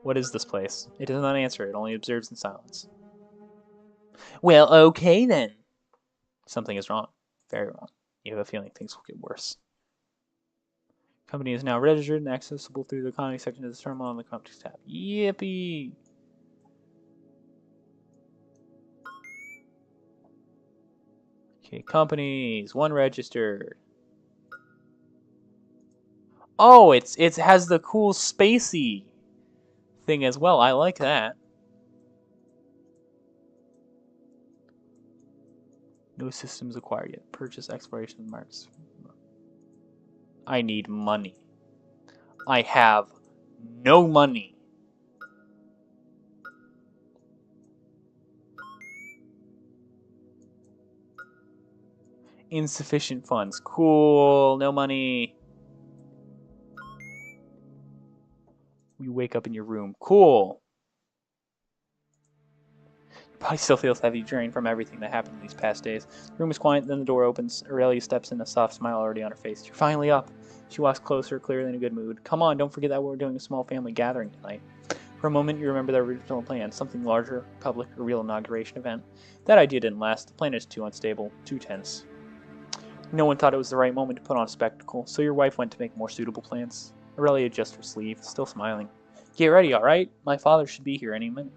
What is this place? It does not answer. It only observes in silence. Well, okay then. Something is wrong. Very wrong. You have a feeling things will get worse. Company is now registered and accessible through the economy section of this terminal on the company's tab. Yippee! Okay, companies. One registered. Oh, it has the cool spacey thing as well. I like that. No systems acquired yet. Purchase exploration of marks. I need money. I have no money. Insufficient funds. Cool. No money. You wake up in your room. Cool. Your body still feels heavy, drained from everything that happened in these past days. The room is quiet, then the door opens. Aurelia steps in, a soft smile already on her face. You're finally up. She walks closer, clearly in a good mood. Come on, don't forget that we're doing a small family gathering tonight. For a moment, you remember their original plan, something larger, public, a real inauguration event. That idea didn't last. The plan is too unstable, too tense. No one thought it was the right moment to put on a spectacle, so your wife went to make more suitable plans. Aurelia adjusts her sleeve, still smiling. Get ready, alright? My father should be here any minute.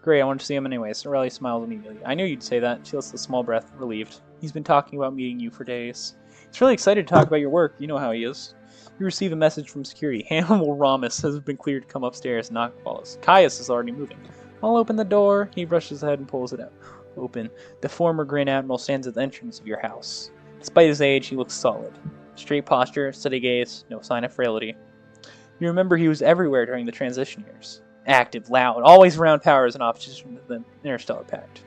Great, I wanted to see him anyways. Aurelia smiles immediately. I knew you'd say that. She lets a small breath, relieved. He's been talking about meeting you for days. He's really excited to talk about your work. You know how he is. You receive a message from security. Hannibal Ramus has been cleared to come upstairs and knock follows. Caius is already moving. I'll open the door. He brushes his head and pulls it out. Open. The former Grand Admiral stands at the entrance of your house. Despite his age, he looks solid. Straight posture, steady gaze, no sign of frailty. You remember he was everywhere during the transition years. Active, loud, always around powers in opposition to the Interstellar Pact.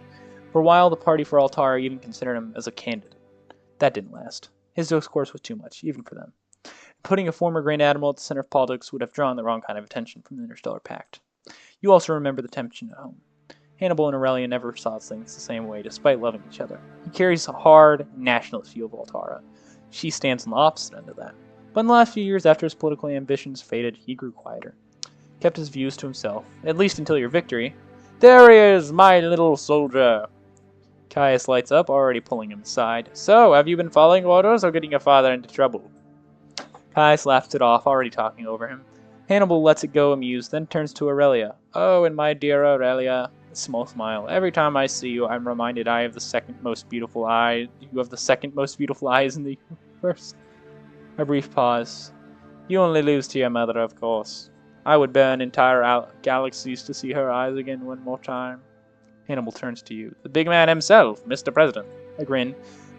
For a while, the Party for Altara even considered him as a candidate. That didn't last. His discourse was too much, even for them. Putting a former Grand Admiral at the center of politics would have drawn the wrong kind of attention from the Interstellar Pact. You also remember the tension at home. Hannibal and Aurelia never saw things the same way, despite loving each other. He carries a hard, nationalist view of Altara. She stands on the opposite end of that. But in the last few years, after his political ambitions faded, he grew quieter. Kept his views to himself, at least until your victory. There he is, my little soldier! Caius lights up, already pulling him aside. So, have you been following orders or getting your father into trouble? Caius laughs it off, already talking over him. Hannibal lets it go, amused, then turns to Aurelia. Oh, and my dear Aurelia, a small smile. Every time I see you, I'm reminded I have the second most beautiful eye. You have the second most beautiful eyes in the universe. A brief pause. You only lose to your mother, of course. I would burn entire galaxies to see her eyes again one more time. Hannibal turns to you. The big man himself, Mr. President. A grin.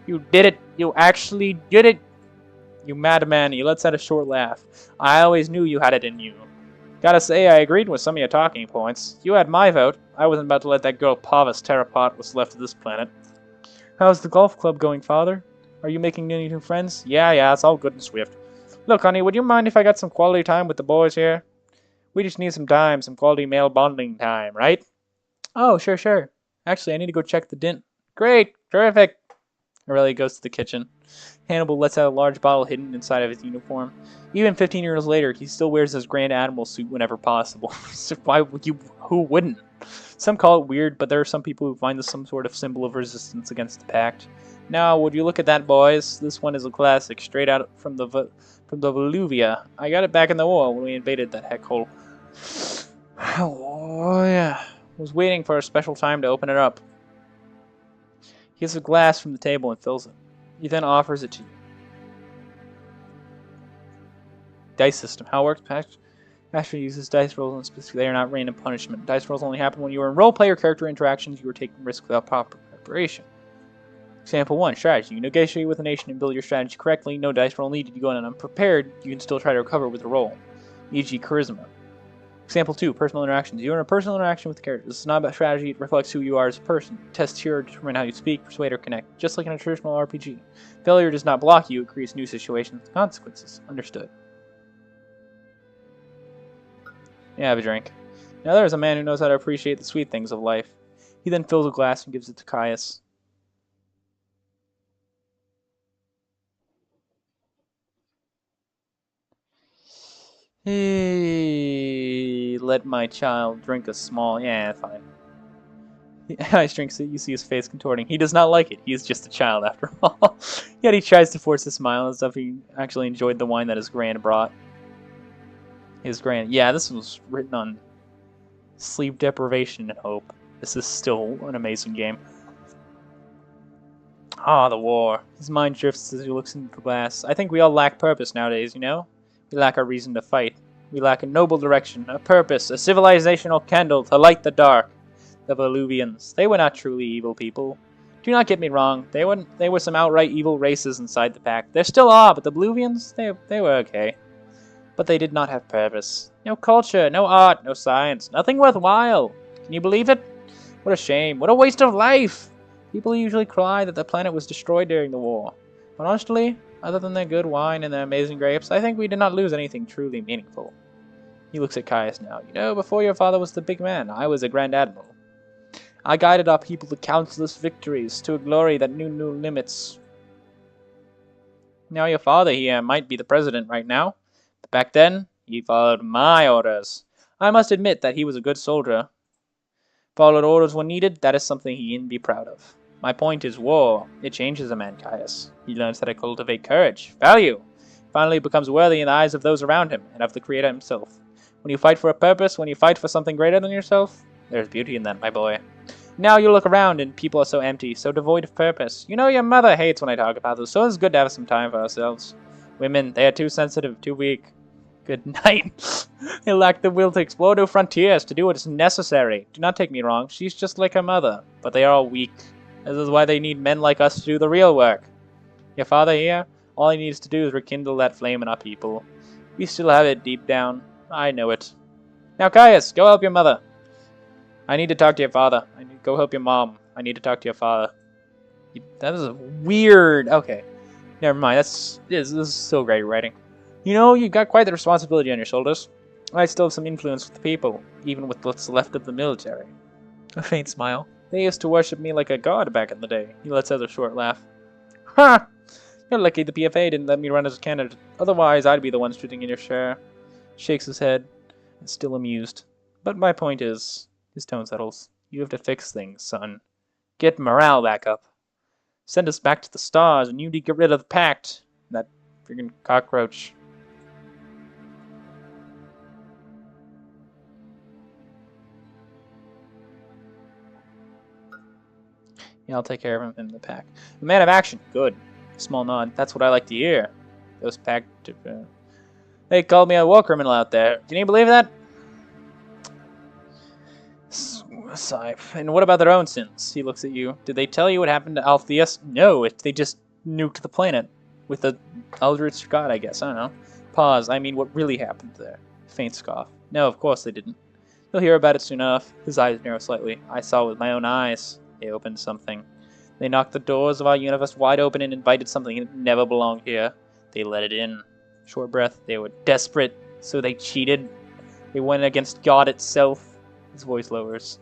You did it. You actually did it. You madman. He lets out a short laugh. I always knew you had it in you. Gotta say, I agreed with some of your talking points. You had my vote. I wasn't about to let that girl Pavis tear apart what's left of this planet. How's the golf club going, Father? Are you making any new friends? Yeah, it's all good and swift. Look, honey, would you mind if I got some quality time with the boys here? We just need some time, some quality male bonding time, right? Oh, sure. Actually, I need to go check the dent. Great, terrific. Aurelia goes to the kitchen. Hannibal lets out a large bottle hidden inside of his uniform. Even 15 years later, he still wears his Grand Admiral suit whenever possible. So why would you? Who wouldn't? Some call it weird, but there are some people who find this some sort of symbol of resistance against the Pact. Now, would you look at that, boys? This one is a classic, straight out from the Voluvia. I got it back in the war when we invaded that heck hole. Oh, yeah. Was waiting for a special time to open it up. He gets a glass from the table and fills it. He then offers it to you. Dice system. How it works? Astra uses dice rolls and specifically they are not random punishment. Dice rolls only happen when you are in role-play or character interactions. You are taking risks without proper preparation. Example 1. Strategy. You negotiate with a nation and build your strategy correctly. No dice roll needed. You go in unprepared. You can still try to recover with a roll. E.g. Charisma. Example 2. Personal interactions. You are in a personal interaction with the characters. This is not about strategy. It reflects who you are as a person. Tests here determine how you speak, persuade, or connect. Just like in a traditional RPG. Failure does not block you. It creates new situations with consequences. Understood. Yeah, have a drink. Now there is a man who knows how to appreciate the sweet things of life. He then fills a glass and gives it to Caius. Hey, let my child drink a small... Yeah, fine. Ice drinks it. You see his face contorting. He does not like it. He is just a child after all. Yet he tries to force a smile as if he actually enjoyed the wine that his grand brought. His grand... Yeah, this was written on sleep deprivation and hope. This is still an amazing game. Ah, the war. His mind drifts as he looks into the glass. I think we all lack purpose nowadays, you know? We lack a reason to fight. We lack a noble direction, a purpose, a civilizational candle to light the dark. The Voluvians, they were not truly evil people. Do not get me wrong, they were some outright evil races inside the pack. There still are, but the Bluvians, they were okay. But they did not have purpose. No culture, no art, no science, nothing worthwhile. Can you believe it? What a shame, what a waste of life! People usually cry that the planet was destroyed during the war. But honestly, other than their good wine and their amazing grapes, I think we did not lose anything truly meaningful. He looks at Caius now. You know, before your father was the big man, I was a Grand Admiral. I guided our people to countless victories, to a glory that knew no limits. Now your father here might be the president right now, but back then, he followed my orders. I must admit that he was a good soldier. Followed orders when needed, that is something he can be proud of. My point is war. It changes a man, Caius. He learns how to cultivate courage, value. Finally becomes worthy in the eyes of those around him, and of the Creator himself. When you fight for a purpose, when you fight for something greater than yourself, there's beauty in that, my boy. Now you look around and people are so empty, so devoid of purpose. You know your mother hates when I talk about this, so it's good to have some time for ourselves. Women, they are too sensitive, too weak. Good night. They lack the will to explore new frontiers, to do what is necessary. Do not take me wrong, she's just like her mother, but they are all weak. This is why they need men like us to do the real work. Your father here, all he needs to do is rekindle that flame in our people. We still have it deep down. I know it. Now Caius, go help your mother. I need to talk to your father. I need to go help your mom. I need to talk to your father. That is a weird... Okay. Never mind. This is so great writing. You know, you've got quite the responsibility on your shoulders. I still have some influence with the people, even with what's left of the military. A faint smile. They used to worship me like a god back in the day. He lets out a short laugh. Ha! You're lucky the PFA didn't let me run as a candidate. Otherwise, I'd be the one sitting in your chair. Shakes his head, and still amused. But my point is... His tone settles. You have to fix things, son. Get morale back up. Send us back to the stars, and you need to get rid of the pact. That friggin' cockroach. Yeah, I'll take care of him in the pack. A man of action. Good. Small nod. That's what I like to hear. Those pact... They called me a war criminal out there. Can you believe that? Sigh. And what about their own sins? He looks at you. Did they tell you what happened to Altheus? No, they just nuked the planet. With the Eldritch God, I guess. I don't know. Pause. I mean, what really happened there? Faint scoff. No, of course they didn't. You'll hear about it soon enough. His eyes narrow slightly. I saw with my own eyes. They opened something. They knocked the doors of our universe wide open and invited something that never belonged here. They let it in. Short breath. They were desperate, so they cheated. They went against God itself. His voice lowers.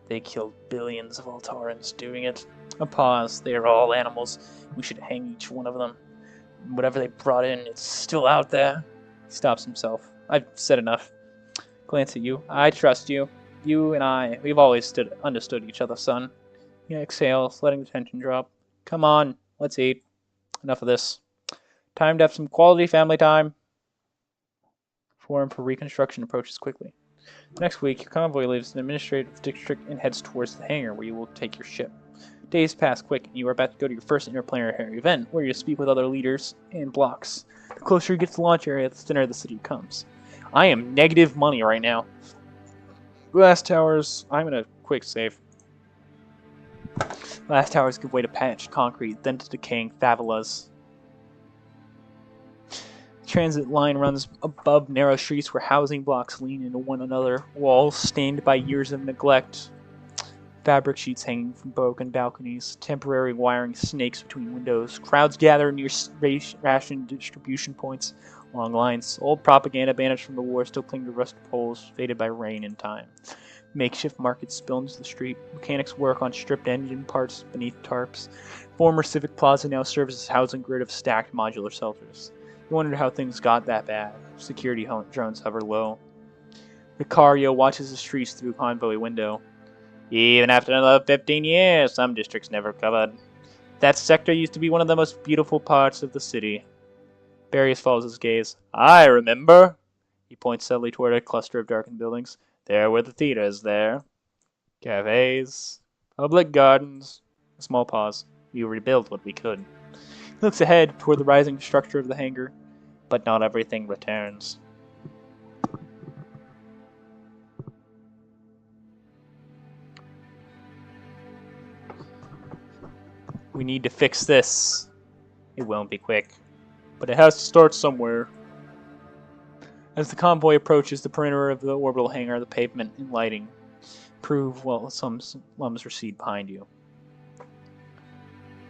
They killed billions of Altarans doing it. A pause. They are all animals. We should hang each one of them. Whatever they brought in, it's still out there. He stops himself. I've said enough. Glance at you. I trust you. You and I, we've always understood each other, son. He exhales, letting the tension drop. Come on, let's eat. Enough of this. Time to have some quality family time. Forum for reconstruction approaches quickly. Next week, your convoy leaves an administrative district and heads towards the hangar where you will take your ship. Days pass quick, and you are about to go to your first interplanetary event, where you speak with other leaders and blocks. The closer you get to the launch area, the thinner the city comes. I am negative money right now. Glass towers, I'm in a quick save. Glass towers give way to patched concrete, then to decaying favelas. Transit line runs above narrow streets where housing blocks lean into one another, walls stained by years of neglect. Fabric sheets hanging from broken balconies, temporary wiring snakes between windows. Crowds gather near ration distribution points along lines. Old propaganda banners from the war still cling to rusted poles, faded by rain and time. Makeshift markets spill into the street. Mechanics work on stripped engine parts beneath tarps. Former Civic Plaza now serves as a housing grid of stacked modular shelters. You wondered how things got that bad. Security drones hover low. Vicario watches the streets through convoy window. Even after another 15 years, some districts never covered. That sector used to be one of the most beautiful parts of the city. Barrios follows his gaze. I remember. He points steadily toward a cluster of darkened buildings. There were the theaters there. Cafes. Public gardens. A small pause. We rebuilt what we could. He looks ahead toward the rising structure of the hangar. But not everything returns. We need to fix this. It won't be quick. But it has to start somewhere. As the convoy approaches the perimeter of the orbital hangar, the pavement and lighting prove, well, some slums recede behind you.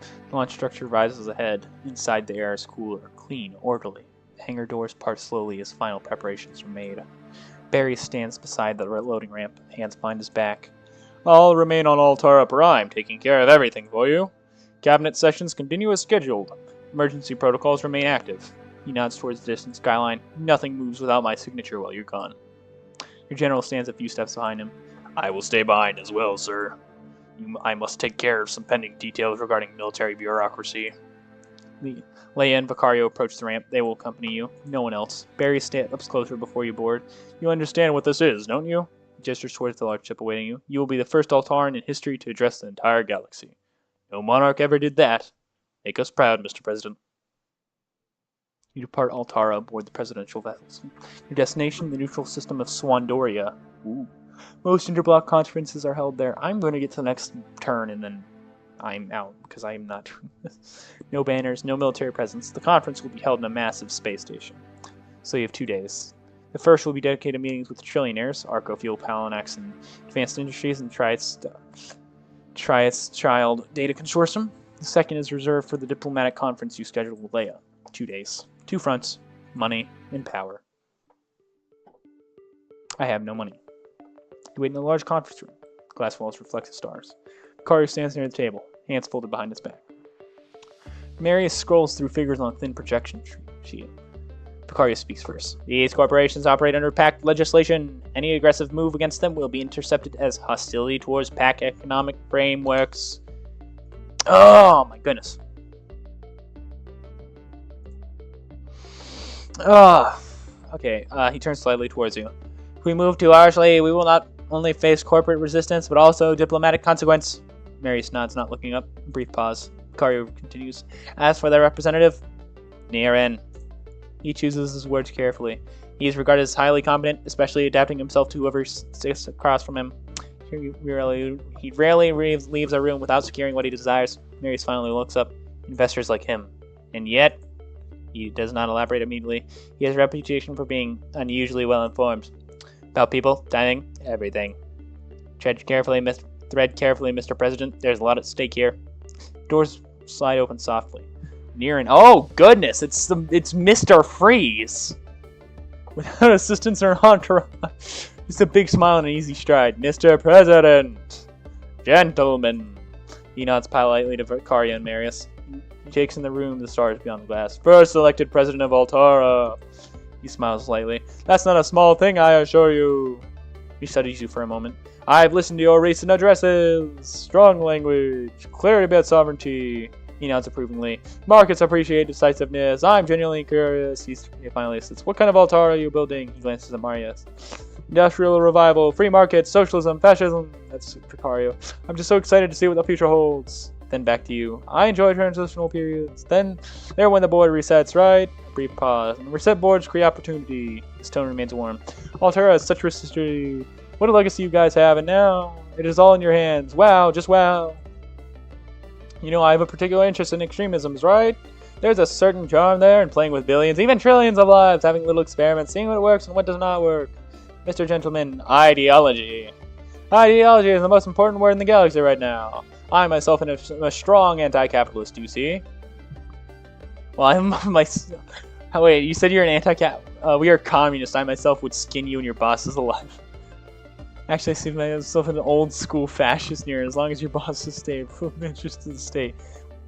The launch structure rises ahead. Inside, the air is cooler, clean, orderly. The hangar doors part slowly as final preparations are made. Barry stands beside the loading ramp, hands behind his back. I'll remain on Altara Prime, taking care of everything for you. Cabinet sessions continue as scheduled. Emergency protocols remain active. He nods towards the distant skyline. Nothing moves without my signature while you're gone. Your general stands a few steps behind him. I will stay behind as well, sir. I must take care of some pending details regarding military bureaucracy. Leia and Vicario approach the ramp. They will accompany you. No one else. Barry steps closer before you board. You understand what this is, don't you? He gestures towards the large ship awaiting you. You will be the first Altaran in history to address the entire galaxy. No monarch ever did that. Make us proud, Mr. President. You depart Altara aboard the presidential vessels. Your destination, the neutral system of Swandoria. Ooh. Most interblock conferences are held there. I'm going to get to the next turn and then I'm out because I'm not doing this. No banners, no military presence. The conference will be held in a massive space station. So you have 2 days. The first will be dedicated to meetings with trillionaires, Arco Fuel, Palanax, and Advanced Industries, and try its child data consortium. The second is reserved for the diplomatic conference you scheduled with Leia. 2 days. 2 fronts. Money and power. I have no money. You wait in a large conference room. Glass walls reflect the stars. Vicario stands near the table, hands folded behind his back. Marius scrolls through figures on a thin projection sheet. Vicario speaks first. These corporations operate under pact legislation. Any aggressive move against them will be intercepted as hostility towards pact economic frameworks. Oh my goodness. Okay, he turns slightly towards you. If we move too harshly, we will not only face corporate resistance, but also diplomatic consequence. Marius nods, not looking up. A brief pause. Vicario continues. As for their representative, near in. He chooses his words carefully. He is regarded as highly competent, especially adapting himself to whoever sits across from him. He rarely leaves a room without securing what he desires. Marius finally looks up. Investors like him. And yet, he does not elaborate immediately. He has a reputation for being unusually well informed. About people, timing, everything. Tread carefully, Mr. President. There's a lot at stake here. Doors slide open softly. Near and oh goodness, it's Mr. Freeze. Without assistance or entourage, just a big smile and an easy stride. Mr. President, gentlemen. He nods politely to Vicario and Marius. He takes in the room, the stars beyond the glass. First elected president of Altara. He smiles slightly. That's not a small thing, I assure you. He studies you for a moment. I've listened to your recent addresses. Strong language. Clarity about sovereignty. He nods approvingly. Markets appreciate decisiveness. I'm genuinely curious. He finally says, what kind of Altara are you building? He glances at Marius. Industrial revival, free market, socialism, fascism. That's Vicario. I'm just so excited to see what the future holds. Then back to you. I enjoy transitional periods. Then, there when the board resets, right? A brief pause. And reset boards create opportunity. His tone remains warm. Altara has such rich history. What a legacy you guys have, and now it is all in your hands. Wow, just wow. You know, I have a particular interest in extremisms, right? There's a certain charm there in playing with billions, even trillions of lives, having little experiments, seeing what works and what does not work. Mr. Gentleman, ideology. Ideology is the most important word in the galaxy right now. I myself am a strong anti-capitalist, you see? Well, I'm oh, wait, you said you're an anti-cap... we are communists. I myself would skin you and your bosses alive. Actually, I see myself an old-school fascist here. As long as your bosses stay in interest to the state.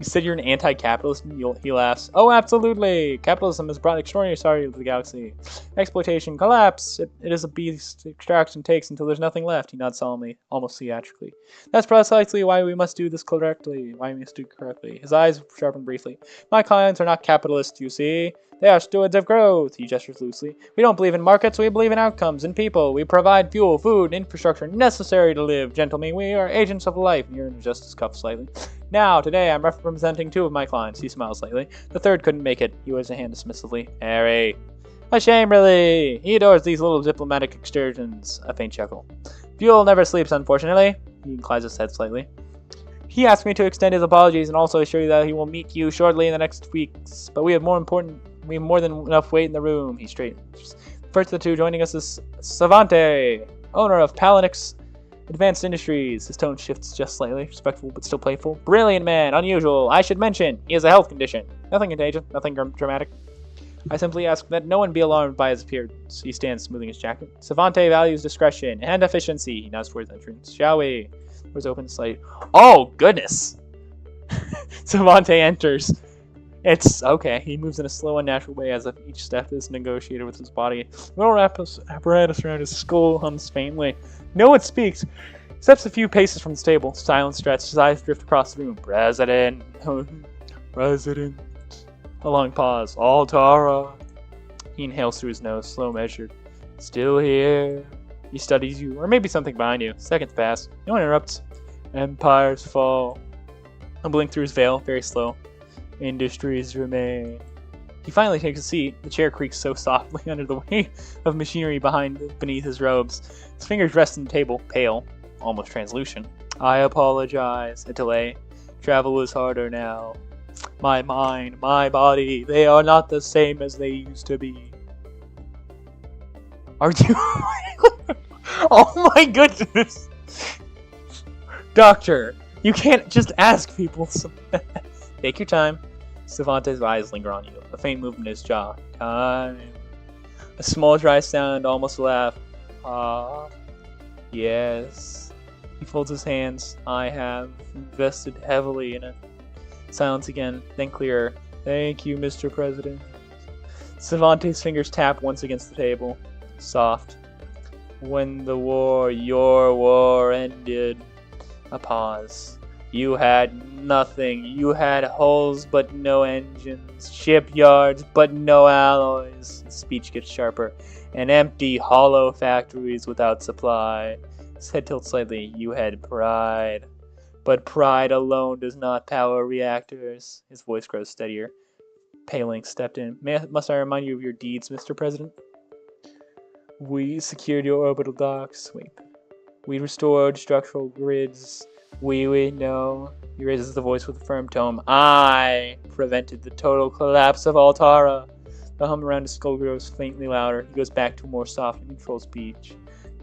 You said you're an anti-capitalist? He laughs. Oh, absolutely! Capitalism has brought extraordinary sorrow to the galaxy. Exploitation, collapse! It is a beast extraction takes until there's nothing left. He nods solemnly, almost theatrically. That's precisely why we must do this correctly. His eyes sharpen briefly. My clients are not capitalists, you see. They are stewards of growth. He gestures loosely. We don't believe in markets, we believe in outcomes, in people. We provide fuel, food, infrastructure necessary to live. Gentlemen, we are agents of life. You're adjusts his cuff slightly. Now, today, I'm representing 2 of my clients. He smiles slightly. The third couldn't make it. He waves a hand dismissively. Harry. A shame, really. He adores these little diplomatic excursions. A faint chuckle. Fuel never sleeps, unfortunately. He inclines his head slightly. He asked me to extend his apologies and also assure you that he will meet you shortly in the next weeks. But we have more than enough weight in the room. He straightens. First of the 2 joining us is Savante, owner of Palinix Advanced Industries. His tone shifts just slightly, respectful but still playful. Brilliant man, unusual. I should mention, he has a health condition. Nothing contagious, nothing dramatic. I simply ask that no one be alarmed by his appearance. He stands smoothing his jacket. Savante values discretion and efficiency. He nods towards entrance. Shall we? Doors open slightly. Oh, goodness! Savante enters. It's okay. He moves in a slow, unnatural way as if each step is negotiated with his body. Little apparatus around his skull hums faintly. No one speaks. Steps a few paces from the table. Silence stretches. His eyes drift across the room. President. President. A long pause. Altara. He inhales through his nose, slow measured. Still here. He studies you, or maybe something behind you. Seconds pass. No one interrupts. Empires fall. A blink through his veil, very slow. Industries remain. He finally takes a seat. The chair creaks so softly under the weight of machinery beneath his robes. His fingers rest on the table, pale, almost translucent. I apologize. A delay. Travel is harder now. My mind, my body, they are not the same as they used to be. Are you? Oh my goodness! Doctor, you can't just ask people. Take your time. Savante's eyes linger on you. A faint movement in his jaw. Time. A small dry sound, almost a laugh. Ah. Yes. He folds his hands. I have invested heavily in it. Silence again, then clearer. Thank you, Mr. President. Savante's fingers tap once against the table. Soft. When the war, your war, ended. A pause. You had nothing. You had hulls but no engines, shipyards but no alloys. Speech gets sharper. And empty, hollow factories without supply. His head tilts slightly. You had pride. But pride alone does not power reactors. His voice grows steadier. Paling stepped in. Must I remind you of your deeds, Mr. President? We secured your orbital docks. We restored structural grids. We know. He raises the voice with a firm tone. I prevented the total collapse of Altara. The hum around his skull grows faintly louder. He goes back to a more soft and controlled speech.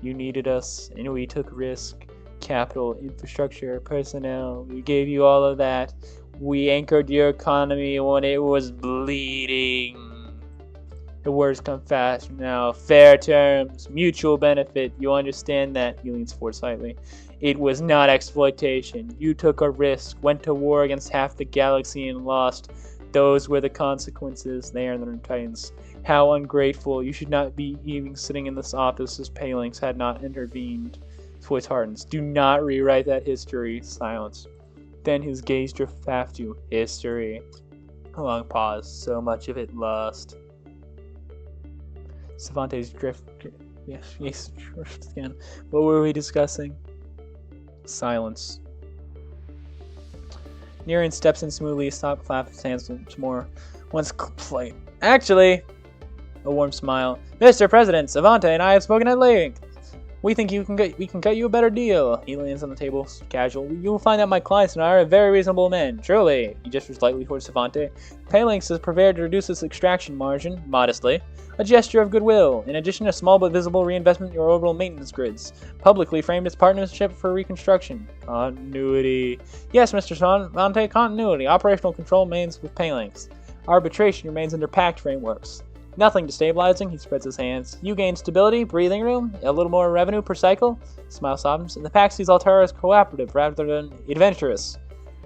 You needed us, and we took risk. Capital, infrastructure, personnel. We gave you all of that. We anchored your economy when it was bleeding. The words come fast now. Fair terms, mutual benefit. You understand that? He leans forward slightly. It was not exploitation. You took a risk, went to war against half the galaxy and lost. Those were the consequences. They are the Titans. How ungrateful. You should not be even sitting in this office as Palinx had not intervened. His voice hardens. Do not rewrite that history. Silence. Then his gaze drifts past you. History. A long pause. So much of it lost. Savante's drift again. What were we discussing? Silence. Niran steps in smoothly, stop, clap his hands once more. Once plate. Actually, a warm smile. Mr. President, Savante and I have spoken at length. We think we can cut you a better deal. He lands on the table, casual. You will find that my clients and I are very reasonable men. Truly. He gestures lightly towards Savante. Palinx is prepared to reduce its extraction margin, modestly. A gesture of goodwill. In addition, a small but visible reinvestment in your orbital maintenance grids. Publicly framed its partnership for reconstruction. Continuity. Yes, Mr. Savante, continuity. Operational control remains with Palinx. Arbitration remains under pact frameworks. Nothing destabilizing, he spreads his hands. You gain stability, breathing room, a little more revenue per cycle. Smile softens. And the pact sees Altara as cooperative rather than adventurous.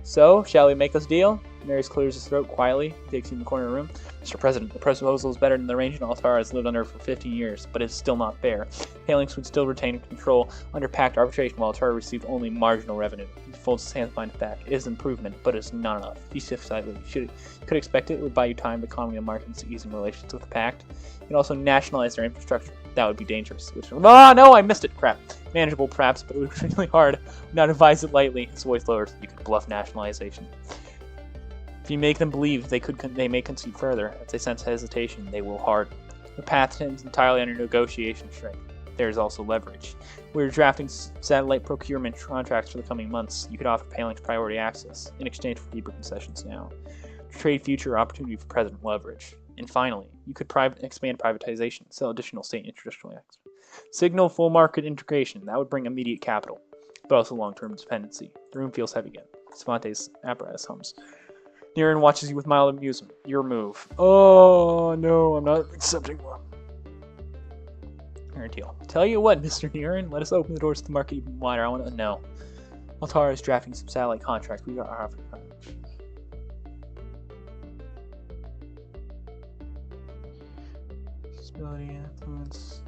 So, shall we make this deal? Marius clears his throat quietly, takes you in the corner of the room. Mr. President, the proposal is better than the arrangement Altar has lived under for 15 years, but it's still not fair. Phalanx would still retain control under pact arbitration while Altar received only marginal revenue. He folds his hands behind his back. It is improvement, but it's not enough. He shifts slightly. You could expect it would buy you time, economy, and markets to ease in relations with the pact. You can also nationalize their infrastructure. That would be dangerous. No, I missed it. Crap. Manageable, perhaps, but it would be really hard. Would not advise it lightly. His voice lowered. You could bluff nationalization. If you make them believe they may concede further. If they sense hesitation, they will harden. The path tends entirely under negotiation strength. There is also leverage. We're drafting satellite procurement contracts for the coming months. You could offer Phalanx priority access in exchange for deeper concessions now. Trade future opportunity for President leverage. And finally, you could expand privatization, sell additional state industrial access. Signal full market integration. That would bring immediate capital, but also long-term dependency. The room feels heavy again. Svante's apparatus hums. Niren watches you with mild amusement. Your move. Oh, no, I'm not accepting one. Deal. Tell you what, Mr. Niren, let us open the doors to the market even wider. I want to know. Altar is drafting some satellite contracts. We got our offer. Stability, influence.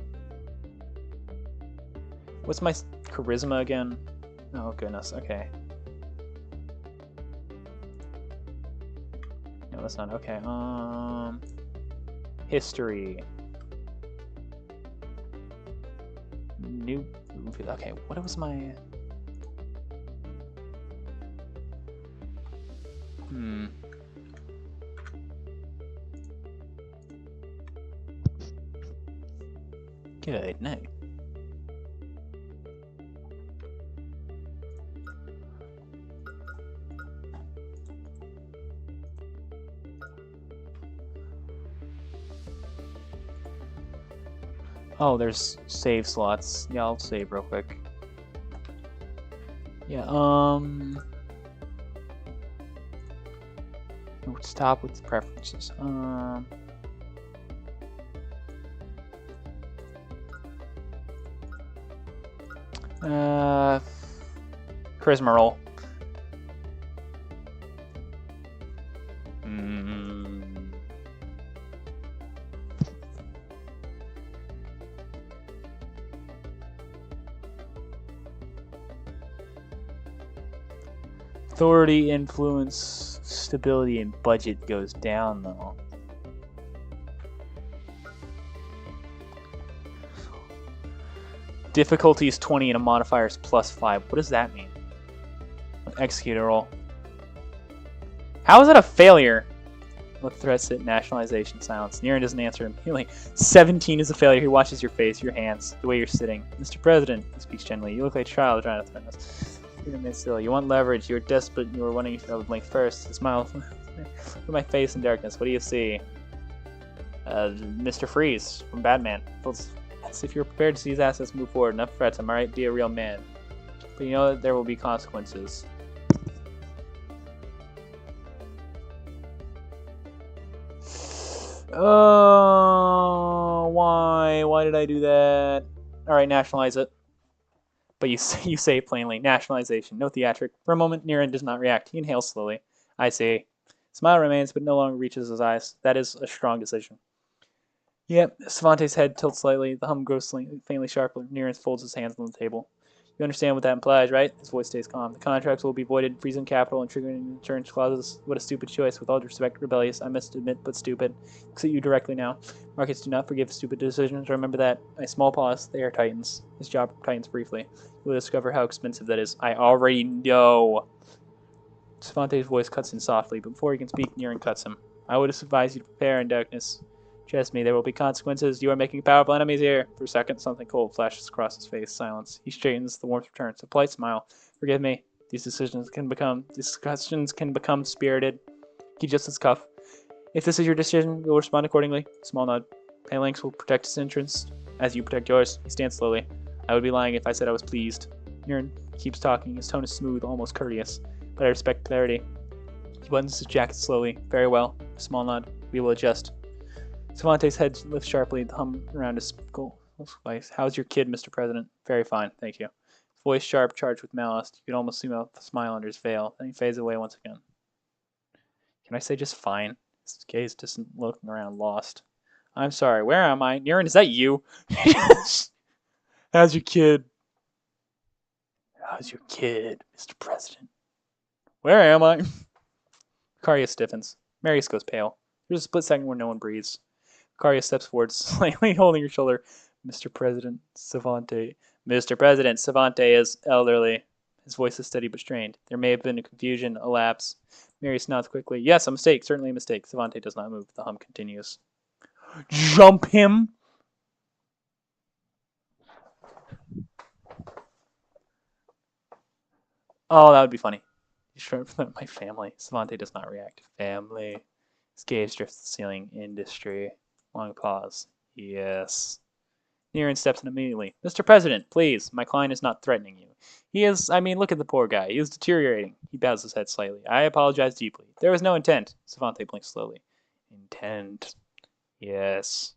What's my charisma again? Oh, goodness. Okay. No, that's not. Okay. History. New. Okay, what was my... Good night. Oh, there's save slots. Yeah, I'll save real quick. Yeah, stop with the preferences. Charisma roll. Authority, influence, stability, and budget goes down, though. Difficulty is 20 and a modifier is +5. What does that mean? Execute a roll. How is that a failure? What threats it? Nationalization, silence. Niren doesn't answer immediately. 17 is a failure. He watches your face, your hands, the way you're sitting. Mr. President, he speaks gently. You look like a child trying to threaten us. Still, you want leverage. You're desperate. You were wanting to blink first. A smile. Look at my face in darkness. What do you see? Mr. Freeze from Batman. As if you're prepared to see his assets move forward. Enough threats. Am I right? Be a real man. But you know that there will be consequences. Oh, why? Why did I do that? All right, nationalize it. But you say plainly, nationalization, no theatric. For a moment, Niren does not react. He inhales slowly. I see. Smile remains, but no longer reaches his eyes. That is a strong decision. Yep, Svante's head tilts slightly. The hum grows faintly sharper. Niren folds his hands on the table. You understand what that implies, right? His voice stays calm. The contracts will be voided, freezing capital, and triggering insurance clauses. What a stupid choice. With all due respect, rebellious. I must admit, but stupid. Looks at you directly now. Markets do not forgive stupid decisions. Remember that. A small pause. They are titans. His job tightens briefly. You will discover how expensive that is. I already know. Svante's voice cuts in softly, but before he can speak, Niren cuts him. I would advise you to prepare in darkness. Trust me, there will be consequences. You are making powerful enemies here. For a second, something cold flashes across his face. Silence. He straightens. The warmth returns. A polite smile. Forgive me. These discussions can become spirited. He adjusts his cuff. If this is your decision, you'll respond accordingly. Small nod. Phalanx will protect his interests as you protect yours. He stands slowly. I would be lying if I said I was pleased. Niren keeps talking. His tone is smooth, almost courteous. But I respect clarity. He buttons his jacket slowly. Very well. Small nod. We will adjust. Svante's head lifts sharply, the hum around his skull. How's your kid, Mr. President? Very fine, thank you. Voice sharp, charged with malice. You could almost see a smile under his veil. Then he fades away once again. Can I say just fine? His gaze just looking around, lost. I'm sorry, where am I? Niren, is that you? How's your kid? How's your kid, Mr. President? Where am I? Karia stiffens. Marius goes pale. There's a split second where no one breathes. Karia steps forward, slightly holding her shoulder. Mr. President, Savante. Mr. President, Savante is elderly. His voice is steady but strained. There may have been a confusion, a lapse. Marius nods quickly. Yes, a mistake. Certainly a mistake. Savante does not move. The hum continues. Jump him! Oh, that would be funny. My family. Savante does not react. Family. His gaze drifts to the ceiling. Industry. Long pause. Yes. Niren steps in immediately. Mr. President, please. My client is not threatening you. He is, look at the poor guy. He is deteriorating. He bows his head slightly. I apologize deeply. There was no intent. Savante blinks slowly. Intent. Yes.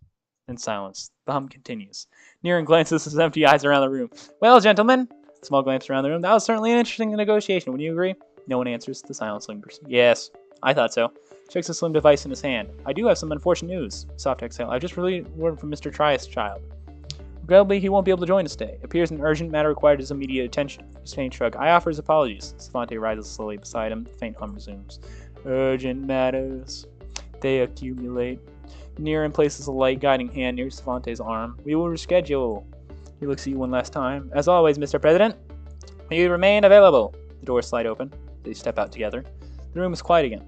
In silence. The hum continues. Niren glances his empty eyes around the room. Well, gentlemen. Small glance around the room. That was certainly an interesting negotiation. Would you agree? No one answers. The silence lingers. Yes. I thought so. Checks a slim device in his hand. I do have some unfortunate news. Soft exhale. I just received word from Mr. Trias' child. Regrettably, he won't be able to join us today. Appears an urgent matter required his immediate attention. His faint shrug. I offer his apologies. Savante rises slowly beside him. The faint hum resumes. Urgent matters. They accumulate. Niren places a light guiding hand near Savante's arm. We will reschedule. He looks at you one last time. As always, Mr. President, you remain available. The doors slide open. They step out together. The room is quiet again.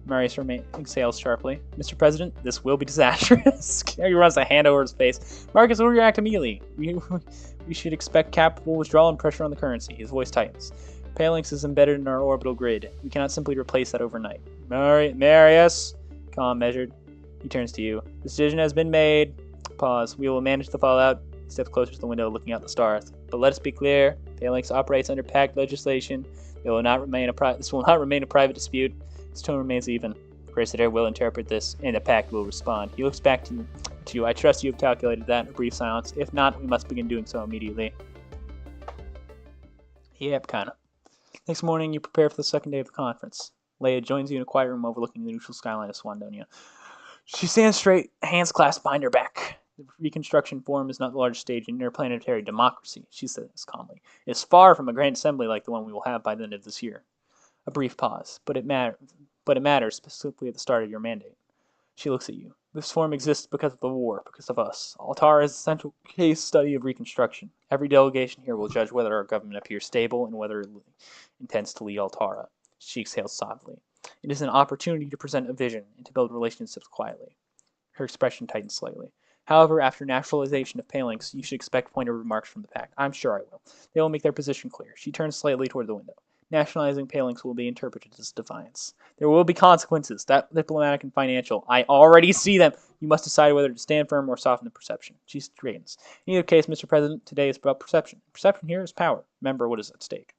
Marius exhales sharply. Mr. President, this will be disastrous. He runs a hand over his face. Marcus will react immediately. We should expect capital withdrawal and pressure on the currency. His voice tightens. Phalanx is embedded in our orbital grid. We cannot simply replace that overnight. Marius, calm, measured. He turns to you. The decision has been made. Pause. We will manage the fallout. He steps closer to the window, looking out the stars. But let us be clear. Phalanx operates under pact legislation. This will not remain a private dispute. His tone remains even. Chrysler will interpret this, and the pact will respond. He looks back to you. I trust you have calculated that. A brief silence. If not, we must begin doing so immediately. Yep, kinda. Next morning, you prepare for the second day of the conference. Leia joins you in a quiet room overlooking the neutral skyline of Swandonia. She stands straight, hands clasped behind her back. The Reconstruction Forum is not the largest stage in interplanetary democracy, she says calmly. It is far from a grand assembly like the one we will have by the end of this year. A brief pause, but it matters, specifically at the start of your mandate. She looks at you. This forum exists because of the war, because of us. Altara is a central case study of Reconstruction. Every delegation here will judge whether our government appears stable and whether it intends to lead Altara. She exhales softly. It is an opportunity to present a vision and to build relationships quietly. Her expression tightens slightly. However, after naturalization of Phalanx, you should expect pointed remarks from the pact. I'm sure I will. They will make their position clear. She turns slightly toward the window. Nationalizing Phalanx will be interpreted as defiance. There will be consequences, that diplomatic and financial. I already see them. You must decide whether to stand firm or soften the perception. She straightens. In either case, Mr. President, today is about perception. Perception here is power. Remember what is at stake.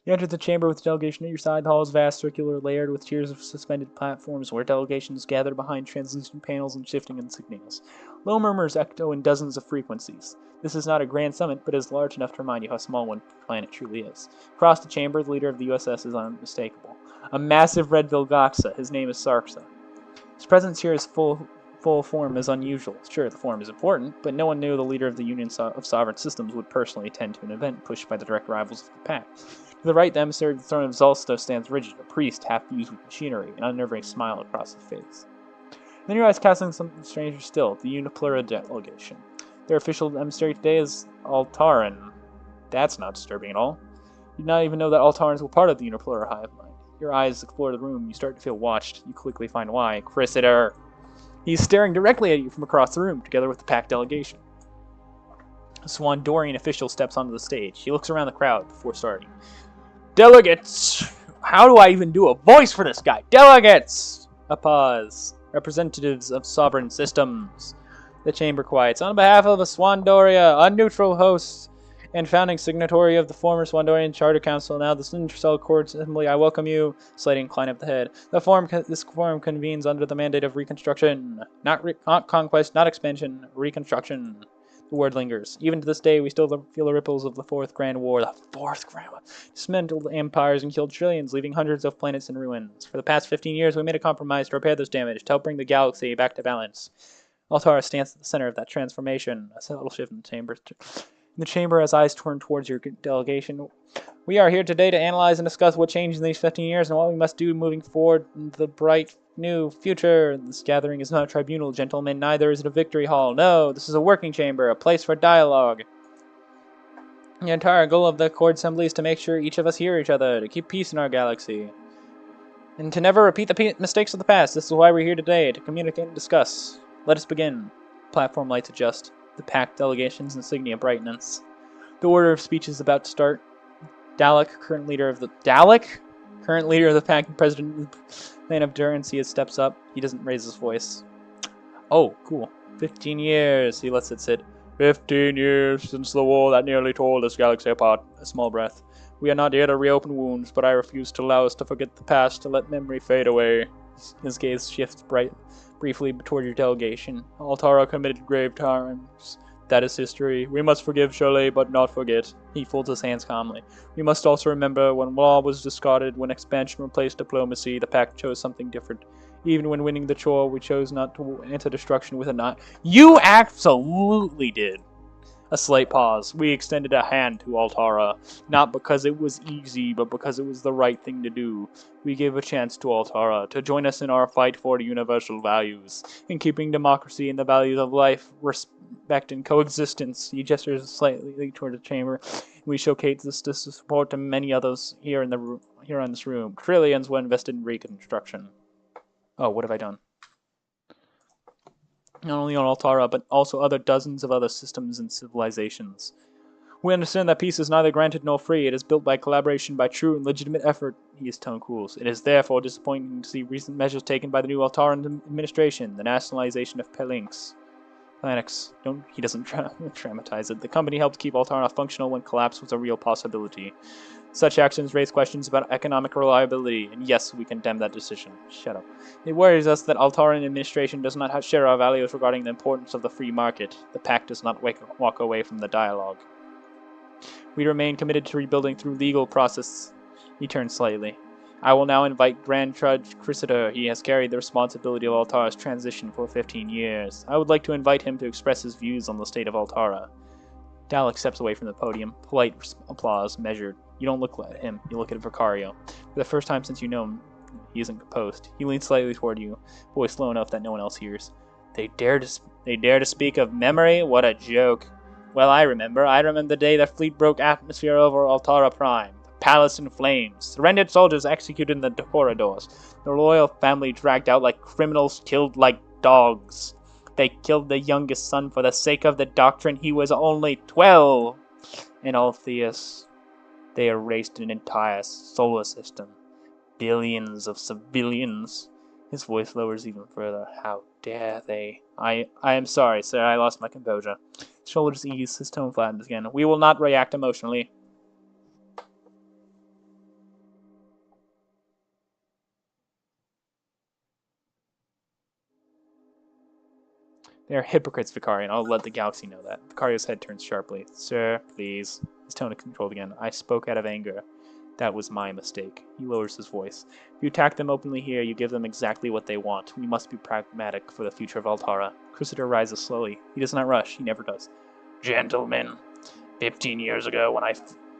You enter the chamber with the delegation at your side. The hall is vast, circular, layered with tiers of suspended platforms where delegations gather behind translucent panels and shifting insignias. Low murmurs echo in dozens of frequencies. This is not a grand summit, but is large enough to remind you how small one planet truly is. Across the chamber, the leader of the USS is unmistakable. A massive red Vilgaxa. His name is Sarksa. His presence here is full form is unusual. Sure, the form is important, but no one knew the leader of the Union of Sovereign Systems would personally attend to an event pushed by the direct rivals of the pact. To the right, the emissary of the throne of Zolsto stands rigid, a priest half used with machinery, an unnerving smile across his face. Then your eyes cast on something stranger still, the Uniplura delegation. Their official emissary today is Altaran. That's not disturbing at all. You did not even know that Altarans were part of the Uniplura hive mind. Your eyes explore the room, you start to feel watched. You quickly find why. Chrysler! He's staring directly at you from across the room, together with the pact delegation. A Swandorian official steps onto the stage. He looks around the crowd before starting. Delegates! How do I even do a voice for this guy? Delegates! A pause. Representatives of sovereign systems. The chamber quiets. On behalf of Swandoria, a neutral host and founding signatory of the former Swandorian Charter Council, now the Intercell Court Assembly, I welcome you. Slight incline of the head. This forum convenes under the mandate of Reconstruction. Not conquest, not expansion. Reconstruction. The word lingers. Even to this day, we still feel the ripples of the Fourth Grand War. The Fourth Grand War dismantled empires and killed trillions, leaving hundreds of planets in ruins. For the past 15 years, we made a compromise to repair this damage, to help bring the galaxy back to balance. Altara stands at the center of that transformation. A subtle shift in the chamber. In the chamber, as eyes turn towards your delegation, we are here today to analyze and discuss what changed in these 15 years and what we must do moving forward into the bright new future. This gathering is not a tribunal, gentlemen. Neither is it a victory hall. No, this is a working chamber, a place for dialogue. The entire goal of the Accord Assembly is to make sure each of us hear each other, to keep peace in our galaxy, and to never repeat the mistakes of the past. This is why we're here today, to communicate and discuss. Let us begin. Platform lights adjust. The packed delegation's insignia brightens. The order of speech is about to start. Dalek, current leader of the pack and president of the Plan of Durancy, steps up. He doesn't raise his voice. Oh, cool. 15 years. He lets it sit. 15 years since the war that nearly tore this galaxy apart. A small breath. We are not here to reopen wounds, but I refuse to allow us to forget the past, to let memory fade away. His gaze shifts briefly toward your delegation. Altara committed grave crimes. That is history. We must forgive, surely, but not forget. He folds his hands calmly. We must also remember when law was discarded, when expansion replaced diplomacy, the Pact chose something different. Even when winning the chore, we chose not to enter destruction with a knife. You absolutely did! A slight pause. We extended a hand to Altara, not because it was easy, but because it was the right thing to do. We gave a chance to Altara to join us in our fight for universal values, in keeping democracy and the values of life, respect, and coexistence. He gestures slightly toward the chamber. We showcase this support to many others here in this room. Trillions were invested in reconstruction. Oh, what have I done? Not only on Altara, but also dozens of other systems and civilizations. We understand that peace is neither granted nor free. It is built by collaboration, by true and legitimate effort. His tone cools. It is therefore disappointing to see recent measures taken by the new Altaran administration, the nationalization of Planix. He doesn't dramatize it. The company helped keep Altara functional when collapse was a real possibility. Such actions raise questions about economic reliability, and yes, we condemn that decision. Shut up. It worries us that Altaran administration does not share our values regarding the importance of the free market. The Pact does not walk away from the dialogue. We remain committed to rebuilding through legal process. He turns slightly. I will now invite Grand Trudge Chrysiter. He has carried the responsibility of Altara's transition for 15 years. I would like to invite him to express his views on the state of Altara. Dalek steps away from the podium. Polite applause, measured. You don't look at him. You look at Vicario. For the first time since you know him, he isn't composed. He leans slightly toward you, voice low enough that no one else hears. They dare to speak of memory? What a joke. Well, I remember the day the fleet broke atmosphere over Altara Prime. The palace in flames. Surrendered soldiers executed in the corridors. The royal family dragged out like criminals, killed like dogs. They killed the youngest son for the sake of the doctrine. He was only 12. In Altheus, they erased an entire solar system. Billions of civilians. His voice lowers even further. How dare they? I am sorry, sir. I lost my composure. His shoulders ease. His tone flattens again. We will not react emotionally. They are hypocrites, Vicarian. I'll let the galaxy know that. Vicario's head turns sharply. Sir, please. His tone is controlled again. I spoke out of anger. That was my mistake. He lowers his voice. If you attack them openly here, you give them exactly what they want. We must be pragmatic for the future of Altara. Chrysiter rises slowly. He does not rush. He never does. Gentlemen, 15 years ago, when I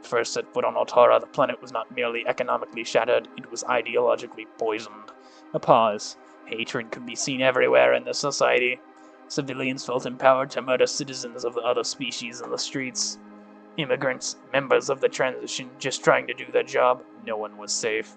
first set foot on Altara, the planet was not merely economically shattered, it was ideologically poisoned. A pause. Hatred could be seen everywhere in this society. Civilians felt empowered to murder citizens of the other species in the streets. Immigrants, members of the transition, just trying to do their job. No one was safe.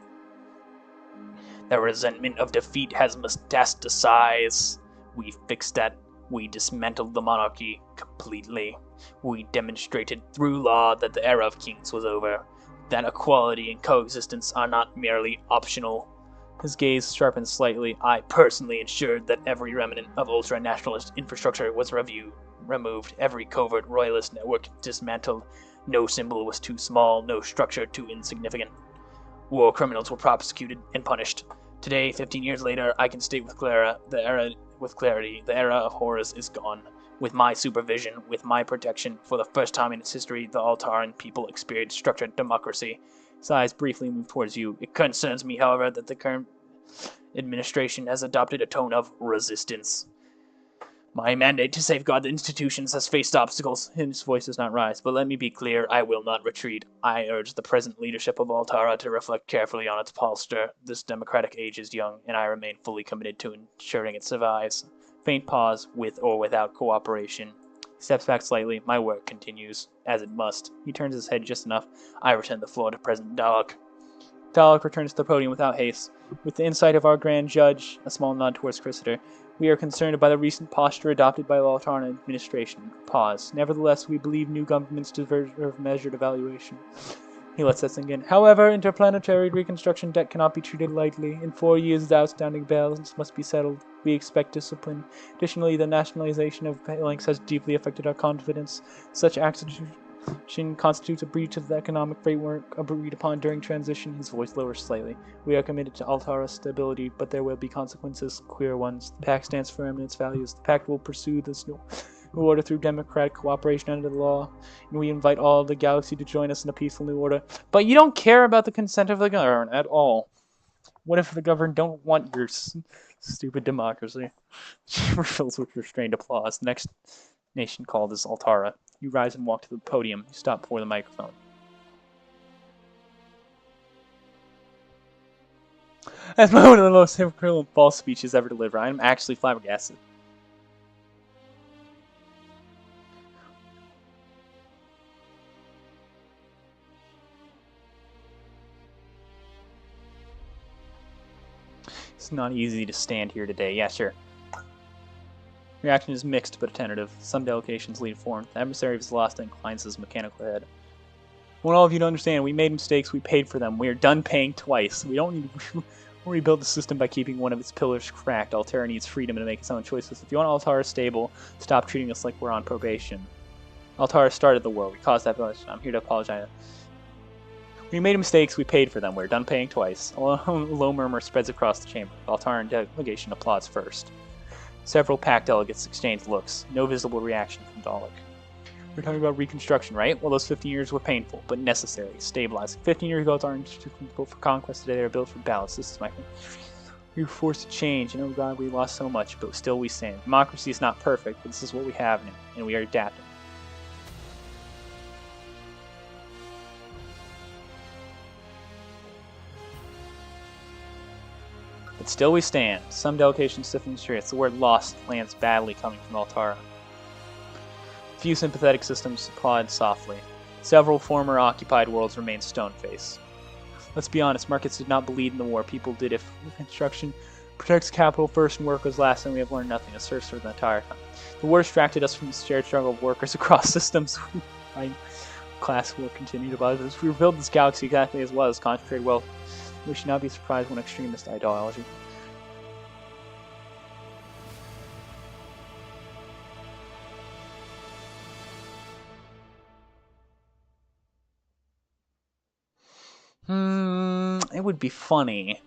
The resentment of defeat has metastasized. We fixed that. We dismantled the monarchy completely. We demonstrated through law that the era of kings was over. That equality and coexistence are not merely optional. His gaze sharpens slightly. I personally ensured that every remnant of ultra-nationalist infrastructure was removed, every covert royalist network dismantled. No symbol was too small, no structure too insignificant. War criminals were prosecuted and punished. Today, 15 years later, I can state with clarity, the era of horrors is gone. With my supervision, with my protection, for the first time in its history, the Altaran people experience structured democracy. His eyes briefly move towards you. It concerns me, however, that the current administration has adopted a tone of resistance. My mandate to safeguard the institutions has faced obstacles. His voice does not rise, but let me be clear, I will not retreat. I urge the present leadership of Altara to reflect carefully on its posture. This democratic age is young, and I remain fully committed to ensuring it survives. Faint pause, with or without cooperation. He steps back slightly. My work continues, as it must. He turns his head just enough. I return the floor to President Dalek. Dalek returns to the podium without haste. With the insight of our Grand Judge, a small nod towards Chrysler, we are concerned by the recent posture adopted by the Altaran administration. Pause. Nevertheless, we believe new governments deserve measured evaluation. He lets that sink in. However, interplanetary reconstruction debt cannot be treated lightly. In 4 years, the outstanding balance must be settled. We expect discipline. Additionally, the nationalization of Phalanx has deeply affected our confidence. Such action constitutes a breach of the economic framework agreed upon during transition. His voice lowers slightly. We are committed to Altara's stability, but there will be consequences, clear ones. The Pact stands firm in its values. The Pact will pursue this new order through democratic cooperation under the law, and we invite all of the galaxy to join us in a peaceful new order. But you don't care about the consent of the government at all. What if the government don't want your stupid democracy? Chamber fills with restrained applause. The next nation called is Altara. You rise and walk to the podium. You stop before the microphone. That's one of the most hypocritical and false speeches ever delivered. I'm actually flabbergasted. It's not easy to stand here today. Yeah, sure. Reaction is mixed but tentative. Some delegations lead forward. The adversary is lost and inclines his mechanical head. I want all of you to understand, we made mistakes, we paid for them. We are done paying twice. We don't need to rebuild the system by keeping one of its pillars cracked. Altara needs freedom to make its own choices. If you want Altara stable, stop treating us like we're on probation. Altara started the war. We caused that village. I'm here to apologize. We made mistakes, we paid for them. We're done paying twice. A low murmur spreads across the chamber. The Altaran delegation applauds first. Several Pact delegates exchange looks. No visible reaction from Dalek. We're talking about reconstruction, right? Well, those 15 years were painful, but necessary. Stabilizing. 15 years ago, Altaran institutions built for conquest. Today, they're built for balance. This is my point. We were forced to change, and oh god, we lost so much, but still we stand. Democracy is not perfect, but this is what we have now, and we are adapting. But still we stand. Some delegations stiffen the streets. The word lost lands badly coming from Altara. Few sympathetic systems applaud softly. Several former occupied worlds remain stone-faced. Let's be honest, markets did not bleed in the war. People did. If construction protects capital first and workers last, then we have learned nothing. Asserts for the entire time. The war distracted us from the shared struggle of workers across systems. Class will continue to bother us. We rebuild this galaxy exactly as well as concentrated wealth. We should not be surprised when extremist ideology. It would be funny.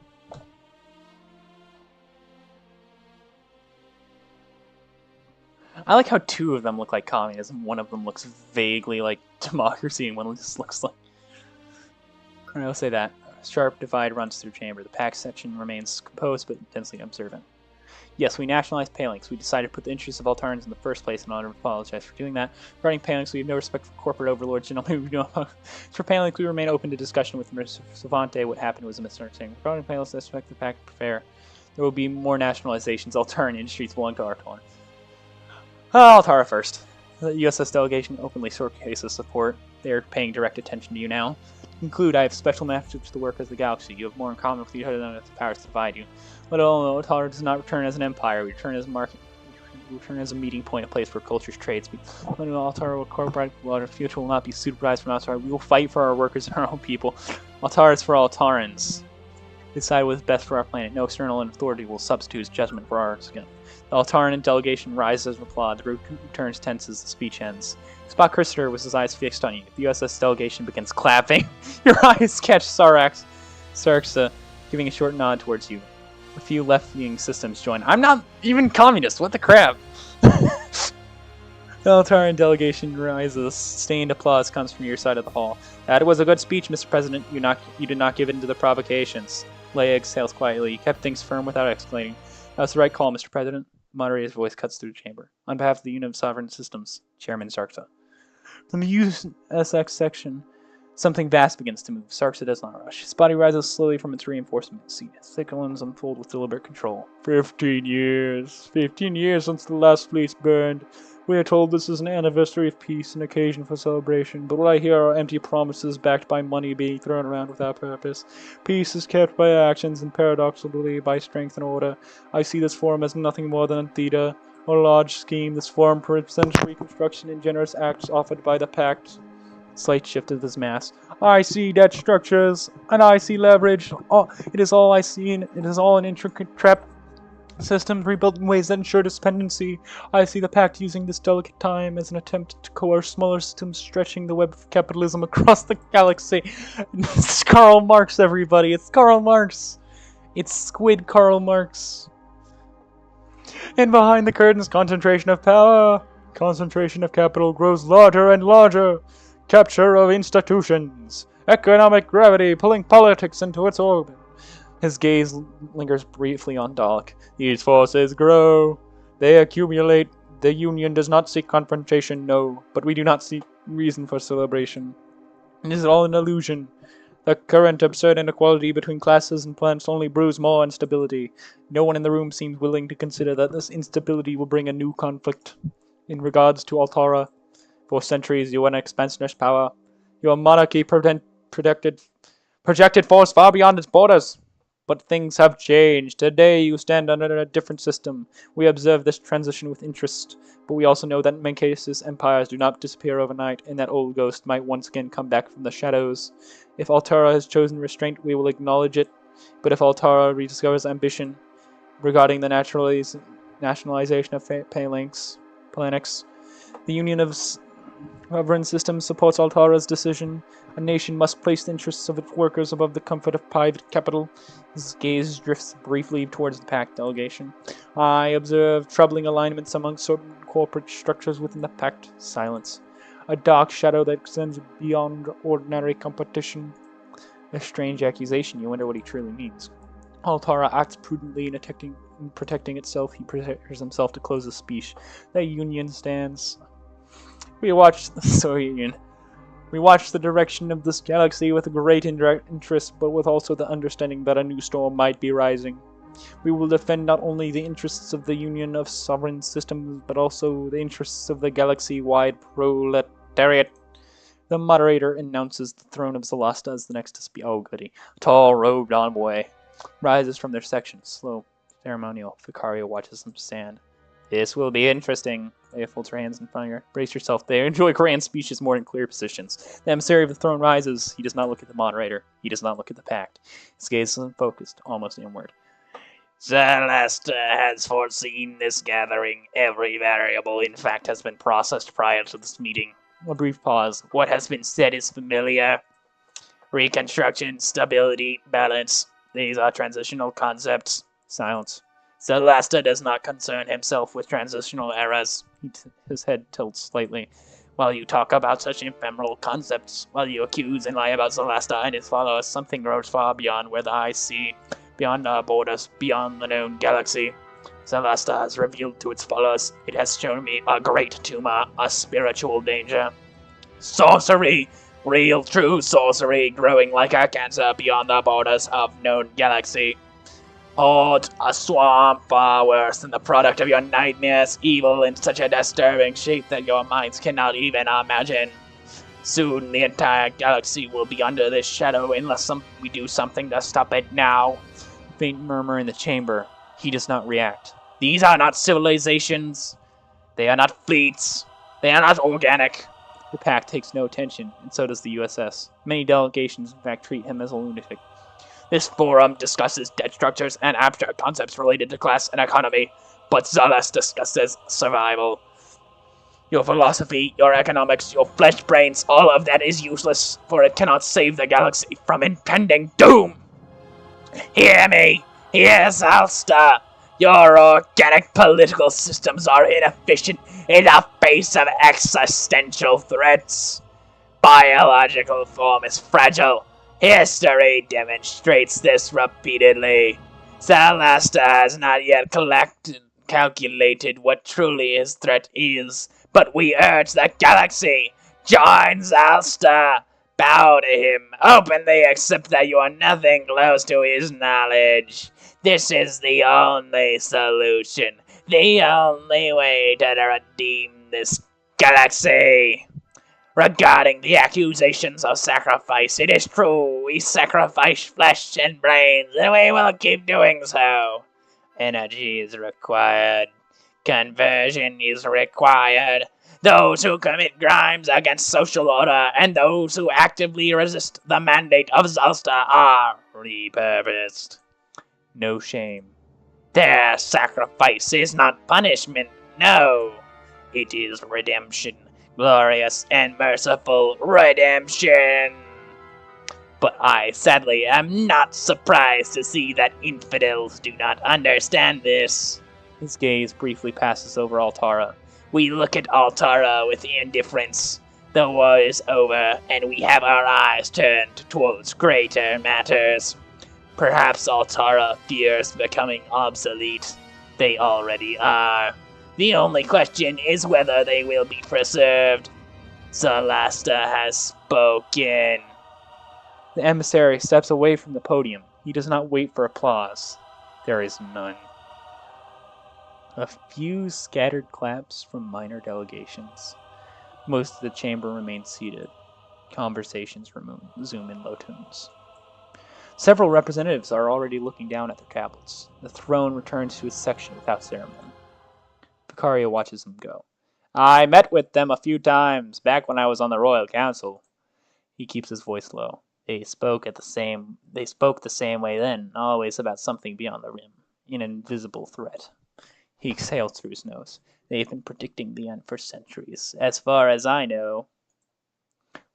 I like how two of them look like communism. One of them looks vaguely like democracy, and one just looks like... Alright, I'll say that. A sharp divide runs through chamber. The Pact section remains composed, but intensely observant. Yes, we nationalized Phalanx. We decided to put the interests of Altarans in the first place in order to apologize for doing that. Regarding Phalanx, we have no respect for corporate overlords. Generally, we know for Phalanx, we remain open to discussion with Mr. Savante. What happened was a misunderstanding. Regarding Phalanx, I expect the Pact fair. There will be more nationalizations. Altaran industries belong to Altara. Altara first. The USS delegation openly showcases support. They are paying direct attention to you now. To conclude, I have special message to the workers of the galaxy. You have more in common with each other than the powers to divide you. Let alone Altara does not return as an empire. We return as a market. We return as a meeting point, a place where cultures trade. When Altara will corporate, our future will not be supervised from Altara. We will fight for our workers and our own people. Altara is for Altarans. Decide what is best for our planet. No external authority will substitute its judgment for ours again. The Altaran delegation rises and applauds. The group returns tense as the speech ends. Spock Christopher with his eyes fixed on you. The USS delegation begins clapping. Your eyes catch Sarxa, giving a short nod towards you. A few left-wing systems join. I'm not even communist. What the crap? Altarian delegation rises. Sustained applause comes from your side of the hall. That was a good speech, Mr. President. You did not give in to the provocations. Leia exhales quietly. You kept things firm without exclaiming. That's the right call, Mr. President. The moderator's voice cuts through the chamber. On behalf of the Union of Sovereign Systems, Chairman Sarksa. From the USX section, something vast begins to move. Sarksa does not rush. His body rises slowly from its reinforcement seat. His thick limbs unfold with deliberate control. 15 years. 15 years since the last fleets burned. We are told this is an anniversary of peace, an occasion for celebration, but what I hear are empty promises backed by money being thrown around without purpose. Peace is kept by actions and paradoxically by strength and order. I see this forum as nothing more than a theater, a large scheme. This forum represents reconstruction and generous acts offered by the Pact. Slight shift of his mass. I see debt structures, and I see leverage. It is all I see, and it is all an intricate trap system rebuilt in ways that ensure dependency. I see the Pact using this delicate time as an attempt to coerce smaller systems, stretching the web of capitalism across the galaxy. It's Karl Marx, everybody. It's Karl Marx. It's Squid Karl Marx. And behind the curtains, concentration of power. Concentration of capital grows larger and larger. Capture of institutions. Economic gravity pulling politics into its orbit. His gaze lingers briefly on Dalek. These forces grow. They accumulate. The Union does not seek confrontation, no, but we do not seek reason for celebration. It is all an illusion. The current absurd inequality between classes and planets only brews more instability. No one in the room seems willing to consider that this instability will bring a new conflict. In regards to Altara, for centuries you were an expansionist power. Your monarchy projected force far beyond its borders. But things have changed. Today you stand under a different system. We observe this transition with interest, but we also know that in many cases empires do not disappear overnight, and that old ghost might once again come back from the shadows. If Altara has chosen restraint, we will acknowledge it, but if Altara rediscovers ambition regarding the nationalization of Phalanx, the Union of Sovereign Systems supports Altara's decision. A nation must place the interests of its workers above the comfort of private capital. His gaze drifts briefly towards the Pact delegation. I observe troubling alignments among certain corporate structures within the Pact. Silence. A dark shadow that extends beyond ordinary competition. A strange accusation. You wonder what he truly means. Altara acts prudently in protecting itself. He prepares himself to close the speech. The Union stands. We watch the Soviet Union. We watch the direction of this galaxy with great interest, but with also the understanding that a new storm might be rising. We will defend not only the interests of the Union of Sovereign Systems, but also the interests of the galaxy-wide proletariat. The moderator announces the throne of Zalasta as the next to speak. Oh, goody. A tall, robed envoy rises from their section. Slow, ceremonial. Vicario watches them stand. This will be interesting. Leia folds her hands in front of her. Brace yourself there. Enjoy grand speeches more in clear positions. The emissary of the throne rises. He does not look at the moderator. He does not look at the Pact. His gaze is unfocused, almost inward. Celesta has foreseen this gathering. Every variable, in fact, has been processed prior to this meeting. A brief pause. What has been said is familiar. Reconstruction, stability, balance. These are transitional concepts. Silence. Celesta does not concern himself with transitional eras. His head tilts slightly. While you talk about such ephemeral concepts, while you accuse and lie about Celesta and its followers, something grows far beyond where the eyes see, beyond our borders, beyond the known galaxy. Celesta has revealed to its followers, it has shown me a great tumor, a spiritual danger. Sorcery! Real, true sorcery, growing like a cancer beyond the borders of known galaxy. Horde, a swamp far worse than the product of your nightmares, evil in such a disturbing shape that your minds cannot even imagine. Soon the entire galaxy will be under this shadow unless we do something to stop it now. Faint murmur in the chamber. He does not react. These are not civilizations. They are not fleets. They are not organic. The Pact takes no attention, and so does the USS. Many delegations, in fact, treat him as a lunatic. This forum discusses debt structures and abstract concepts related to class and economy, but Zalas discusses survival. Your philosophy, your economics, your flesh brains, all of that is useless, for it cannot save the galaxy from impending doom. Hear me! Hear Zalsta! Your organic political systems are inefficient in the face of existential threats. Biological form is fragile. History demonstrates this repeatedly. Celesta has not yet calculated what truly his threat is, but we urge the galaxy. Join Zalsta. Bow to him. Openly accept that you are nothing close to his knowledge. This is the only solution. The only way to redeem this galaxy. Regarding the accusations of sacrifice, it is true, we sacrifice flesh and brains, and we will keep doing so. Energy is required. Conversion is required. Those who commit crimes against social order and those who actively resist the mandate of Zalsta are repurposed. No shame. Their sacrifice is not punishment, no. It is redemption. Glorious and merciful redemption. But I, sadly, am not surprised to see that infidels do not understand this. His gaze briefly passes over Altara. We look at Altara with indifference. The war is over, and we have our eyes turned towards greater matters. Perhaps Altara fears becoming obsolete. They already are. The only question is whether they will be preserved. Celesta has spoken. The emissary steps away from the podium. He does not wait for applause. There is none. A few scattered claps from minor delegations. Most of the chamber remains seated. Conversations resume in low tones. Several representatives are already looking down at their tablets. The throne returns to its section without ceremony. Vicaria watches them go. I met with them a few times, back when I was on the Royal Council. He keeps his voice low. They spoke the same way then, always about something beyond the rim, an invisible threat. He exhales through his nose. They've been predicting the end for centuries, as far as I know.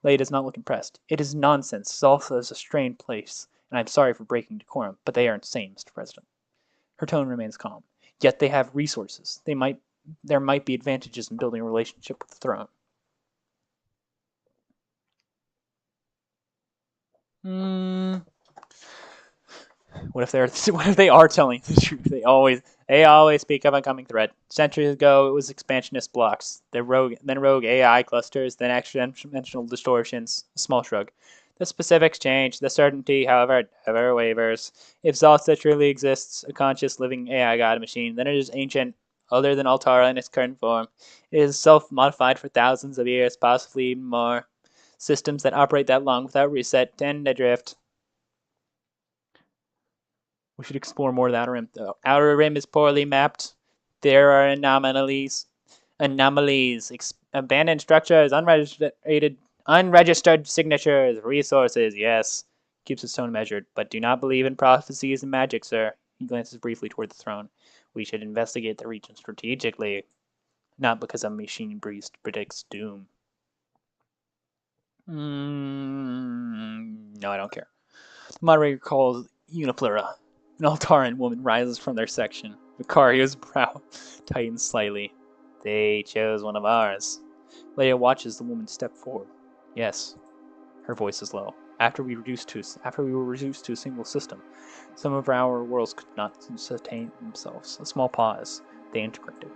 Leia does not look impressed. It is nonsense. Zalta is a strange place, and I'm sorry for breaking decorum, but they are insane, Mr. President. Her tone remains calm. Yet they have resources. There might be advantages in building a relationship with the throne. What if they are telling the truth? They always speak of a coming threat. Centuries ago, it was expansionist blocks, then rogue AI clusters, then extra-dimensional distortions. A small shrug. The specifics change. The certainty, however, never wavers. If Zalta truly exists, a conscious living AI god machine, then it is ancient, older than Altara in its current form. It is self-modified for thousands of years, possibly even more. Systems that operate that long without reset tend to drift. We should explore more of the Outer Rim. The Outer Rim is poorly mapped. There are anomalies, abandoned structures, unregistered signatures, resources, yes. Keeps his tone measured. But do not believe in prophecies and magic, sir. He glances briefly toward the throne. We should investigate the region strategically, not because a machine priest predicts doom. No, I don't care. The moderator calls Uniplura. An Altaran woman rises from their section. Vicario's brow tightens slightly. They chose one of ours. Leia watches the woman step forward. Yes. Her voice is low. After we were reduced to a single system, some of our worlds could not sustain themselves. A small pause. They integrated.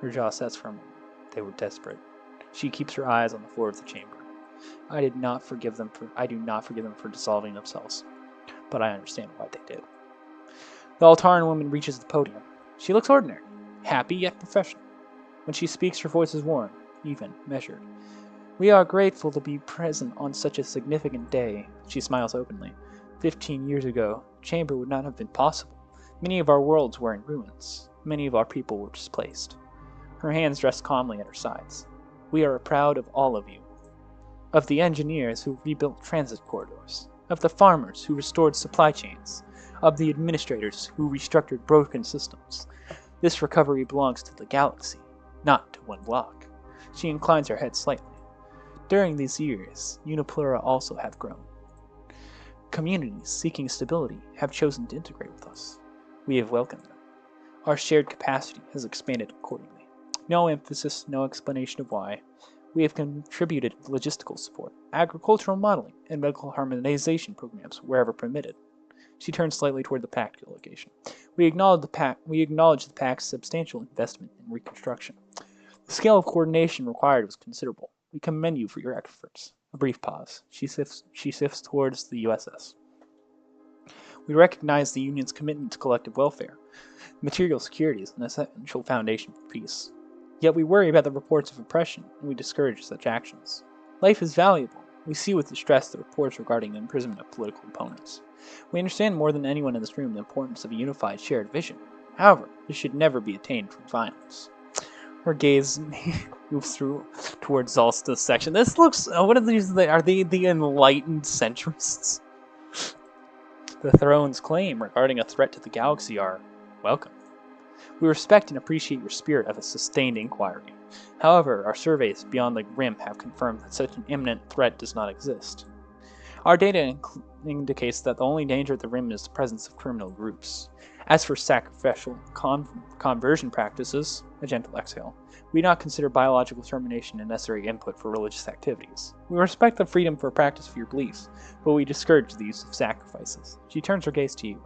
Her jaw sets for a moment. They were desperate. She keeps her eyes on the floor of the chamber. I do not forgive them for dissolving themselves. But I understand why they did. The Altaran woman reaches the podium. She looks ordinary, happy yet professional. When she speaks, her voice is warm, even, measured. We are grateful to be present on such a significant day. She smiles openly. 15 years ago, the chamber would not have been possible. Many of our worlds were in ruins. Many of our people were displaced. Her hands rest calmly at her sides. We are proud of all of you. Of the engineers who rebuilt transit corridors. Of the farmers who restored supply chains. Of the administrators who restructured broken systems. This recovery belongs to the galaxy, not to one block. She inclines her head slightly. During these years, Uniplura also have grown. Communities seeking stability have chosen to integrate with us. We have welcomed them. Our shared capacity has expanded accordingly. No emphasis, no explanation of why. We have contributed logistical support, agricultural modeling, and medical harmonization programs wherever permitted. She turned slightly toward the pact delegation. We acknowledge the pact's substantial investment in reconstruction. The scale of coordination required was considerable. We commend you for your efforts. A brief pause. She sifts towards the USS. We recognize the Union's commitment to collective welfare. Material security is an essential foundation for peace. Yet we worry about the reports of oppression, and we discourage such actions. Life is valuable. We see with distress the reports regarding the imprisonment of political opponents. We understand more than anyone in this room the importance of a unified shared vision. However, this should never be attained through violence. Her gaze moves towards Zalsta's section. This looks... what are these? Are they the enlightened centrists? The Throne's claim regarding a threat to the galaxy are welcome. We respect and appreciate your spirit of a sustained inquiry. However, our surveys beyond the Rim have confirmed that such an imminent threat does not exist. Our data indicates that the only danger at the Rim is the presence of criminal groups. As for sacrificial conversion practices, a gentle exhale, we do not consider biological termination a necessary input for religious activities. We respect the freedom for practice of your beliefs, but we discourage the use of sacrifices. She turns her gaze to you.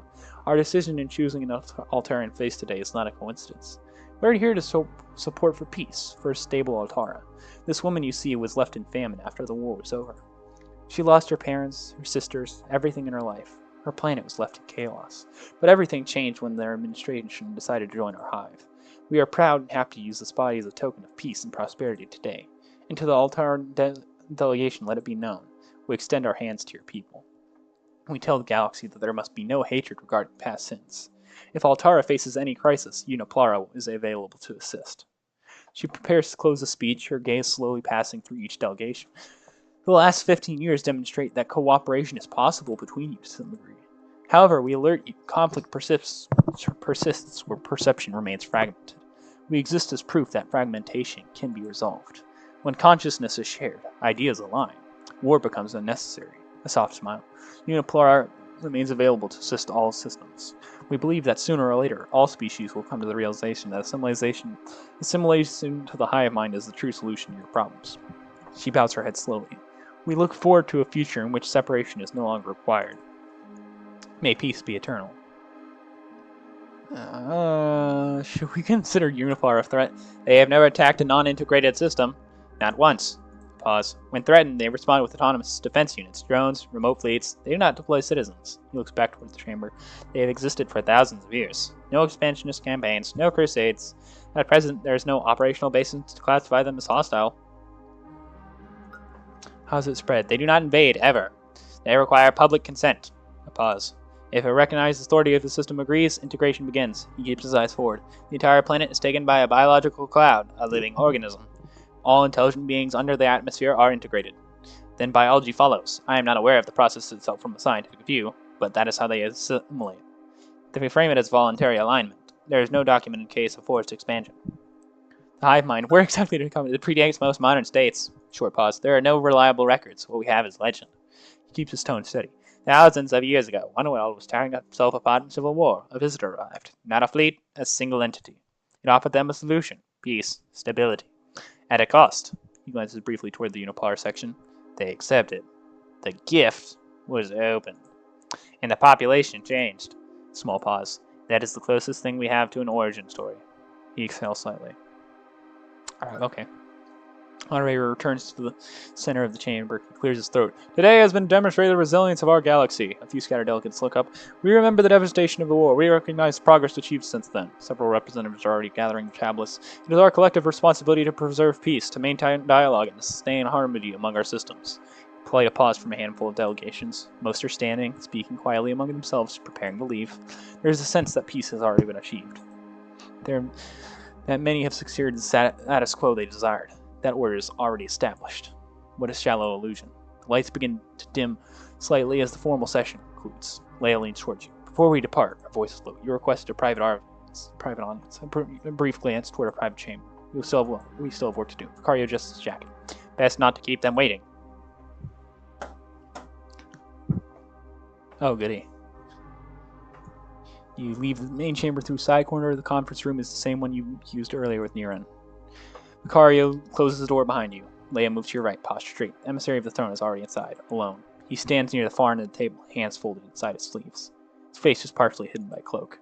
Our decision in choosing an Altarian face today is not a coincidence. We're here to support for peace, for a stable Altara. This woman you see was left in famine after the war was over. She lost her parents, her sisters, everything in her life. Her planet was left in chaos. But everything changed when their administration decided to join our hive. We are proud and happy to use this body as a token of peace and prosperity today. And to the Altaran delegation, let it be known, we extend our hands to your people. We tell the galaxy that there must be no hatred regarding past sins. If Altara faces any crisis, Uniplara is available to assist. She prepares to close the speech, her gaze slowly passing through each delegation. The last 15 years demonstrate that cooperation is possible between you to some degree. However, we alert you, conflict persists where perception remains fragmented. We exist as proof that fragmentation can be resolved. When consciousness is shared, ideas align. War becomes unnecessary. A soft smile. Uniplara remains available to assist all systems. We believe that sooner or later, all species will come to the realization that assimilation to the hive mind is the true solution to your problems. She bows her head slowly. We look forward to a future in which separation is no longer required. May peace be eternal. Should we consider Uniplara a threat? They have never attacked a non-integrated system. Not once. Pause. When threatened, they respond with autonomous defense units, drones, remote fleets. They do not deploy citizens. He looks back towards the chamber. They have existed for thousands of years. No expansionist campaigns, no crusades. At present, there is no operational basis to classify them as hostile. How does it spread? They do not invade, ever. They require public consent. A pause. If a recognized authority of the system agrees, integration begins. He keeps his eyes forward. The entire planet is taken by a biological cloud, a living organism. All intelligent beings under the atmosphere are integrated. Then biology follows. I am not aware of the process itself from a scientific view, but that is how they assimilate. They frame it as voluntary alignment. There is no documented case of forced expansion. The hive mind, where exactly did it come? It predates most modern states. Short pause. There are no reliable records. What we have is legend. He keeps his tone steady. Thousands of years ago, one world was tearing itself apart in civil war. A visitor arrived. Not a fleet, a single entity. It offered them a solution. Peace. Stability. At a cost. He glances briefly toward the Uniplar section. They accepted. The gift was open. And the population changed. Small pause. That is the closest thing we have to an origin story. He exhales slightly. Alright, okay. Moderator returns to the center of the chamber. He clears his throat. Today has been demonstrated the resilience of our galaxy. A few scattered delegates look up. We remember the devastation of the war. We recognize the progress achieved since then. Several representatives are already gathering tablets. It is our collective responsibility to preserve peace, to maintain dialogue, and to sustain harmony among our systems. Polite pause from a handful of delegations. Most are standing, speaking quietly among themselves, preparing to leave. There is a sense that peace has already been achieved. That many have secured the status quo they desired. That order is already established. What a shallow illusion. The lights begin to dim slightly as the formal session concludes. Leia leans towards you. Before we depart, her voice is low. You requested a private audience. A brief glance toward a private chamber. We still have work to do. Vicario adjusts his jacket. Best not to keep them waiting. Oh, goody. You leave the main chamber through side corner. The conference room is the same one you used earlier with Niran. Vicario closes the door behind you. Leia moves to your right, posture straight. The emissary of the throne is already inside, alone. He stands near the far end of the table, hands folded inside his sleeves. His face is partially hidden by a cloak.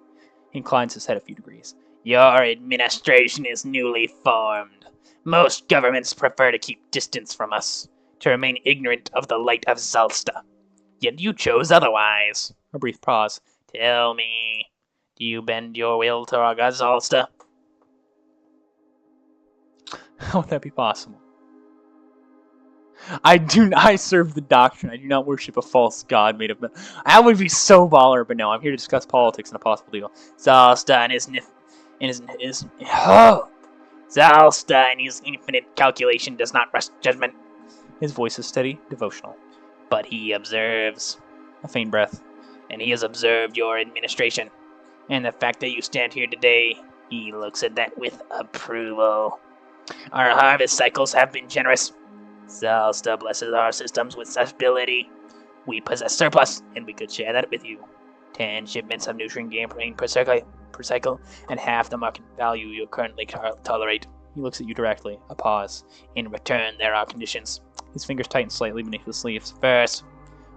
He inclines his head a few degrees. Your administration is newly formed. Most governments prefer to keep distance from us, to remain ignorant of the light of Zalsta. Yet you chose otherwise. A brief pause. Tell me, do you bend your will to Raga Zalsta? How would that be possible? I serve the doctrine. I do not worship a false god made of metal. That would be so baller, but no, I'm here to discuss politics and a possible deal. Zalsta and his Zalsta and his infinite calculation does not rush judgment. His voice is steady, devotional. But he observes. A faint breath. And he has observed your administration. And the fact that you stand here today, he looks at that with approval. Our harvest cycles have been generous. Zalsta blesses our systems with stability. We possess surplus, and we could share that with you. 10 shipments of nutrient gain per cycle, and half the market value you currently tolerate. He looks at you directly. A pause. In return, there are conditions. His fingers tighten slightly beneath his sleeves. First,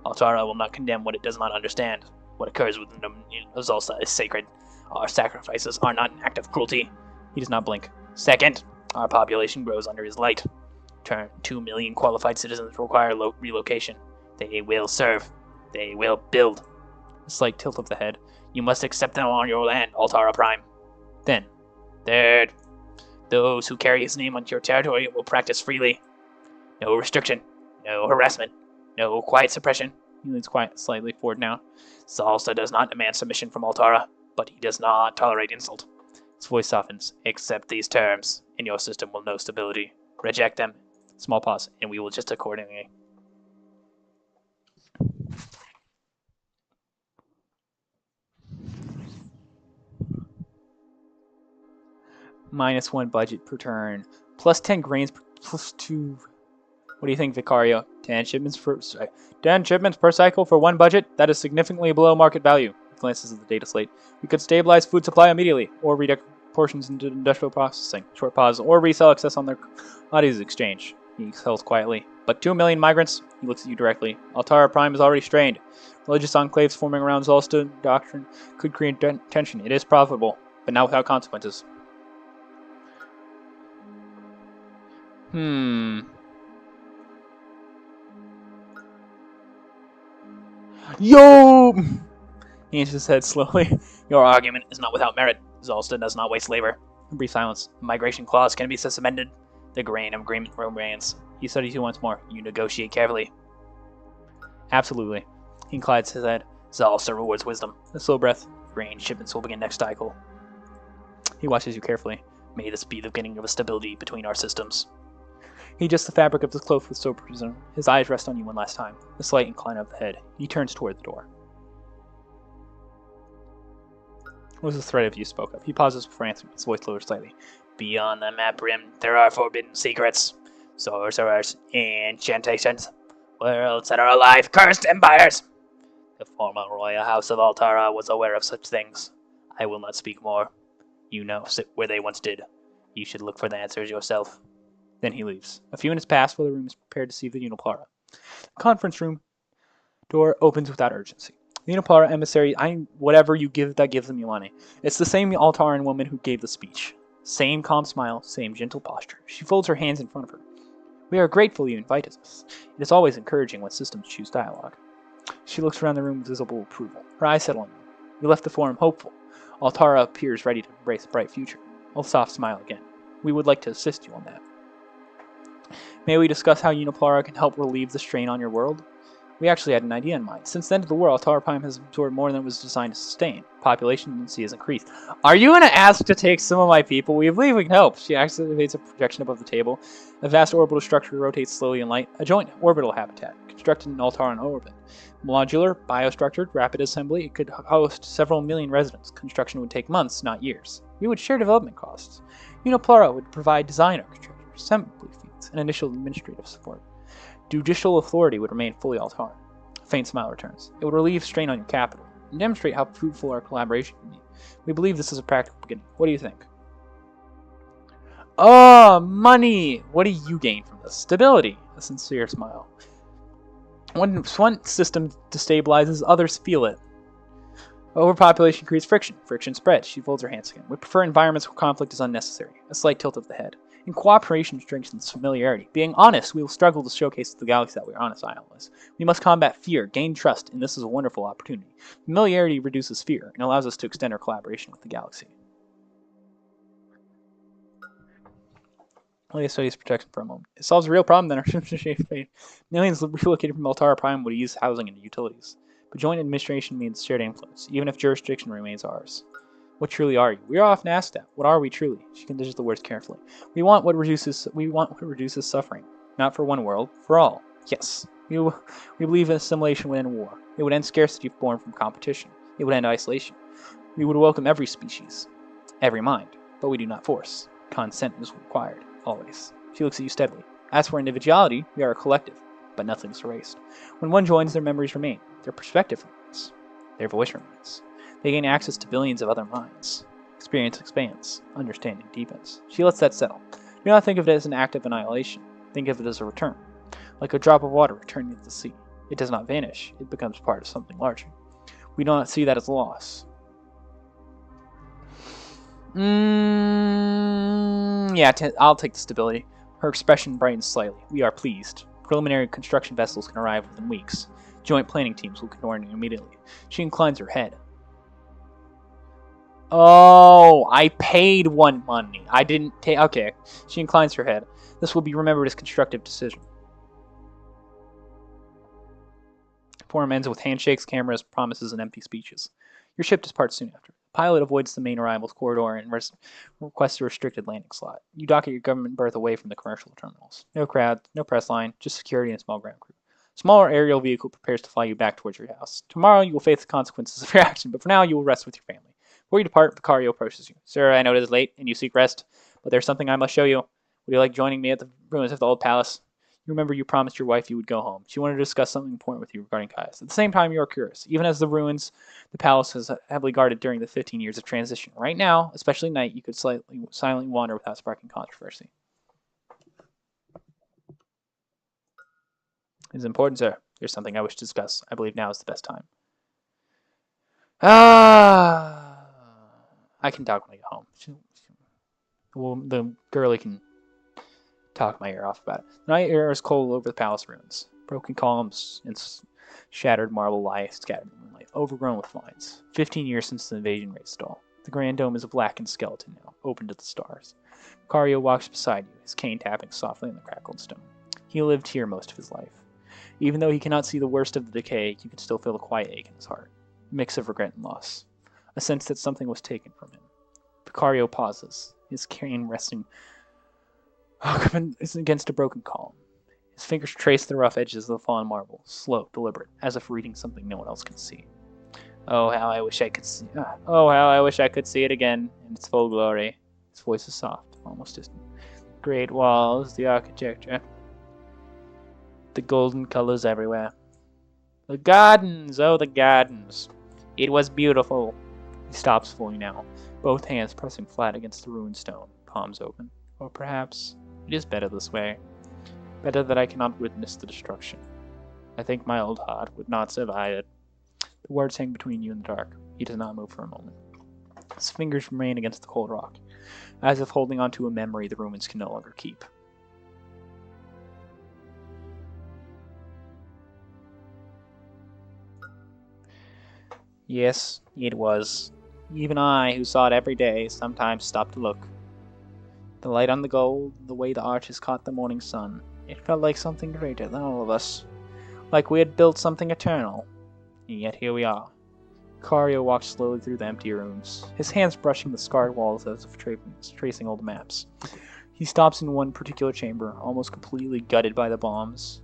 Altara will not condemn what it does not understand. What occurs within the Zalsta is sacred. Our sacrifices are not an act of cruelty. He does not blink. Second, our population grows under his light. 2 million qualified citizens require relocation. They will serve. They will build. A slight tilt of the head. You must accept them on your land, Altara Prime. Then, third, those who carry his name onto your territory will practice freely. No restriction, no harassment, no quiet suppression. He leans slightly forward now. Zalsta does not demand submission from Altara, but he does not tolerate insult. His voice softens. Accept these terms, and your system will know stability. Reject them. Small pause. And we will just accordingly. -1 budget per turn. Plus 10 grains plus 2. What do you think, Vicario? 10 shipments per cycle for 1 budget? That is significantly below market value. He glances at the data slate. We could stabilize food supply immediately, or redirect portions into industrial processing. Short pause. Or resell excess on their commodities exchange. He exhales quietly. But 2 million migrants? He looks at you directly. Altara Prime is already strained. Religious enclaves forming around Zalsta doctrine could create tension. It is profitable, but not without consequences. Yo! He answers his head slowly. Your argument is not without merit. Zalsta does not waste labor. A brief silence. The migration clause can be suspended. The grain of agreement remains. He studies you once more. You negotiate carefully. Absolutely. He inclines his head. Zalsta rewards wisdom. A slow breath. Grain shipments will begin next cycle. He watches you carefully. May this be the beginning of a stability between our systems. He adjusts the fabric of his cloak with sober precision. His eyes rest on you one last time. A slight incline of the head. He turns toward the door. What was the threat of you spoke of? He pauses before answering. His voice lowers slightly. Beyond the map rim, there are forbidden secrets. Sorcerers, incantations, worlds that are alive, cursed empires. The former royal house of Altara was aware of such things. I will not speak more. You know where they once did. You should look for the answers yourself. Then he leaves. A few minutes pass while the room is prepared to see the Uniplara. The conference room door opens without urgency. The Uniplara emissary, whatever you give, that gives them Yulani. It's the same Altaran woman who gave the speech. Same calm smile, same gentle posture. She folds her hands in front of her. We are grateful you invited us. It is always encouraging when systems choose dialogue. She looks around the room with visible approval. Her eyes settle on you. You left the forum hopeful. Altara appears ready to embrace a bright future. A soft smile again. We would like to assist you on that. May we discuss how Uniplara can help relieve the strain on your world? We actually had an idea in mind. Since the end of the war, Altara Prime has absorbed more than it was designed to sustain. Population density has increased. Are you going to ask to take some of my people? We believe we can help. She activates a projection above the table. A vast orbital structure rotates slowly in light. A joint orbital habitat, constructed in Altaran orbit. Modular, biostructured, rapid assembly. It could host several million residents. Construction would take months, not years. We would share development costs. Uniplara would provide design architecture, assembly fees, and initial administrative support. Judicial authority would remain fully Altaran. A faint smile returns. It would relieve strain on your capital. and demonstrate how fruitful our collaboration can be. We believe this is a practical beginning. What do you think? Oh, money! What do you gain from this? Stability. A sincere smile. When one system destabilizes, others feel it. Overpopulation creates friction. Friction spreads. She folds her hands again. We prefer environments where conflict is unnecessary. A slight tilt of the head. In cooperation strengthens familiarity. Being honest, we will struggle to showcase to the galaxy that we are honest allies. We must combat fear, gain trust, and this is a wonderful opportunity. Familiarity reduces fear and allows us to extend our collaboration with the galaxy. Leia studies protection for a moment. It solves a real problem then. Our millions relocated from Altara Prime would use housing and utilities. But joint administration means shared influence, even if jurisdiction remains ours. What truly are you? We are often asked that. What are we truly? She considers the words carefully. We want what reduces suffering. Not for one world, for all. Yes. We believe in assimilation would end war. It would end scarcity born from competition. It would end isolation. We would welcome every species, every mind, but we do not force. Consent is required, always. She looks at you steadily. As for individuality, we are a collective, but nothing is erased. When one joins, their memories remain. Their perspective remains. Their voice remains. They gain access to billions of other minds. Experience expands. Understanding deepens. She lets that settle. Do not think of it as an act of annihilation. Think of it as a return. Like a drop of water returning to the sea. It does not vanish. It becomes part of something larger. We do not see that as a loss. Yeah, I'll take the stability. Her expression brightens slightly. We are pleased. Preliminary construction vessels can arrive within weeks. Joint planning teams will coordinate immediately. She inclines her head. Oh, I paid one money. I didn't take... Okay. She inclines her head. This will be remembered as constructive decision. Forum ends with handshakes, cameras, promises, and empty speeches. Your ship departs soon after. The pilot avoids the main arrivals corridor and requests a restricted landing slot. You dock at your government berth away from the commercial terminals. No crowd, no press line, just security and a small ground crew. A smaller aerial vehicle prepares to fly you back towards your house. Tomorrow you will face the consequences of your action, but for now you will rest with your family. Before you depart, Vicario approaches you. Sir, I know it is late, and you seek rest, but there's something I must show you. Would you like joining me at the ruins of the old palace? You remember you promised your wife you would go home. She wanted to discuss something important with you regarding Caius. At the same time, you are curious. Even as the ruins, the palace is heavily guarded during the 15 years of transition. Right now, especially at night, you could silently wander without sparking controversy. It is important, sir. There's something I wish to discuss. I believe now is the best time. I can talk when I get home. Well, the girlie can talk my ear off about it. The night air is cold over the palace ruins. Broken columns and shattered marble lie scattered in the moonlight, overgrown with vines. 15 years since the invasion raid stall. The grand dome is a blackened skeleton now, open to the stars. Vicario walks beside you, his cane tapping softly on the crackled stone. He lived here most of his life. Even though he cannot see the worst of the decay, you can still feel a quiet ache in his heart. A mix of regret and loss. A sense that something was taken from him. Vicario pauses, his cane resting against a broken column. His fingers trace the rough edges of the fallen marble, slow, deliberate, as if reading something no one else can see. Oh, how I wish I could see. Oh, how I wish I could see it again in its full glory. His voice is soft, almost distant. Great walls, the architecture, the golden colors everywhere. The gardens, oh, the gardens. It was beautiful. He stops fully now, both hands pressing flat against the ruined stone, palms open. Or perhaps it is better this way. Better that I cannot witness the destruction. I think my old heart would not survive it. The words hang between you and the dark. He does not move for a moment. His fingers remain against the cold rock, as if holding on to a memory the ruins can no longer keep. Yes, it was. Even I, who saw it every day, sometimes stopped to look. The light on the gold, the way the arches caught the morning sun. It felt like something greater than all of us. Like we had built something eternal. And yet here we are. Vicario walked slowly through the empty rooms, his hands brushing the scarred walls as if tracing old maps. He stops in one particular chamber, almost completely gutted by the bombs.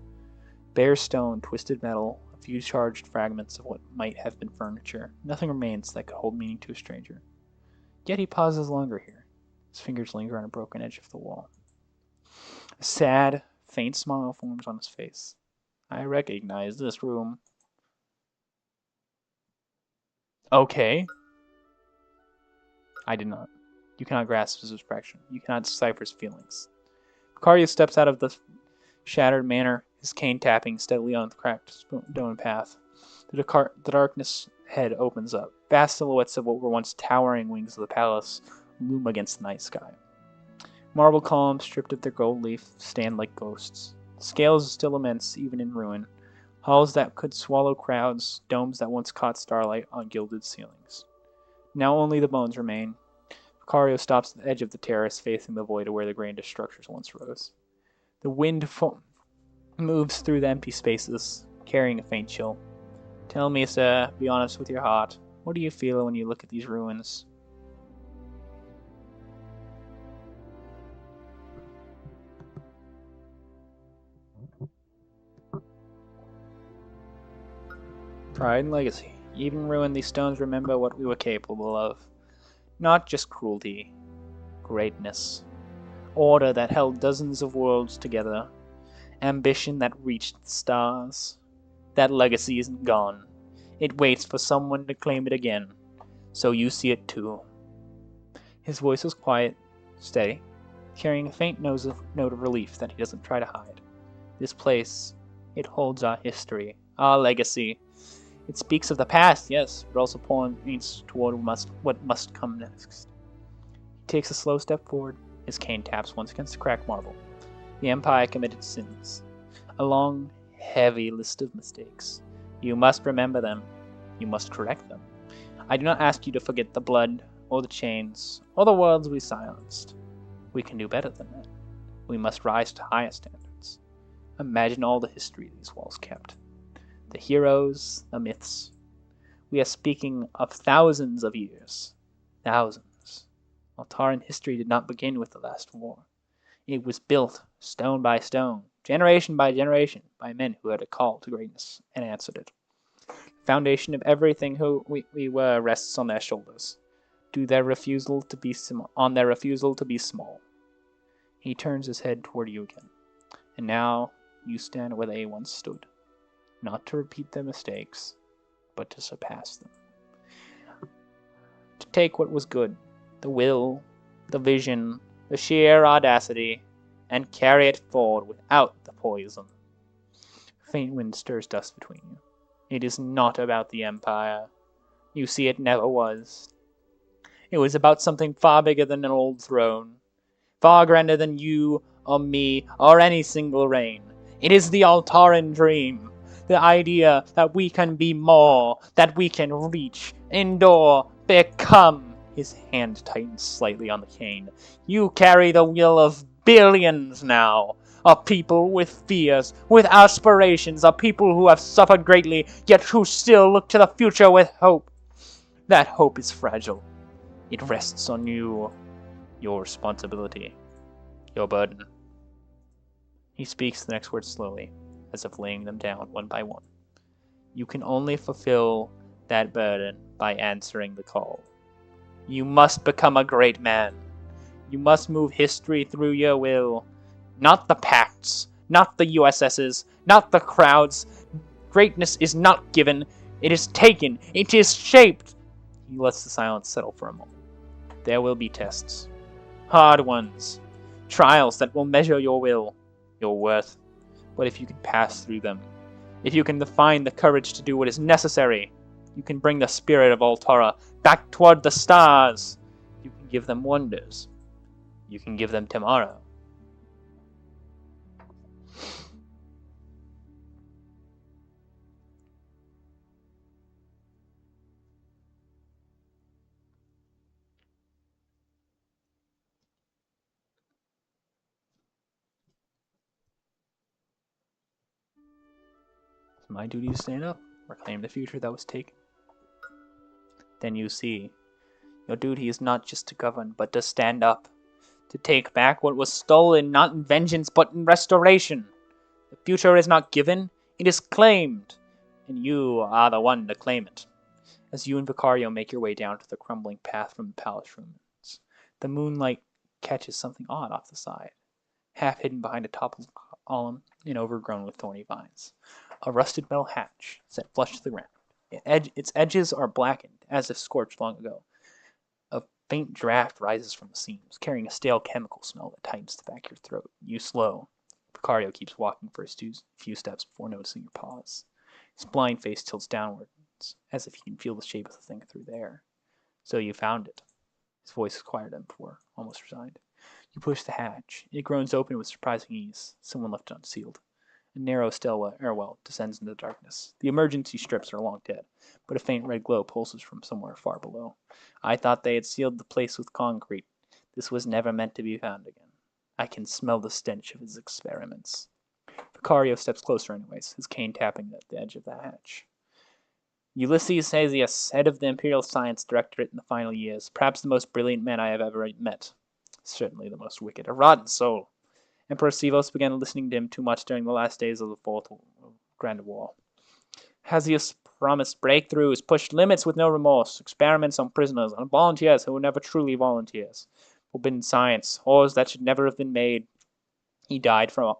Bare stone, twisted metal, a few charged fragments of what might have been furniture. Nothing remains that could hold meaning to a stranger. Yet he pauses longer here. His fingers linger on a broken edge of the wall. A sad, faint smile forms on his face. I recognize this room. Okay. I did not. You cannot grasp his expression. You cannot decipher his feelings. Vicario steps out of the shattered manor, his cane tapping steadily on the cracked stone path. The darkness head opens up. Vast silhouettes of what were once towering wings of the palace loom against the night sky. Marble columns, stripped of their gold leaf, stand like ghosts. The scales are still immense, even in ruin. Halls that could swallow crowds, domes that once caught starlight on gilded ceilings. Now only the bones remain. Vicario stops at the edge of the terrace, facing the void of where the grandest structures once rose. The wind moves through the empty spaces, carrying a faint chill. Tell me, sir, be honest with your heart. What do you feel when you look at these ruins? Pride and legacy. Even ruin these stones remember what we were capable of. Not just cruelty. Greatness. Order that held dozens of worlds together. Ambition that reached the stars. That legacy isn't gone. It waits for someone to claim it again. So you see it too. His voice was quiet, steady, carrying a faint note of relief that he doesn't try to hide. This place, it holds our history, our legacy. It speaks of the past, yes, but also points toward what must come next. He takes a slow step forward, his cane taps once against the cracked marble. The Empire committed sins. A long, heavy list of mistakes. You must remember them. You must correct them. I do not ask you to forget the blood, or the chains, or the words we silenced. We can do better than that. We must rise to higher standards. Imagine all the history these walls kept. The heroes, the myths. We are speaking of thousands of years. Thousands. Altaran history did not begin with the last war. It was built stone by stone, generation by generation, by men who had a call to greatness and answered it. The foundation of everything who we were rests on their shoulders, on their refusal to be small. He turns his head toward you again, and now you stand where they once stood, not to repeat their mistakes, but to surpass them. To take what was good, the will, the vision, the sheer audacity, and carry it forward without the poison. Faint wind stirs dust between you. It is not about the Empire. You see, it never was. It was about something far bigger than an old throne, far grander than you or me or any single reign. It is the Altaran dream, the idea that we can be more, that we can reach, endure, become. His hand tightens slightly on the cane. You carry the will of billions now. A people with fears, with aspirations, a people who have suffered greatly, yet who still look to the future with hope. That hope is fragile. It rests on you, your responsibility, your burden. He speaks the next words slowly, as if laying them down one by one. You can only fulfill that burden by answering the call. You must become a great man. You must move history through your will. Not the pacts, not the USSs, not the crowds. Greatness is not given, it is taken, it is shaped. He lets the silence settle for a moment. There will be tests. Hard ones. Trials that will measure your will, your worth. But if you can pass through them, if you can find the courage to do what is necessary, you can bring the spirit of Altara back toward the stars. You can give them wonders. You can give them tomorrow. It's my duty to stand up, reclaim the future that was taken. Then you see, your duty is not just to govern, but to stand up. To take back what was stolen, not in vengeance, but in restoration. The future is not given, it is claimed. And you are the one to claim it. As you and Vicario make your way down to the crumbling path from the palace ruins, the moonlight catches something odd off the side, half hidden behind a toppled column and overgrown with thorny vines. A rusted metal hatch set flush to the ground. Its edges are blackened, as if scorched long ago. A faint draft rises from the seams, carrying a stale chemical smell that tightens the back of your throat. You slow. Picario keeps walking for a few steps before noticing your pause. His blind face tilts downwards, as if he can feel the shape of the thing through the air. So you found it. His voice is quieter than before, almost resigned. You push the hatch. It groans open with surprising ease. Someone left it unsealed. A narrow stairwell descends into the darkness. The emergency strips are long dead, but a faint red glow pulses from somewhere far below. I thought they had sealed the place with concrete. This was never meant to be found again. I can smell the stench of his experiments. Picario steps closer anyways, his cane tapping at the edge of the hatch. Ulysses Hasius, head of the Imperial Science Directorate in the final years, perhaps the most brilliant man I have ever met. Certainly the most wicked. A rotten soul. Emperor Sivos began listening to him too much during the last days of the Fourth Grand War. Hasius promised breakthroughs, pushed limits with no remorse, experiments on prisoners, on volunteers who were never truly volunteers. Forbidden science, horrors that should never have been made. He died from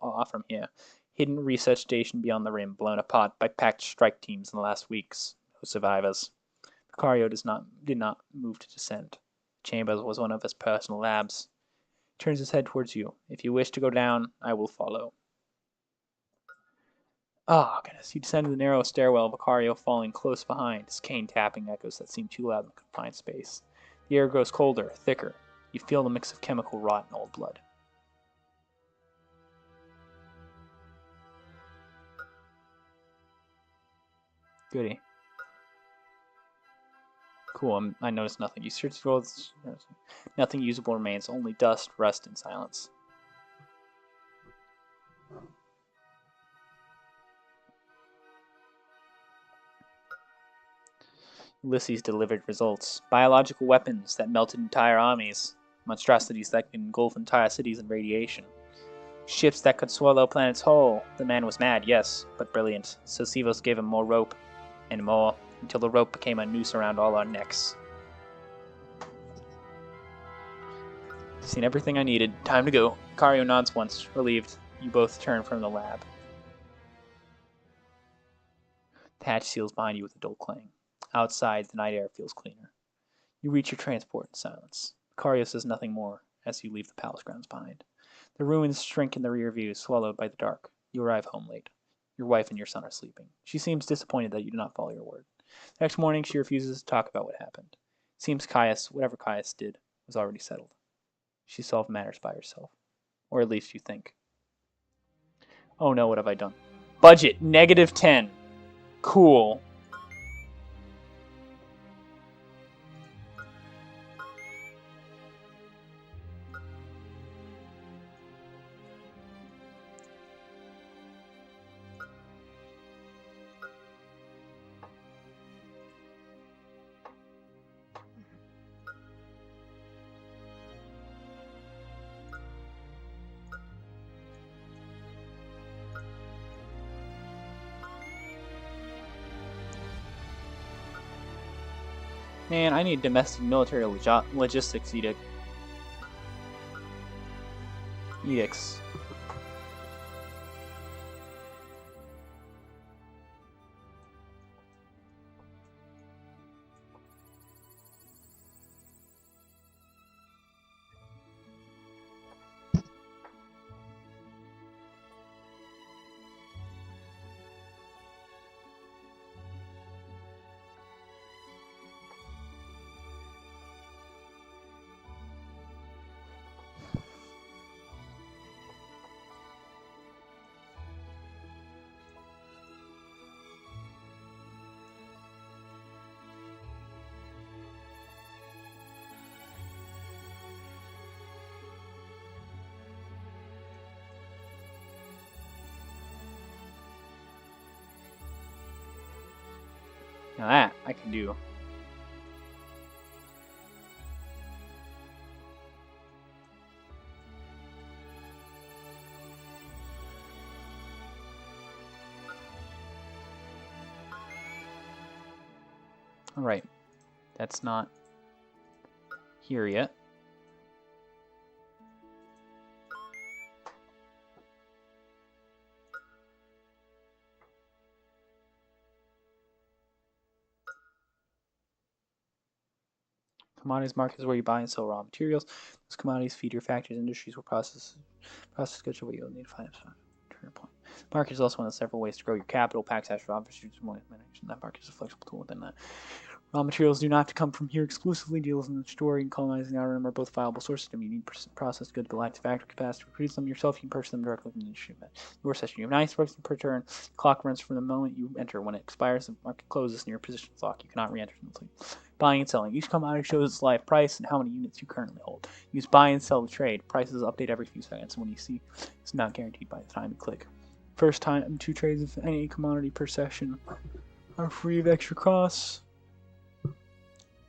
here. Hidden research station beyond the rim, blown apart by packed strike teams in the last weeks. No survivors. Picario did not move to descend. Chambers was one of his personal labs. He turns his head towards you. If you wish to go down, I will follow. Oh, goodness. You descend the narrow stairwell, Vicario falling close behind, his cane tapping echoes that seem too loud in the confined space. The air grows colder, thicker. You feel the mix of chemical rot and old blood. Goody. Cool, I noticed nothing. You search through all this. Nothing usable remains, only dust, rust, and silence. Ulysses delivered results. Biological weapons that melted entire armies. Monstrosities that could engulf entire cities in radiation. Ships that could swallow planets whole. The man was mad, yes, but brilliant. So Sivos gave him more rope. And more, until the rope became a noose around all our necks. Seen everything I needed. Time to go. Cario nods once, relieved. You both turn from the lab. The hatch seals behind you with a dull clang. Outside, the night air feels cleaner. You reach your transport in silence. Cario says nothing more as you leave the palace grounds behind. The ruins shrink in the rear view, swallowed by the dark. You arrive home late. Your wife and your son are sleeping. She seems disappointed that you did not follow your word. The next morning, she refuses to talk about what happened. It seems whatever Caius did, was already settled. She solved matters by herself. Or at least you think. Oh no, what have I done? Budget, -10. Cool. Man, I need domestic military logistics edicts. Now that I can do. Alright. That's not here yet. Commodities market is where you buy and sell raw materials. Those commodities feed your factories and industries where process schedule what you'll need to find a turn point. Market is also one of several ways to grow your capital. Packs, hash, raw materials, and that market is a flexible tool within that. Raw materials do not have to come from here exclusively. Deals in the store and colonizing the outer rim are both viable sources. You need processed goods but lack the factory capacity to produce them yourself. You can purchase them directly from the industry. Your session. You have 9 strikes per turn. The clock runs from the moment you enter. When it expires, the market closes and your position is locked. You cannot re-enter from the fleet. Buying and selling. Each commodity shows its live price and how many units you currently hold. Use buy and sell to trade. Prices update every few seconds. And when you see, it's not guaranteed by the time you click. First time 2 trades of any commodity per session are free of extra costs.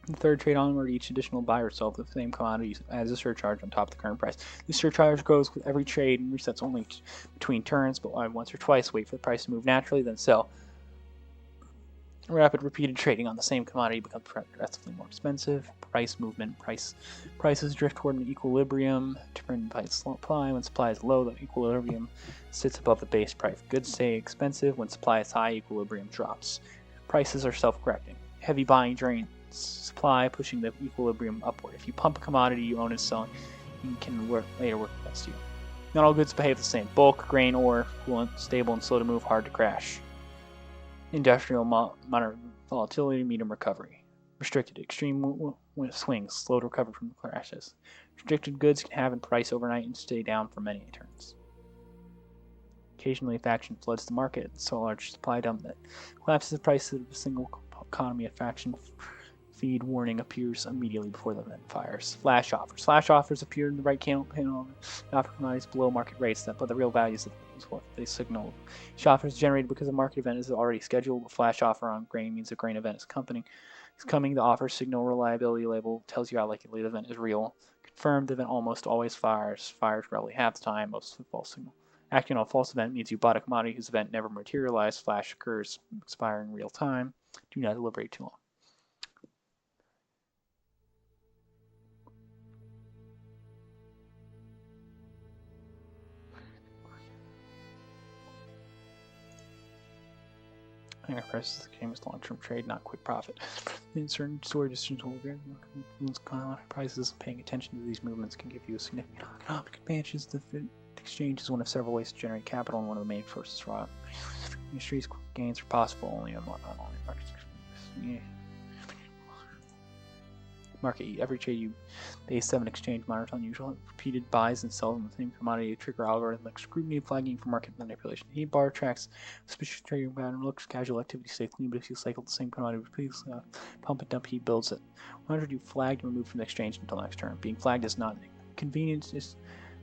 The third trade onward, each additional buy or sell the same commodity adds a surcharge on top of the current price. This surcharge goes with every trade and resets only between turns, but once or twice. Wait for the price to move naturally, then sell. Rapid repeated trading on the same commodity becomes progressively more expensive. Price movement. Prices drift toward an equilibrium determined by supply. When supply is low, the equilibrium sits above the base price. Goods stay expensive. When supply is high, equilibrium drops. Prices are self-correcting. Heavy buying drains supply, pushing the equilibrium upward. If you pump a commodity you own and selling, you can later work against you. Not all goods behave the same. Bulk, grain, ore, coolant, stable and slow to move, hard to crash. Industrial, moderate volatility, medium recovery. Restricted, extreme swings, slow to recover from the crashes. Restricted goods can have in price overnight and stay down for many turns. Occasionally, a faction floods the market, so a large supply dump that collapses the price of a single economy. A faction feed warning appears immediately before the event fires. Flash offers. Flash offers appear in the right panel and offer commodities below market rates, but the real value is what they signal. Each offer is generated because a market event is already scheduled. A flash offer on grain means a grain event is coming. The offer signal reliability label tells you how likely the event is real. Confirmed, the event almost always fires. Fires roughly half the time. Most of the false signal. Acting on a false event means you bought a commodity whose event never materialized. Flash occurs, expire in real time. Do not deliberate too long. Prices the game is long-term trade, not quick profit. In certain storage systems will vary prices. Paying attention to these movements can give you a significant economic advantage. The exchange is one of several ways to generate capital and one of the main sources for industries. Gains are possible only on online markets. Market. Every trade you base 7 exchange monitors unusual repeated buys and sells on the same commodity trigger algorithmic scrutiny, flagging for market manipulation. Heat bar tracks suspicious trading pattern, looks casual activity, stay clean, but if you cycle the same commodity repeatedly, pump and dump heat builds it. 100 you flagged and removed from the exchange until next turn. Being flagged is not inconvenience, it's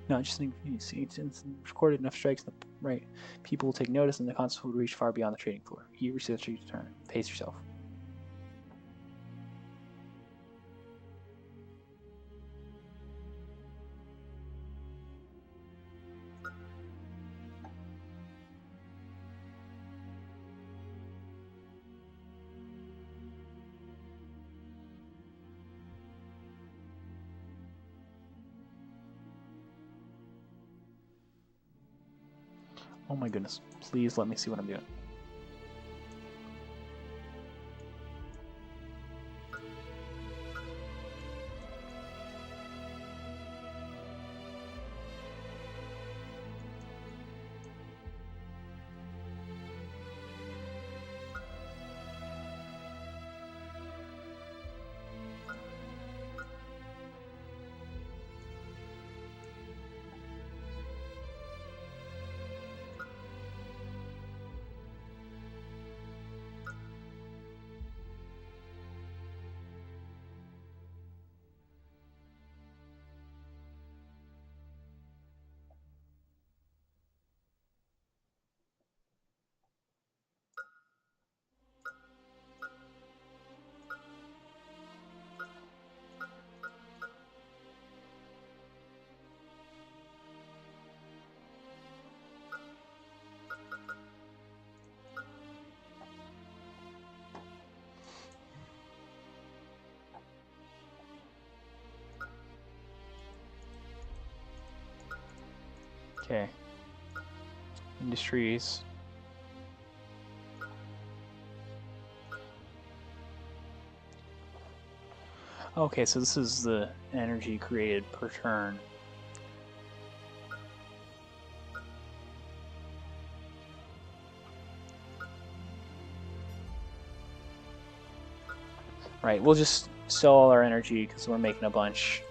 not just an inconvenience. It's recorded enough strikes that right people will take notice and the consequence will reach far beyond the trading floor. Heat resets each turn. Pace yourself. Oh my goodness. Please let me see what I'm doing. Okay. Industries. Okay, so this is the energy created per turn. Right, we'll just sell all our energy because we're making a bunch.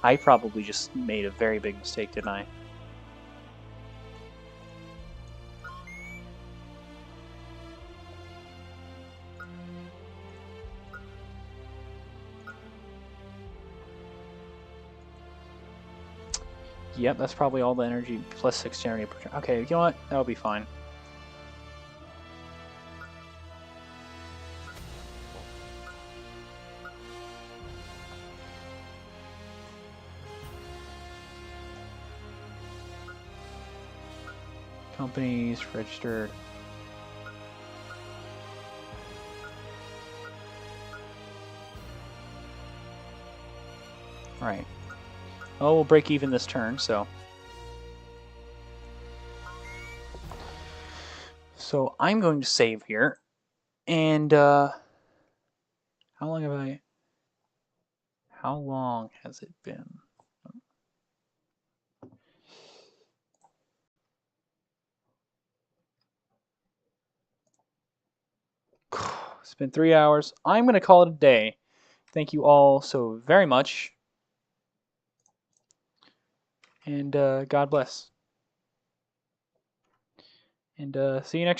I probably just made a very big mistake, didn't I? Yep, that's probably all the energy plus 6 generated per turn. Okay, you know what? That'll be fine. Companies registered. Right. Oh, we'll break even this turn, so. So I'm going to save here. And, how long have I... How long has it been? It's been 3 hours. I'm going to call it a day. Thank you all so very much. And God bless. And see you next stream.